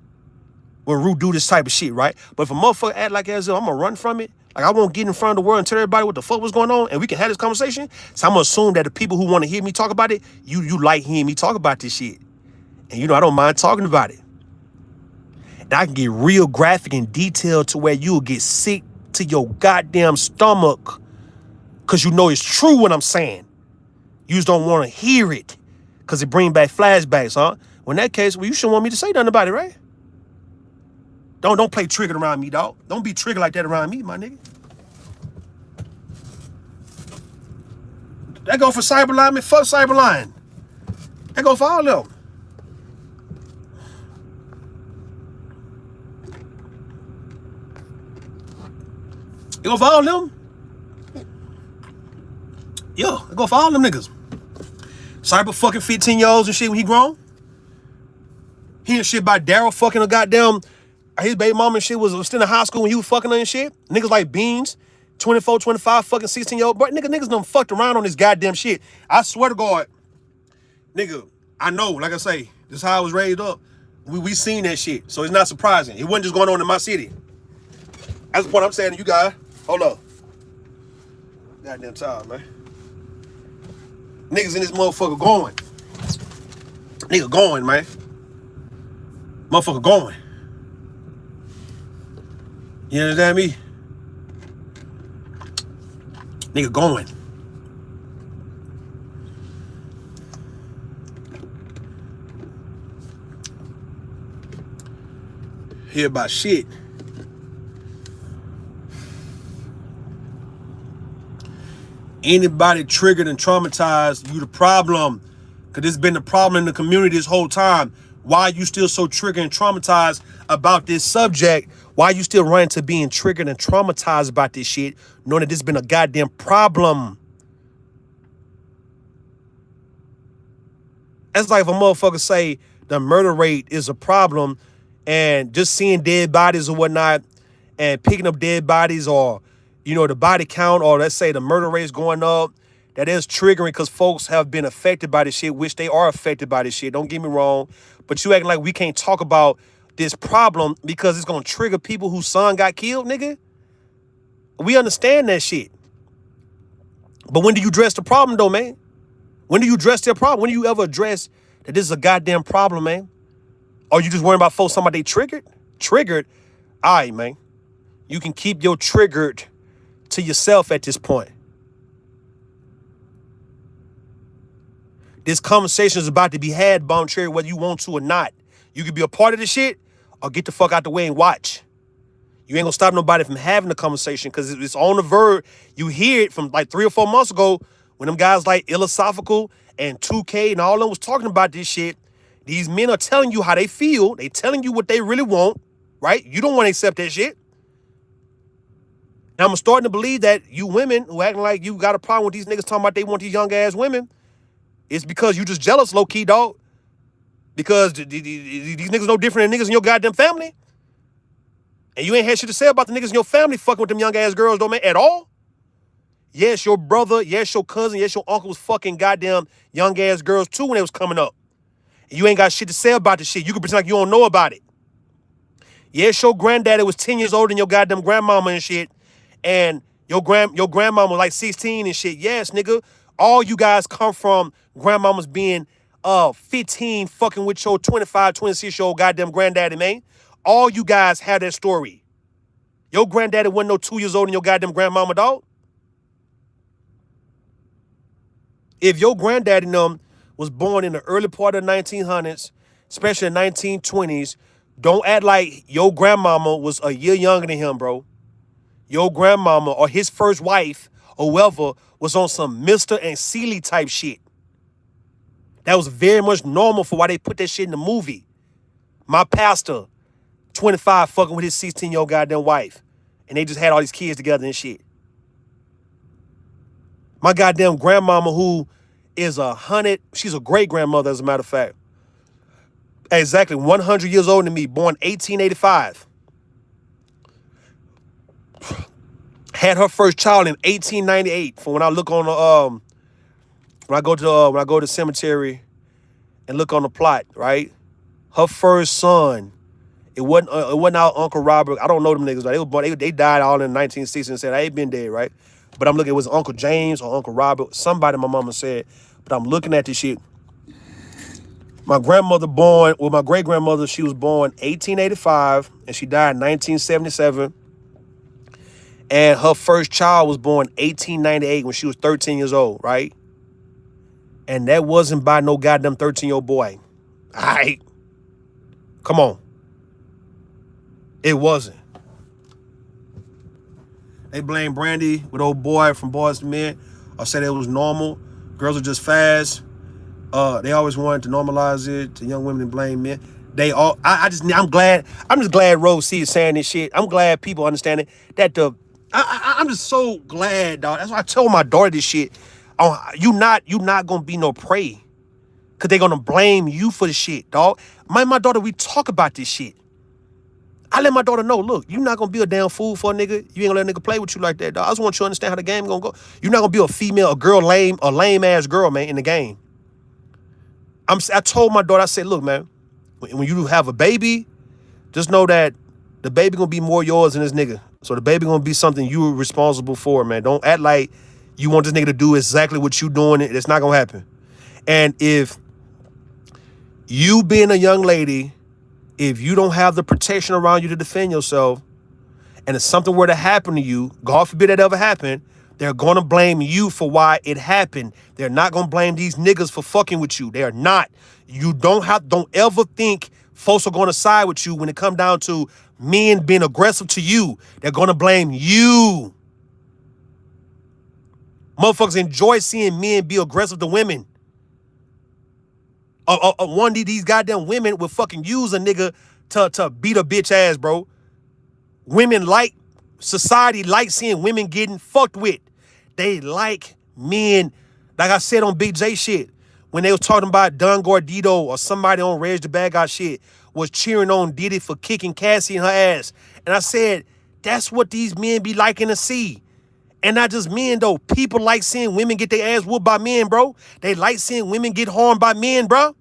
when Rue do this type of shit, right? But if a motherfucker act like as if I'm gonna run from it, like I won't get in front of the world and tell everybody what the fuck was going on, and we can have this conversation. So I'm gonna assume that the people who want to hear me talk about it, you like hearing me talk about this shit. And you know I don't mind talking about it. And I can get real graphic and detailed to where you'll get sick to your goddamn stomach, because you know it's true what I'm saying. You just don't want to hear it because it brings back flashbacks, huh? Well, in that case, well, you shouldn't want me to say nothing about it, right? Don't play triggered around me, dog. Don't be triggered like that around me, my nigga. That go for Cyberline, man. Fuck Cyberline. That go for all of them. It go for all of them. Yo, it go for all them niggas. Cyber fucking 15-year-olds and shit when he grown. He and shit about Daryl fucking a goddamn, his baby mama and shit was still in high school when he was fucking her and shit. Niggas like Beans, 24, 25, fucking 16-year-old. But niggas done fucked around on this goddamn shit. I swear to God, nigga, I know, like I say, this is how I was raised up. We seen that shit, so it's not surprising. It wasn't just going on in my city. That's the point I'm saying to you guys. Hold up. Goddamn time, man. Niggas in this motherfucker going. Nigga going, man. Motherfucker going. You understand me? Nigga going. Hear about shit. Anybody triggered and traumatized, you the problem. Because it's been the problem in the community this whole time. Why are you still so triggered and traumatized about this subject? Why are you still running to being triggered and traumatized about this shit, knowing that this has been a goddamn problem? That's like if a motherfucker say the murder rate is a problem and just seeing dead bodies or whatnot and picking up dead bodies or, you know, the body count or let's say the murder rate is going up, that is triggering because folks have been affected by this shit, which they are affected by this shit. Don't get me wrong. But you acting like we can't talk about this problem because it's going to trigger people whose son got killed, nigga. We understand that shit. But when do you address the problem, though, man? When do you address their problem? When do you ever address that this is a goddamn problem, man? Or you just worrying about folks talking about they triggered? Triggered? All right, man. You can keep your triggered to yourself at this point. This conversation is about to be had, BombCherry, whether you want to or not. You can be a part of the shit or get the fuck out the way and watch. You ain't gonna stop nobody from having the conversation because it's on the verge. You hear it from like 3 or 4 months ago when them guys like Philosophical and 2K and all of them was talking about this shit. These men are telling you how they feel. They telling you what they really want, right? You don't want to accept that shit. And I'm starting to believe that you women who acting like you got a problem with these niggas talking about they want these young ass women, it's because you just jealous, low key, dog. Because these niggas no different than niggas in your goddamn family. And you ain't had shit to say about the niggas in your family fucking with them young ass girls, though, man, at all. Yes, your brother, yes, your cousin, yes, your uncle was fucking goddamn young ass girls too when they was coming up. And you ain't got shit to say about the shit. You can pretend like you don't know about it. Yes, your granddaddy was 10 years older than your goddamn grandmama and shit. And your grandmama was like 16 and shit. Yes, nigga. All you guys come from grandmamas being 15 fucking with your 25, 26-year-old goddamn granddaddy, man. All you guys have that story. Your granddaddy wasn't no 2 years older than your goddamn grandmama, dog. If your granddaddy was born in the early part of the 1900s, especially the 1920s, don't act like your grandmama was a year younger than him, bro. Your grandmama or his first wife or whoever was on some Mr. and Seeley type shit. That was very much normal for why they put that shit in the movie. My pastor, 25, fucking with his 16-year-old goddamn wife. And they just had all these kids together and shit. My goddamn grandmama who is 100, she's a great grandmother as a matter of fact. Exactly 100 years older than me, born 1885. Had her first child in 1898. From when I look on the when I go to the cemetery and look on the plot, right? Her first son, it wasn't our Uncle Robert. I don't know them niggas, but they died all in the 1960s and said I ain't been dead, right? But I'm looking, it was Uncle James or Uncle Robert, somebody my mama said. But I'm looking at this shit. My grandmother my great grandmother, she was born 1885 and she died in 1977. And her first child was born 1898 when she was 13 years old, right? And that wasn't by no goddamn 13-year-old boy. All right. Come on. It wasn't. They blame Brandy with old boy from Boys to Men, or said it was normal. Girls are just fast. They always wanted to normalize it to young women and blame men. I'm just glad Rose C is saying this shit. I'm glad people understand it. I'm just so glad, dog. That's why I told my daughter this shit. You not gonna be no prey. Cause they gonna blame you for the shit, dog. My daughter, we talk about this shit. I let my daughter know, look, you're not gonna be a damn fool for a nigga. You ain't gonna let a nigga play with you like that, dog. I just want you to understand how the game gonna go. You're not gonna be a lame ass girl, man, in the game. I told my daughter, I said, look, man, when you have a baby, just know that the baby gonna be more yours than this nigga. So the baby gonna be something you are responsible for, man. Don't act like you want this nigga to do exactly what you doing. It's not gonna happen. And if you being a young lady, if you don't have the protection around you to defend yourself, and if something were to happen to you, God forbid that ever happen, they're going to blame you for why it happened. They're not going to blame these niggas for fucking with you. They're not. You don't ever think folks are going to side with you when it come down to men being aggressive to you. They're going to blame you. Motherfuckers enjoy seeing men be aggressive to women. One of these goddamn women will fucking use a nigga to beat a bitch ass, bro. Society likes seeing women getting fucked with. They like men, like I said on Big J shit, when they was talking about Don Gordito or somebody on Reg the Bad Guy shit, was cheering on Diddy for kicking Cassie in her ass. And I said, that's what these men be liking to see. And not just men, though. People like seeing women get their ass whooped by men, bro. They like seeing women get harmed by men, bro.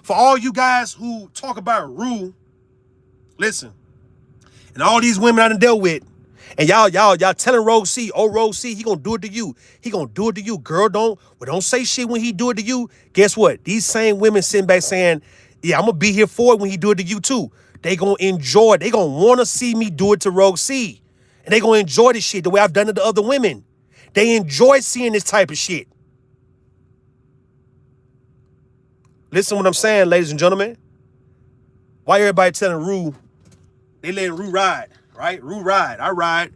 For all you guys who talk about Rue, listen. And all these women I done dealt with, and y'all telling Rose C, oh, Rose C, he gonna do it to you. He gonna do it to you. Girl, don't say shit when he do it to you. Guess what? These same women sitting back saying, yeah, I'm gonna be here for it when he do it to you too. They gonna enjoy it. They gonna wanna see me do it to Rose C. And they gonna enjoy this shit the way I've done it to other women. They enjoy seeing this type of shit. Listen what I'm saying, ladies and gentlemen. Why everybody telling Rue, they letting Rue ride, right? Rue ride, I ride.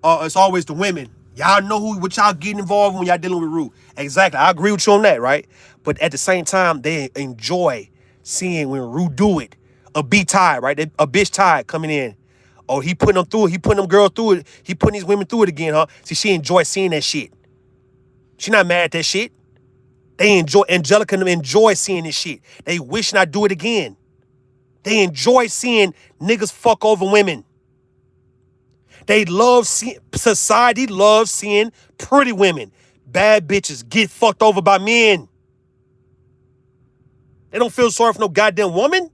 It's always the women. Y'all know what y'all getting involved when y'all dealing with Rue. Exactly, I agree with you on that, right? But at the same time, they enjoy seeing when Rue do it. A B-tide, right? A bitch tide coming in. Oh, he putting them through it. He putting them girls through it. He putting these women through it again, huh? See, she enjoy seeing that shit. She not mad at that shit. Angelica and them enjoy seeing this shit. They wishing I do it again. They enjoy seeing niggas fuck over women. Society loves seeing pretty women, bad bitches get fucked over by men. They don't feel sorry for no goddamn woman.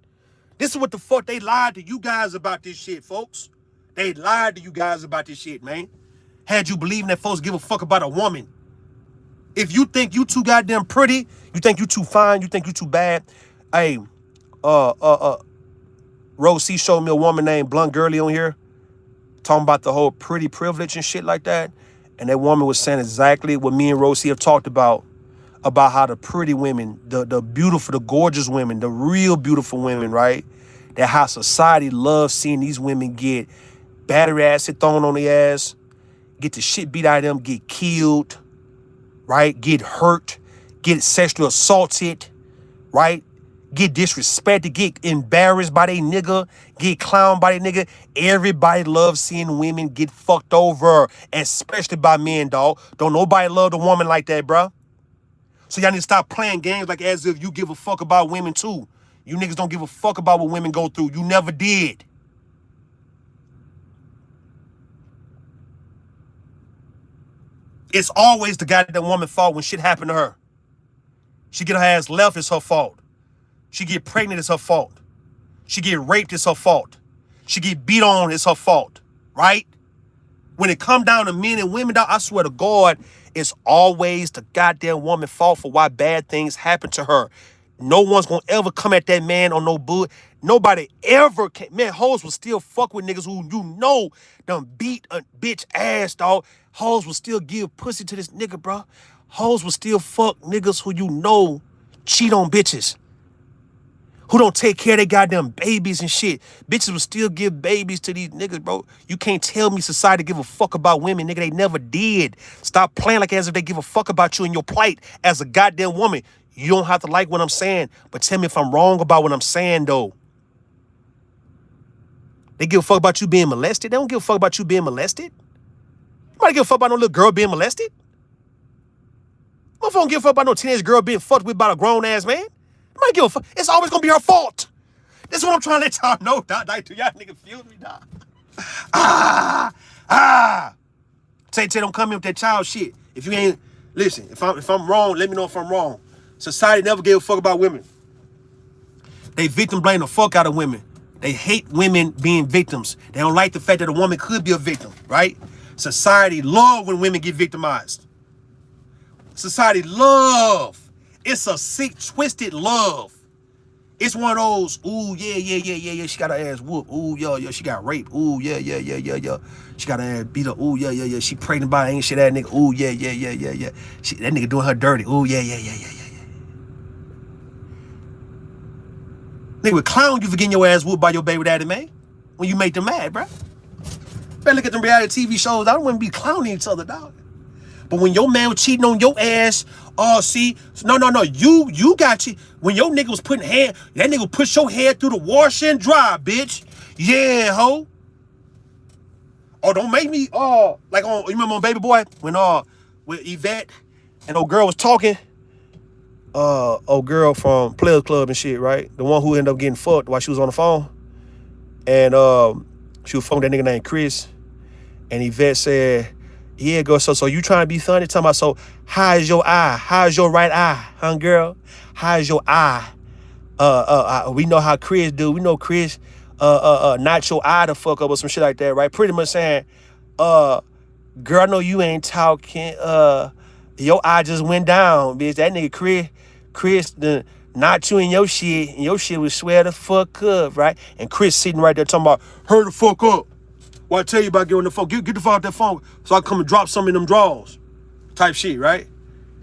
This is what the fuck they lied to you guys about this shit, folks. They lied to you guys about this shit, man. Had you believing that folks give a fuck about a woman. If you think you too goddamn pretty, you think you too fine, you think you too bad. Hey, Rose C showed me a woman named Blunt Girly on here talking about the whole pretty privilege and shit like that. And that woman was saying exactly what me and Rose C have talked about how the pretty women, the beautiful, the gorgeous women, the real beautiful women, right? That how society loves seeing these women get battery acid thrown on their ass, get the shit beat out of them, get killed, right? Get hurt, get sexually assaulted, right? Get disrespected, get embarrassed by they nigga, get clowned by they nigga. Everybody loves seeing women get fucked over, especially by men, dog. Don't nobody love a woman like that, bruh. So y'all need to stop playing games like as if you give a fuck about women too. You niggas don't give a fuck about what women go through. You never did. It's always the goddamn woman's fault when shit happened to her. She get her ass left, it's her fault. She get pregnant, it's her fault. She get raped, it's her fault. She get beat on, it's her fault. Right? When it come down to men and women, I swear to God, it's always the goddamn woman's fault for why bad things happen to her. No one's gonna ever come at that man on no bull. Nobody ever can. Man, hoes will still fuck with niggas who you know done beat a bitch ass, dog. Hoes will still give pussy to this nigga, bro. Hoes will still fuck niggas who you know cheat on bitches. who don't take care of their goddamn babies and shit. Bitches will still give babies to these niggas, bro. You can't tell me society give a fuck about women, nigga. They never did. Stop playing like as if they give a fuck about you and your plight as a goddamn woman. You don't have to like what I'm saying, but tell me if I'm wrong about what I'm saying, though. They give a fuck about you being molested? They don't give a fuck about you being molested? You might give a fuck about no little girl being molested? Motherfucker don't give a fuck about no teenage girl being fucked with by a grown-ass man? You might give a fuck. It's always gonna be her fault. This is what I'm trying to let y'all know, dog. Do y'all nigga feel me, dog? Tay, don't come in with that child shit. If you ain't, listen, if I'm wrong, let me know if I'm wrong. Society never gave a fuck about women. They victim blame the fuck out of women. They hate women being victims. They don't like the fact that a woman could be a victim, right? Society love when women get victimized. Society love. It's a sick, twisted love. It's one of those, ooh, yeah, she got her ass whooped. Ooh, yeah, she got raped. Ooh, yeah. She got her ass beat up. Ooh, yeah. She pregnant by ain't shit that nigga. Ooh, yeah. That nigga doing her dirty. Ooh, yeah. Nigga would clown you for getting your ass whooped by your baby daddy, man. When you make them mad, bro. Better look at them reality TV shows. I don't want to be clowning each other, dog. But when your man was cheating on your ass, no. You got you. When your nigga was putting hair, that nigga push your hair through the wash and dry, bitch. Yeah, ho. Oh, don't make me, like on, you remember on Baby Boy? When, with Yvette and old girl was talking? Old girl from Players Club and shit, right? The one who ended up getting fucked while she was on the phone. And, she was phoning that nigga named Chris. And Yvette said, yeah, girl, so you trying to be funny? Talking about, so how is your eye? How's your right eye, huh, girl? How's your eye? We know how Chris do. We know Chris, not your eye to fuck up or some shit like that, right? Pretty much saying, girl, I know you ain't talking. Your eye just went down, bitch. That nigga Chris, not you in your shit, and your shit was swear the fuck up, right? And Chris sitting right there talking about, hurry the fuck up. Well, I tell you about getting on the phone. Get the fuck out that phone so I can come and drop some of them drawers. Type shit, right?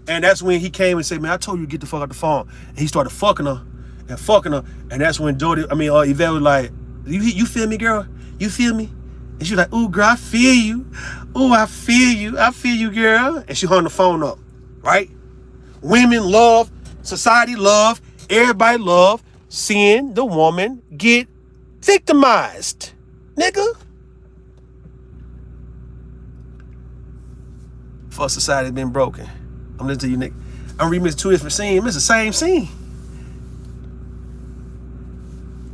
And that's when he came and said, man, I told you to get the fuck out the phone. And he started fucking her. And that's when Yvette was like, you feel me, girl? You feel me? And she was like, ooh, girl, I feel you. Ooh, I feel you. I feel you, girl. And she hung the phone up, right? Women love, society love, everybody love seeing the woman get victimized. Nigga. Fuck, society has been broken. I'm listening to you, nigga. I'm remixing two different scenes. It's the same scene.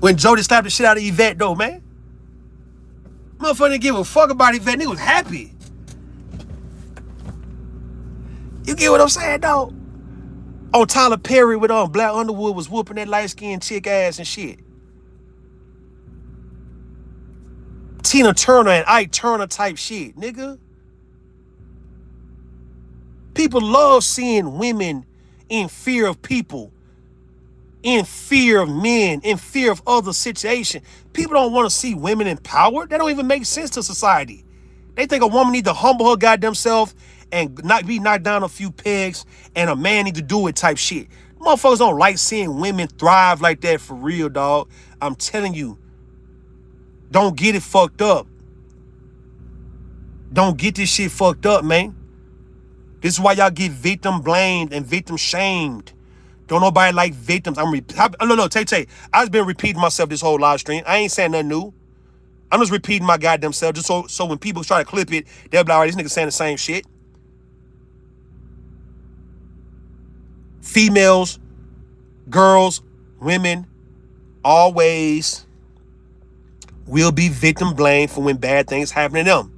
When Jody slapped the shit out of Yvette, though, man. Motherfucker didn't give a fuck about Yvette. Nigga was happy. You get what I'm saying, though? On Tyler Perry with Black Underwood was whooping that light-skinned chick ass and shit. Tina Turner and Ike Turner type shit, nigga. People love seeing women in fear of people, in fear of men, in fear of other situations. People don't want to see women empowered. That don't even make sense to society. They think a woman needs to humble her goddamn self and not be knocked down a few pegs, and a man need to do it type shit. Motherfuckers don't like seeing women thrive like that for real, dog. I'm telling you, don't get it fucked up. Don't get this shit fucked up, man. This is why y'all get victim blamed and victim shamed. Don't nobody like victims. Tay. I've been repeating myself this whole live stream. I ain't saying nothing new. I'm just repeating my goddamn self just so when people try to clip it, they'll be like, all right, this nigga saying the same shit. Females, girls, women, always will be victim blamed for when bad things happen to them.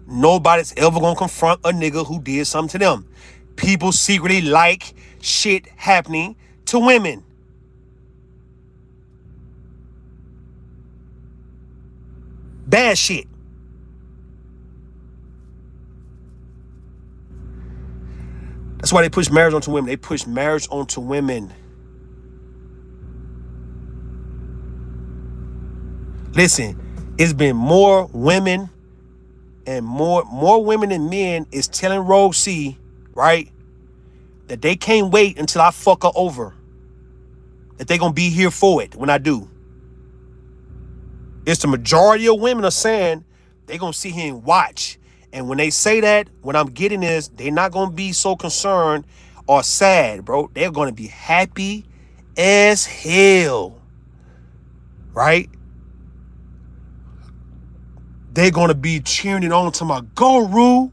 Nobody's ever gonna confront a nigga who did something to them. People secretly like shit happening to women. Bad shit. That's why they push marriage onto women. They push marriage onto women. Listen, it's been more women and more women than men is telling Rogue C, right, that they can't wait until I fuck her over. that they gonna be here for it when I do. It's the majority of women are saying they gonna sit here and watch. And when they say that, what I'm getting is they're not gonna be so concerned or sad, bro. They're gonna be happy as hell, right? They're gonna be cheering it on to my go Rue,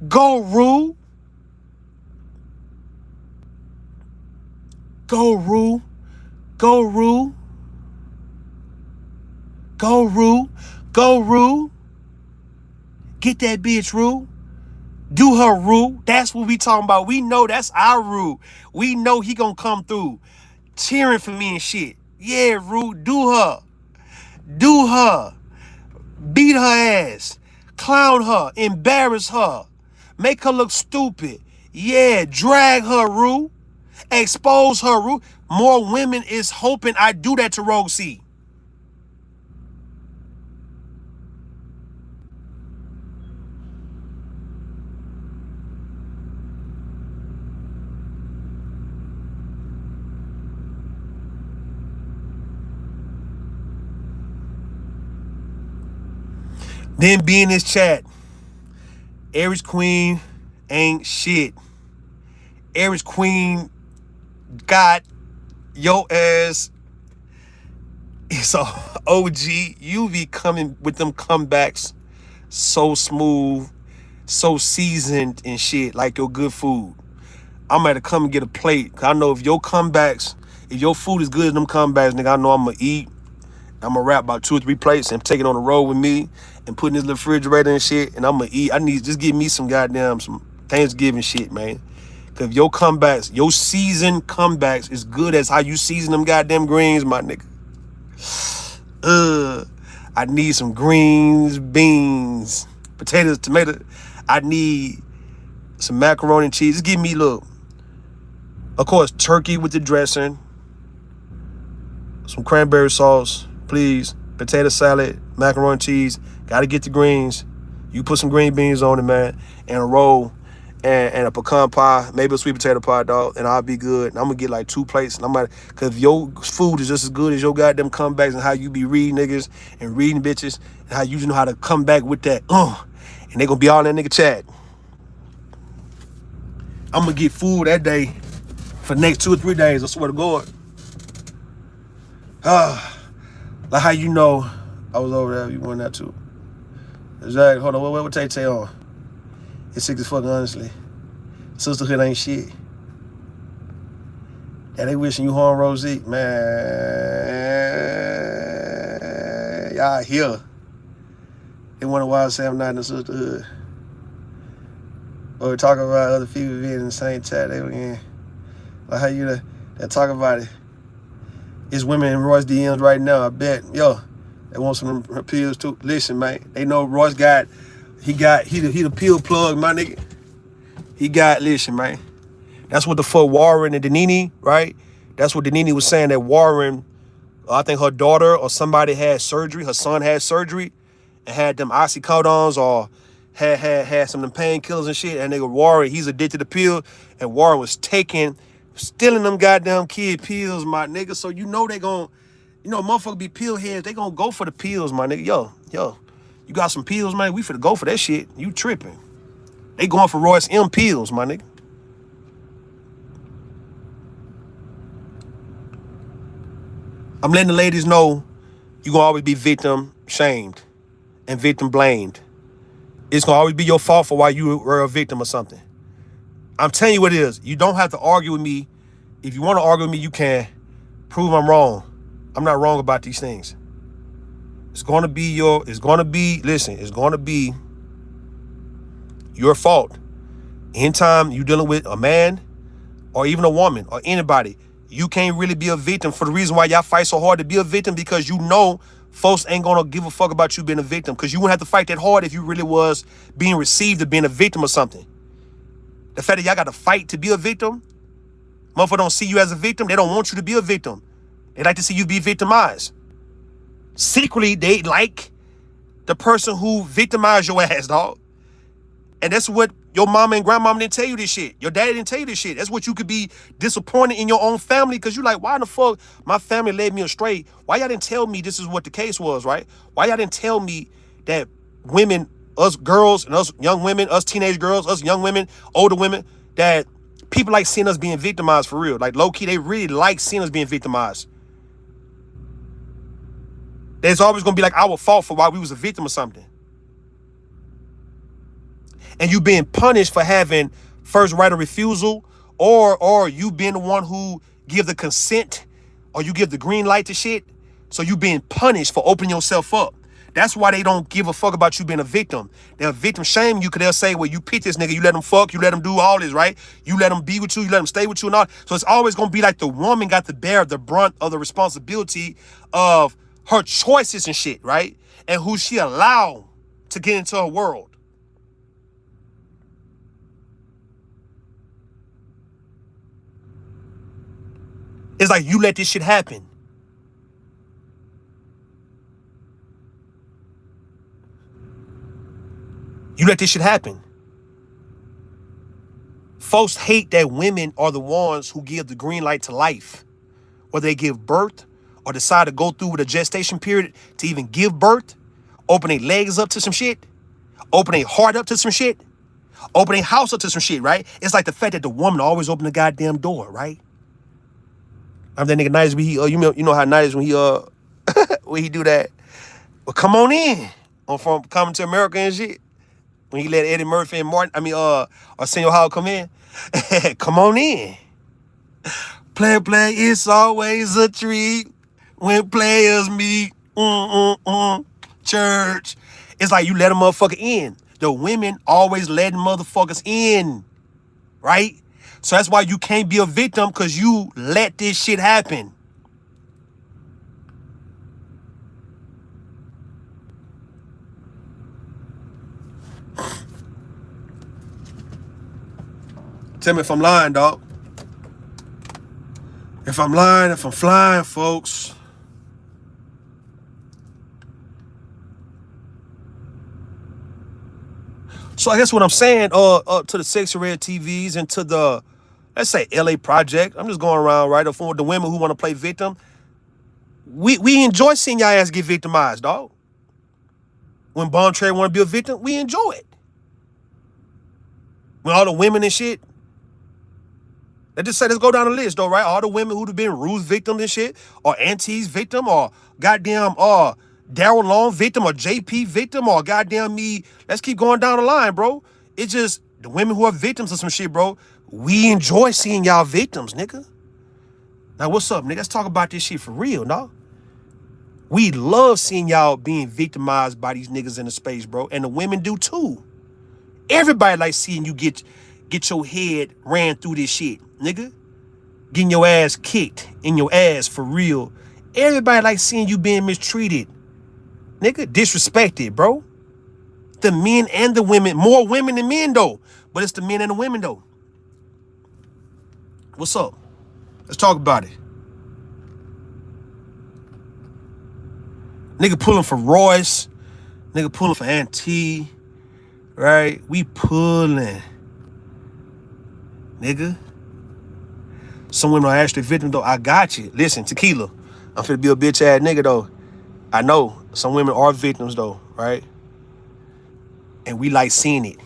go Rue, go Rue, go Rue, go Rue, go Rue. Get that bitch, Rue. Do her, Rue. That's what we talking about. We know that's our Rue. We know he gonna come through cheering for me and shit. Yeah, Rue, do her. Do her. Beat her ass. Clown her. Embarrass her. Make her look stupid. Yeah, drag her, Rue. Expose her, Rue. More women is hoping I do that to Rogue C. Then be in this chat. Aries Queen ain't shit. Aries Queen got your ass. It's a OG. You be coming with them comebacks so smooth, so seasoned and shit, like your good food. I'm gonna come and get a plate. Cause I know if your comebacks, if your food is good as them comebacks, nigga, I know I'm gonna eat. I'm gonna wrap about 2 or 3 plates and take it on the road with me and put in this little refrigerator and shit. And I'm gonna eat. I need just give me some Thanksgiving shit, man. Cause if your comebacks, your seasoned comebacks is good as how you season them goddamn greens, my nigga. I need some greens, beans, potatoes, tomato. I need some macaroni and cheese. Just give me, look, of course, turkey with the dressing, some cranberry sauce, please, potato salad, macaroni and cheese. Gotta get the greens. You put some green beans on it, man, and a roll, and a pecan pie, maybe a sweet potato pie, dog, and I'll be good. And I'm gonna get like 2 plates. And cause if your food is just as good as your goddamn comebacks and how you be reading niggas and reading bitches and how you know how to come back with that, and they gonna be all in that nigga chat. I'm gonna get food that day for the next 2 or 3 days, I swear to God. Like how you know I was over there, you won that too. Exactly. Hold on, what Tay on? It's sick as fuck, honestly. Sisterhood ain't shit. And they wishing you harm, Rosie. Man, y'all here. They wonder why I say I'm not in the sisterhood. Or we talking about other people being in the same chat they were in. Like how you that talk about it. It's women in Roy's DMs right now, I bet. Yo, they want some pills too. Listen, man, they know Roy's he the pill plug, my nigga. Listen, man. That's what the fuck Warren and Danini, right? That's what Danini was saying, that Warren, I think her daughter or somebody had surgery, her son had surgery, and had them oxycodones or had some of them painkillers and shit, and nigga Warren, he's addicted to pill, and Warren was stealing them goddamn kid pills, my nigga. So you know they gon', motherfucker be pill heads, they gonna go for the pills, my nigga. Yo, you got some pills, man? We finna go for that shit. You tripping. They going for Royce M pills, my nigga. I'm letting the ladies know you gonna always be victim shamed and victim blamed. It's gonna always be your fault for why you were a victim or something. I'm telling you what it is. You don't have to argue with me. If you want to argue with me, you can. Prove I'm wrong. I'm not wrong about these things. It's gonna be your fault. Anytime you dealing with a man or even a woman or anybody, you can't really be a victim for the reason why y'all fight so hard to be a victim, because you know folks ain't gonna give a fuck about you being a victim, because you wouldn't have to fight that hard if you really was being received of being a victim or something. The fact that y'all got to fight to be a victim, motherfucker don't see you as a victim. They don't want you to be a victim. They like to see you be victimized. Secretly, they like the person who victimized your ass, dog. And that's what your mama and grandmama didn't tell you this shit. Your daddy didn't tell you this shit. That's what you could be disappointed in your own family because you like, why the fuck my family led me astray? Why y'all didn't tell me this is what the case was, right? Why y'all didn't tell me that women, us girls and us young women, us teenage girls, us young women, older women, that people like seeing us being victimized for real. Like low key, they really like seeing us being victimized. There's always gonna be like our fault for why we was a victim of something. And you being punished for having first right of refusal, or you being the one who give the consent, or you give the green light to shit. So you being punished for opening yourself up. That's why they don't give a fuck about you being a victim. They'll victim shame you because they'll say, well, you pick this nigga, you let him fuck, you let him do all this, right? You let him be with you, you let him stay with you and all. So it's always gonna be like the woman got to bear the brunt of the responsibility of her choices and shit, right? And who she allowed to get into her world. It's like you let this shit happen. You let this shit happen. Folks hate that women are the ones who give the green light to life. Whether they give birth or decide to go through with a gestation period to even give birth, open their legs up to some shit, open their heart up to some shit, open their house up to some shit, right? It's like the fact that the woman always open the goddamn door, right? I'm that nigga nice when he, you know how nice when he, when he do that. Well, come on in. On from Coming to America and shit. When he let Eddie Murphy and Arsenio Hall come in. Come on in. Play, it's always a treat when players meet. Church. It's like you let a motherfucker in. The women always letting motherfuckers in. Right? So that's why you can't be a victim because you let this shit happen. Tell me if I'm lying, dog. If I'm lying, if I'm flying, folks. So I guess what I'm saying, to the sexy red TVs and to the, let's say LA Project. I'm just going around, right? For the women who want to play victim. We enjoy seeing y'all ass get victimized, dog. When BombCherry want to be a victim, we enjoy it. When all the women and shit. Let's just say, let's go down the list, though, right? All the women who've been Ruth victim and shit, or Auntie's victim, or goddamn Daryl Long victim, or JP victim, or goddamn me. Let's keep going down the line, bro. It's just the women who are victims of some shit, bro. We enjoy seeing y'all victims, nigga. Now, what's up, nigga? Let's talk about this shit for real, no? We love seeing y'all being victimized by these niggas in the space, bro. And the women do, too. Everybody likes seeing you get your head ran through this shit, nigga. Getting your ass kicked in your ass for real. Everybody likes seeing you being mistreated. Nigga, disrespected, bro. The men and the women. More women than men, though. But it's the men and the women, though. What's up? Let's talk about it. Nigga pulling for Royce. Nigga pulling for Auntie. Right? We pulling. Nigga. Some women are actually victim, though. I got you. Listen, Tequila. I'm finna be a bitch ass nigga, though. I know some women are victims, though, right? And we like seeing it.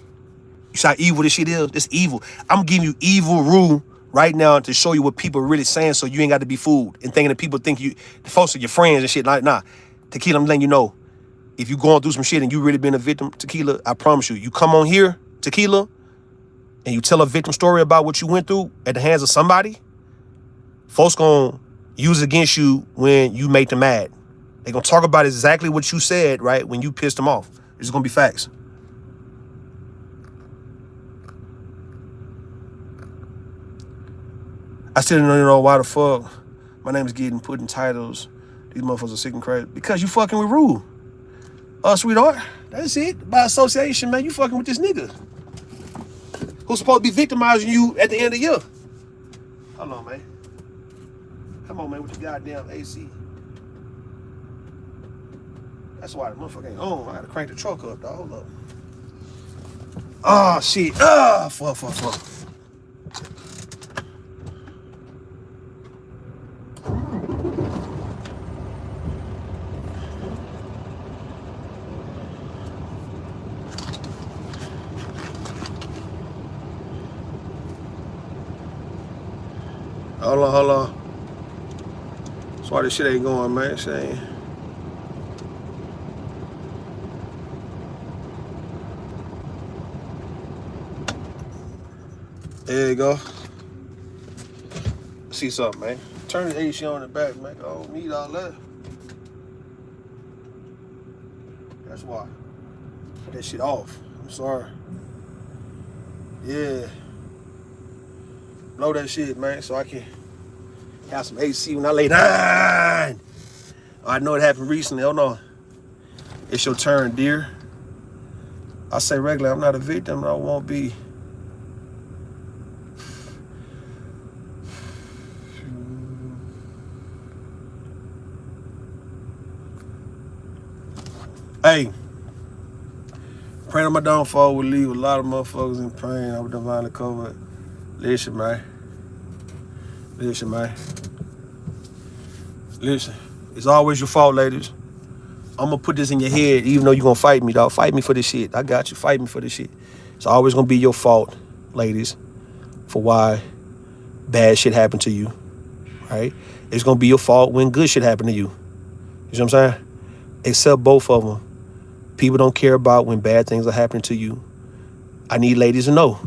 You see how evil this shit is? It's evil. I'm giving you evil rule right now to show you what people are really saying so you ain't got to be fooled and thinking that people think you, the folks are your friends and shit. Like, nah. Tequila, I'm letting you know, if you going through some shit and you really been a victim, Tequila, I promise you come on here, Tequila, and you tell a victim story about what you went through at the hands of somebody, folks gonna use it against you when you make them mad. They gonna talk about exactly what you said, right, when you pissed them off. It's gonna be facts. I still don't know why the fuck my name is getting put in titles. These motherfuckers are sick and crazy. Because you fucking with Rue. Sweetheart. That's it. By association, man, you fucking with this nigga who's supposed to be victimizing you at the end of the year. Hold on, man. Come on, man, with your goddamn AC. That's why the motherfucker ain't on. I gotta crank the truck up, dog. Hold up. Oh, shit. Ah, fuck. Hold on. That's why this shit ain't going, man. Shit ain't. There you go. See something, man. Turn the AC on the back, man. I don't need all that. That's why. Put that shit off. I'm sorry. Yeah. Blow that shit, man, so I can have some AC when I lay down. I know it happened recently. Hold on. It's your turn, dear. I say regularly, I'm not a victim. I won't be. Hey, praying on my downfall would leave a lot of motherfuckers in pain. I would divinely cover it. Listen, man. Listen. It's always your fault, ladies. I'm gonna put this in your head, even though you're gonna fight me, dog. Fight me for this shit. I got you. Fight me for this shit. It's always gonna be your fault, ladies, for why bad shit happened to you, right? It's gonna be your fault when good shit happened to you. You know what I'm saying? Except both of them. People don't care about when bad things are happening to you. I need ladies to know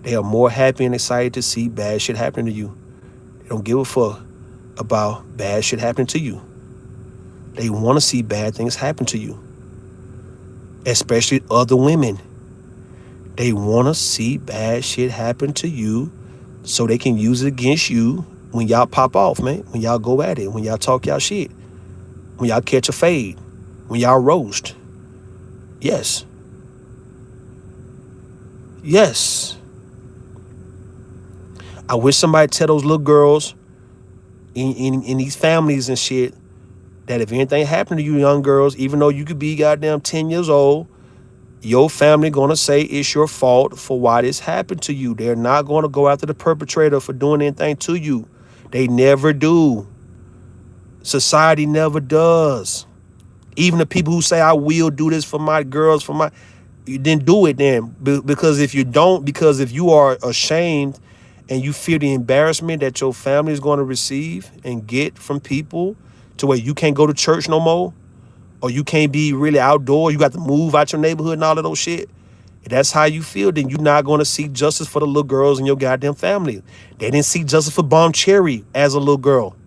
they are more happy and excited to see bad shit happening to you. They don't give a fuck about bad shit happening to you. They want to see bad things happen to you, especially other women. They want to see bad shit happen to you so they can use it against you when y'all pop off, man. When y'all go at it, when y'all talk y'all shit, when y'all catch a fade, when y'all roast. Yes. I wish somebody tell those little girls in these families and shit that if anything happened to you young girls, even though you could be goddamn 10 years old, your family gonna say it's your fault for why this happened to you. They're not gonna go after the perpetrator for doing anything to you. They never do. Society never does. Even the people who say, I will do this for my girls, you didn't do it then. Because if you don't, because if you are ashamed and you fear the embarrassment that your family is going to receive and get from people to where you can't go to church no more, or you can't be really outdoors, you got to move out your neighborhood and all of those shit. If that's how you feel, then you're not going to seek justice for the little girls in your goddamn family. They didn't seek justice for BombCherry as a little girl.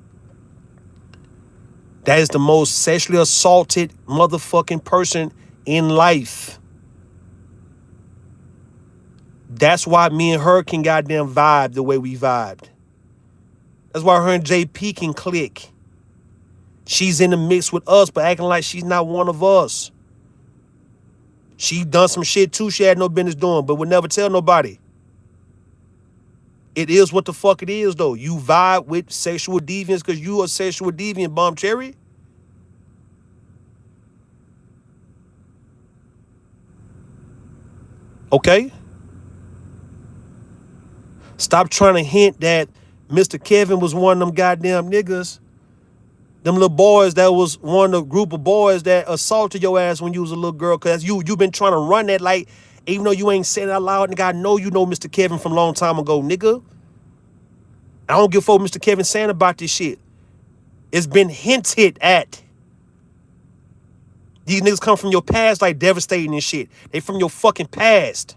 That is the most sexually assaulted motherfucking person in life. That's why me and her can goddamn vibe the way we vibed. That's why her and JP can click. She's in the mix with us, but acting like she's not one of us. She done some shit too she had no business doing, but would never tell nobody. It is what the fuck it is, though. You vibe with sexual deviants because you a sexual deviant, BombCherry. Okay? Stop trying to hint that Mr. Kevin was one of them goddamn niggas. Them little boys that was one of the group of boys that assaulted your ass when you was a little girl. Cause you been trying to run that like, even though you ain't saying it out loud, nigga, I know you know Mr. Kevin from a long time ago, nigga. I don't give a fuck Mr. Kevin saying about this shit. It's been hinted at. These niggas come from your past like devastating and shit. They from your fucking past.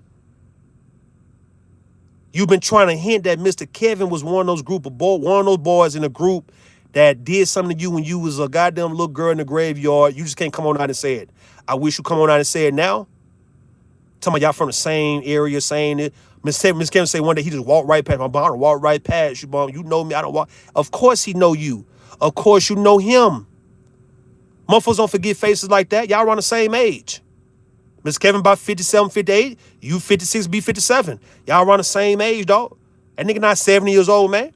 You've been trying to hint that Mr. Kevin was one of those one of those boys in a group that did something to you when you was a goddamn little girl in the graveyard. You just can't come on out and say it. I wish you come on out and say it now. Talking about y'all from the same area saying it. Miss Kevin say one day he just walked right past my mom. I don't walk right past you, mom. You know me. I don't walk. Of course he know you. Of course you know him. Motherfuckers don't forget faces like that. Y'all around the same age. Miss Kevin about 57, 58. You 56, be 57. Y'all around the same age, dog. That nigga not 70 years old, man.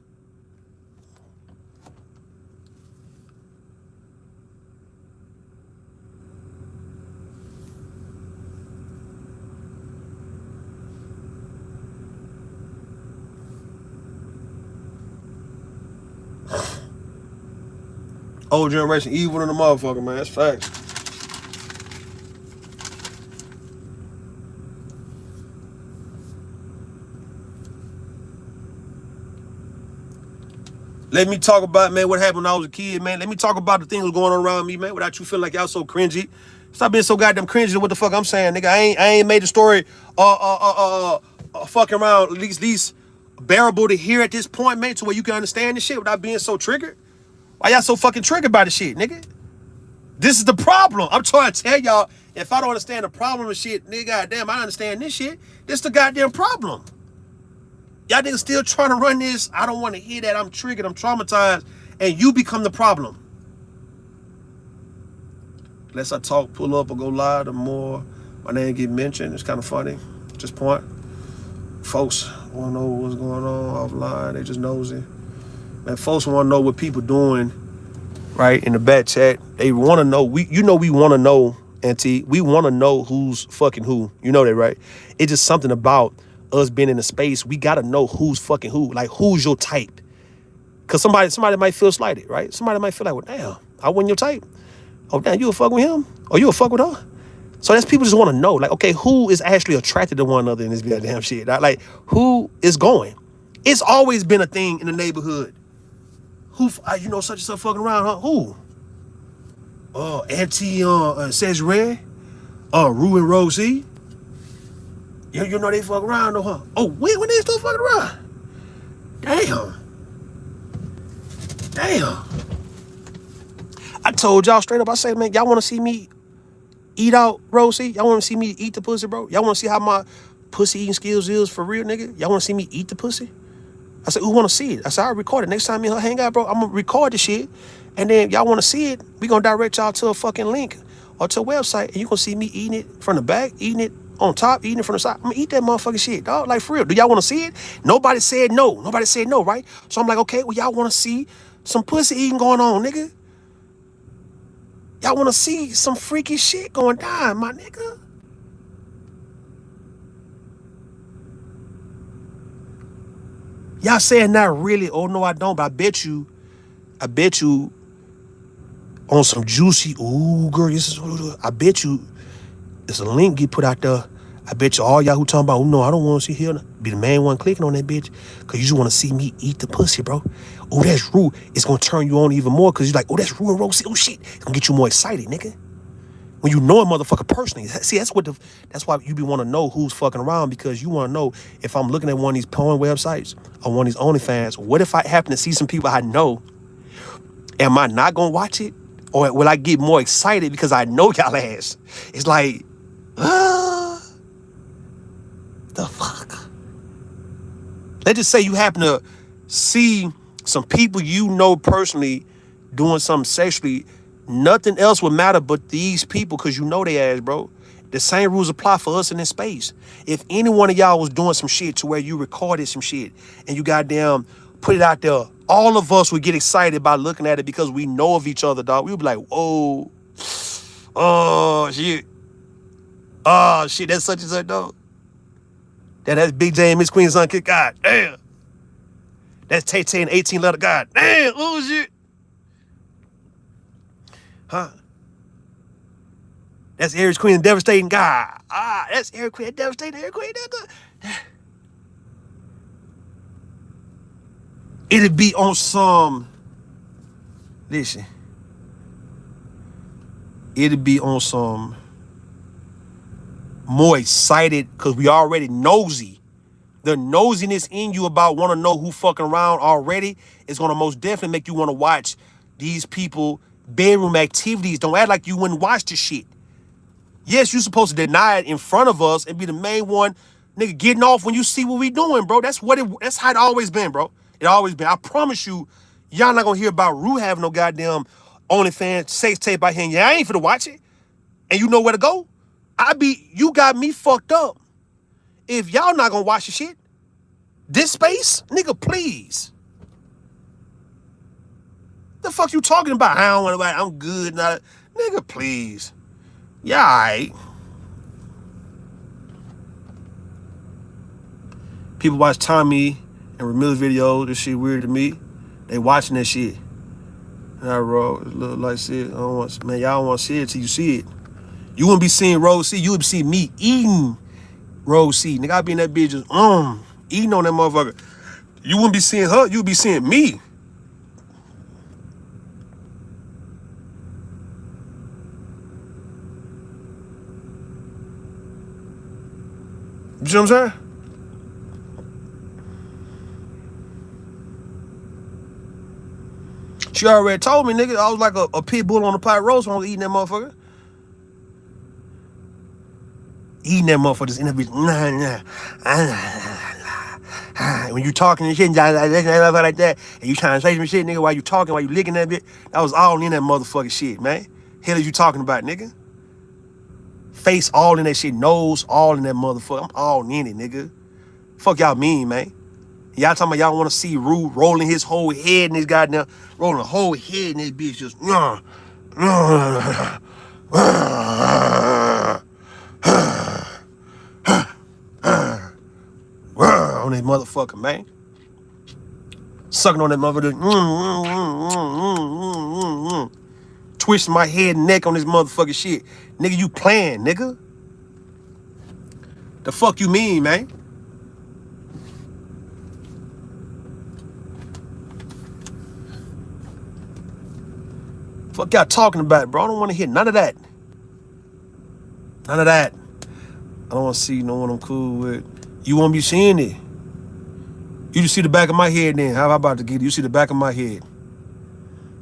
Old generation evil than the motherfucker, man. That's facts. Let me talk about, man, what happened when I was a kid, man. Let me talk about the things that was going on around me, man, without you feeling like y'all so cringy. Stop being so goddamn cringy to what the fuck I'm saying, nigga. I ain't made the story fucking around at least bearable to hear at this point, man, to where you can understand this shit without being so triggered. Why y'all so fucking triggered by the shit, nigga? This is the problem. I'm trying to tell y'all, if I don't understand the problem of shit, nigga, goddamn, I understand this shit. This the goddamn problem. Y'all niggas still trying to run this. I don't want to hear that. I'm triggered. I'm traumatized. And you become the problem. Less I talk, pull up, or go live, the more my name get mentioned. It's kind of funny at this point. Folks want to know what's going on offline. They just nosy. Man, folks want to know what people doing, right, in the back chat. They want to know. We want to know, Auntie. We want to know who's fucking who. You know that, right? It's just something about us being in the space. We got to know who's fucking who. Like, who's your type? Because somebody might feel slighted, right? Somebody might feel like, well, damn, I wasn't your type. Oh, damn, you a fuck with him? Or you a fuck with her? So that's people just want to know, like, okay, who is actually attracted to one another in this goddamn shit? Like, who is going? It's always been a thing in the neighborhood. Who, you know, such and such fucking around, huh? Who? Auntie says Red. Rue and Rosie. You know they fuck around though, huh? Oh, when they still fucking around? Damn. I told y'all straight up, I said, man, y'all want to see me eat out, Rosie? Y'all want to see me eat the pussy, bro? Y'all want to see how my pussy eating skills is for real, nigga? Y'all want to see me eat the pussy? I said, who want to see it? I said, I'll record it. Next time me and her hang out, bro, I'm going to record the shit. And then y'all want to see it, we going to direct y'all to a fucking link or to a website. And you going to see me eating it from the back, eating it on top, eating it from the side. I'm going to eat that motherfucking shit, dog. Like, for real. Do y'all want to see it? Nobody said no. Nobody said no, right? So I'm like, okay, well, y'all want to see some pussy eating going on, nigga? Y'all want to see some freaky shit going down, my nigga? Y'all saying not really. Oh, no, I don't. But I bet you on some juicy, ooh, girl, I bet you there's a link get put out there. I bet you all y'all who talking about, oh, no, I don't want to see here, be the main one clicking on that bitch because you just want to see me eat the pussy, bro. Oh, that's Rue. It's going to turn you on even more because you're like, oh, that's Rue and Rosie. Oh, shit. It's going to get you more excited, nigga. When you know a motherfucker personally. See, that's why you be want to know who's fucking around, because you want to know if I'm looking at one of these porn websites or one of these OnlyFans, what if I happen to see some people I know? Am I not going to watch it? Or will I get more excited because I know y'all ass? It's like, the fuck? Let's just say you happen to see some people you know personally doing something sexually. Nothing else would matter but these people because you know they ass, bro. The same rules apply for us in this space. If any one of y'all was doing some shit to where you recorded some shit and you goddamn put it out there, all of us would get excited by looking at it because we know of each other, dog. We would be like, whoa, oh, shit. Oh, shit, that's such and such, dog. That's Big J and Miss Queen's son, kid. God damn. That's Tay-Tay and 18 letter. God damn. Oh, shit. Huh? That's Aries Queen and Devastating. God. That's Aries Queen and Devastating. Aries Queen. It'd be on some. Listen. It'd be on some more excited because we already nosy. The nosiness in you about want to know who fucking around already is going to most definitely make you want to watch these people bedroom activities. Don't act like you wouldn't watch this shit. Yes, you're supposed to deny it in front of us and be the main one, nigga, getting off when you see what we doing, bro. That's how it always been, bro. It always been. I promise you, y'all not gonna hear about Rue having no goddamn OnlyFans sex tape out here. Yeah, I ain't finna watch it. And you know where to go? You got me fucked up. If y'all not gonna watch the shit, this space, nigga, please. The fuck you talking about? I don't want to watch. I'm good. Nigga, please. Yeah, all right. People watch Tommy and Ramil's video. This shit weird to me. They watching that shit. Nah, bro, it look like shit. I don't want, man, y'all don't want to see it till you see it. You wouldn't be seeing Rose C. You would be seeing me eating Rose C. Nigga, I be in that bitch just, eating on that motherfucker. You wouldn't be seeing her. You'd be seeing me. You see what I'm saying? She already told me, nigga, I was like a pit bull on a pot roast when I was eating that motherfucker. Eating that motherfucker, just in that bitch. When you talking and shit, like that, and you trying to say some shit, nigga, while you talking, while you licking that bitch, that was all in that motherfucking shit, man. Hell is you talking about, nigga? Face all in that shit, nose all in that motherfucker. I'm all in it, nigga. Fuck y'all mean, man. Y'all talking about y'all want to see Rude rolling his whole head in this goddamn, rolling the whole head in this bitch, just on that motherfucker, man. Sucking on that motherfucker, twisting my head and neck on this motherfucking shit. Nigga, you playing, nigga. The fuck you mean, man? Fuck y'all talking about, bro. I don't want to hear none of that. None of that. I don't want to see no one I'm cool with. You won't be seeing it. You just see the back of my head then. How about to get it? You see the back of my head.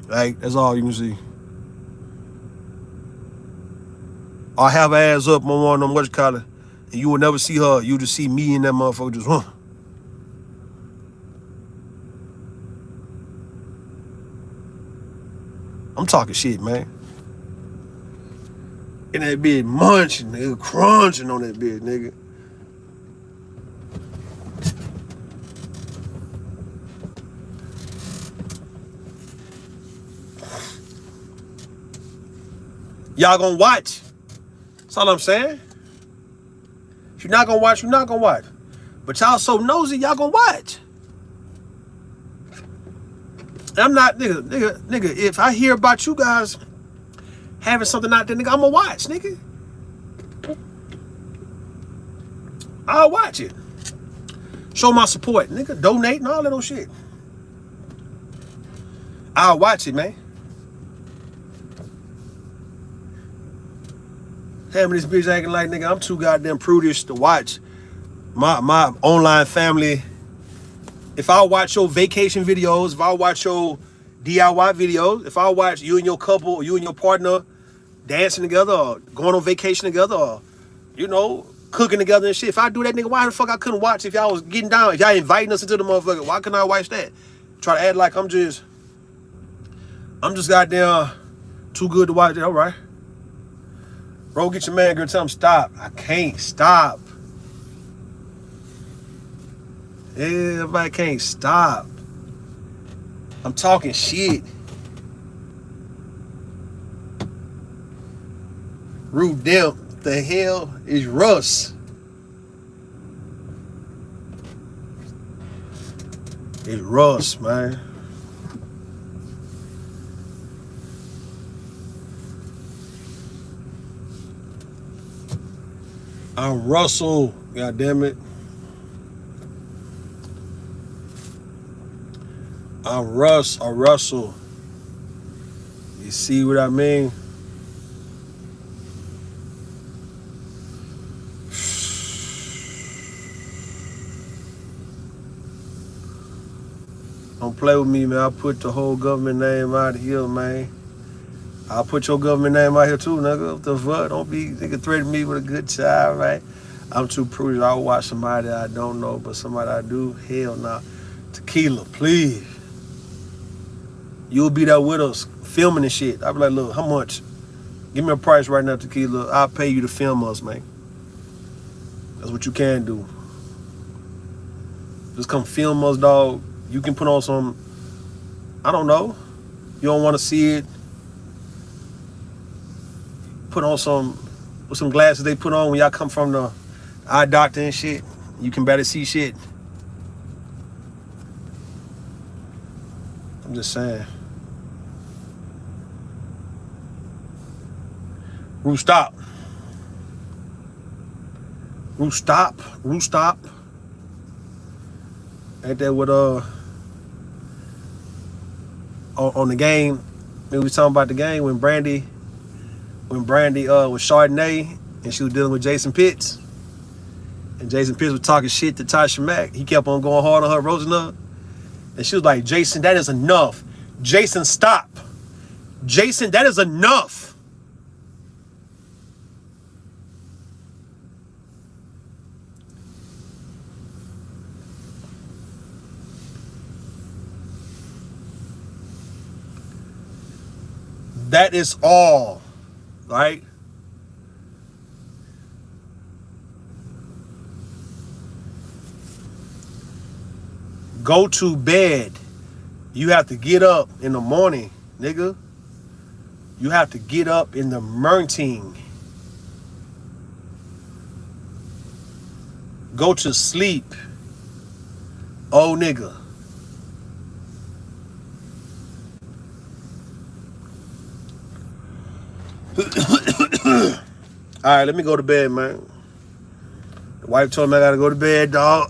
Right? That's all you can see. I'll have her ass up on one of them, what you call it, and you will never see her. You just see me and that motherfucker just, I'm talking shit, man. And that bitch munching, nigga, crunching on that bitch, nigga. Y'all gonna watch. That's all I'm saying. If you're not gonna watch, you're not gonna watch. But y'all so nosy, y'all gonna watch. I'm not, nigga, if I hear about you guys having something out there, nigga, I'm gonna watch, nigga. I'll watch it. Show my support, nigga. Donate and all that old shit. I'll watch it, man. Having this bitch acting like, nigga, I'm too goddamn prudish to watch my online family. If I watch your vacation videos, if I watch your DIY videos, if I watch you and your couple or you and your partner dancing together or going on vacation together or, you know, cooking together and shit. If I do that, nigga, why the fuck I couldn't watch if y'all was getting down? If y'all inviting us into the motherfucker, why couldn't I watch that? Try to act like I'm just goddamn too good to watch it. All right. Bro, get your man, girl, tell him stop. I can't stop. Yeah, everybody can't stop. I'm talking shit. Rude Demp, the hell is Russ? It's Russ, man. I'm Russell, god damn it. I'm Russ or Russell. You see what I mean? Don't play with me, man. I'll put the whole government name out here, man. I'll put your government name out here too, nigga. What the fuck? Don't be nigga threatening me with a good time, right? I'm too prudish. I'll watch somebody I don't know, but somebody I do, hell nah. Tequila, please. You'll be there with us, filming and shit. I'll be like, look, how much? Give me a price right now, Tequila. I'll pay you to film us, man. That's what you can do. Just come film us, dog. You can put on some, I don't know. You don't want to see it. Put on some glasses they put on when y'all come from the eye doctor and shit. You can better see shit. I'm just saying. Roof stop. Roof stop. Roof stop. Ain't that what on the game? We was talking about the game when Brandy was Chardonnay and she was dealing with Jason Pitts. And Jason Pitts was talking shit to Tasha Mack. He kept on going hard on her, roasting her. And she was like, Jason, that is enough. Jason, stop. Jason, that is enough. That is all, right? Go to bed. You have to get up in the morning, nigga. You have to get up in the morning. Go to sleep. Oh, nigga. All right, let me go to bed, man. The wife told me I gotta go to bed, dog.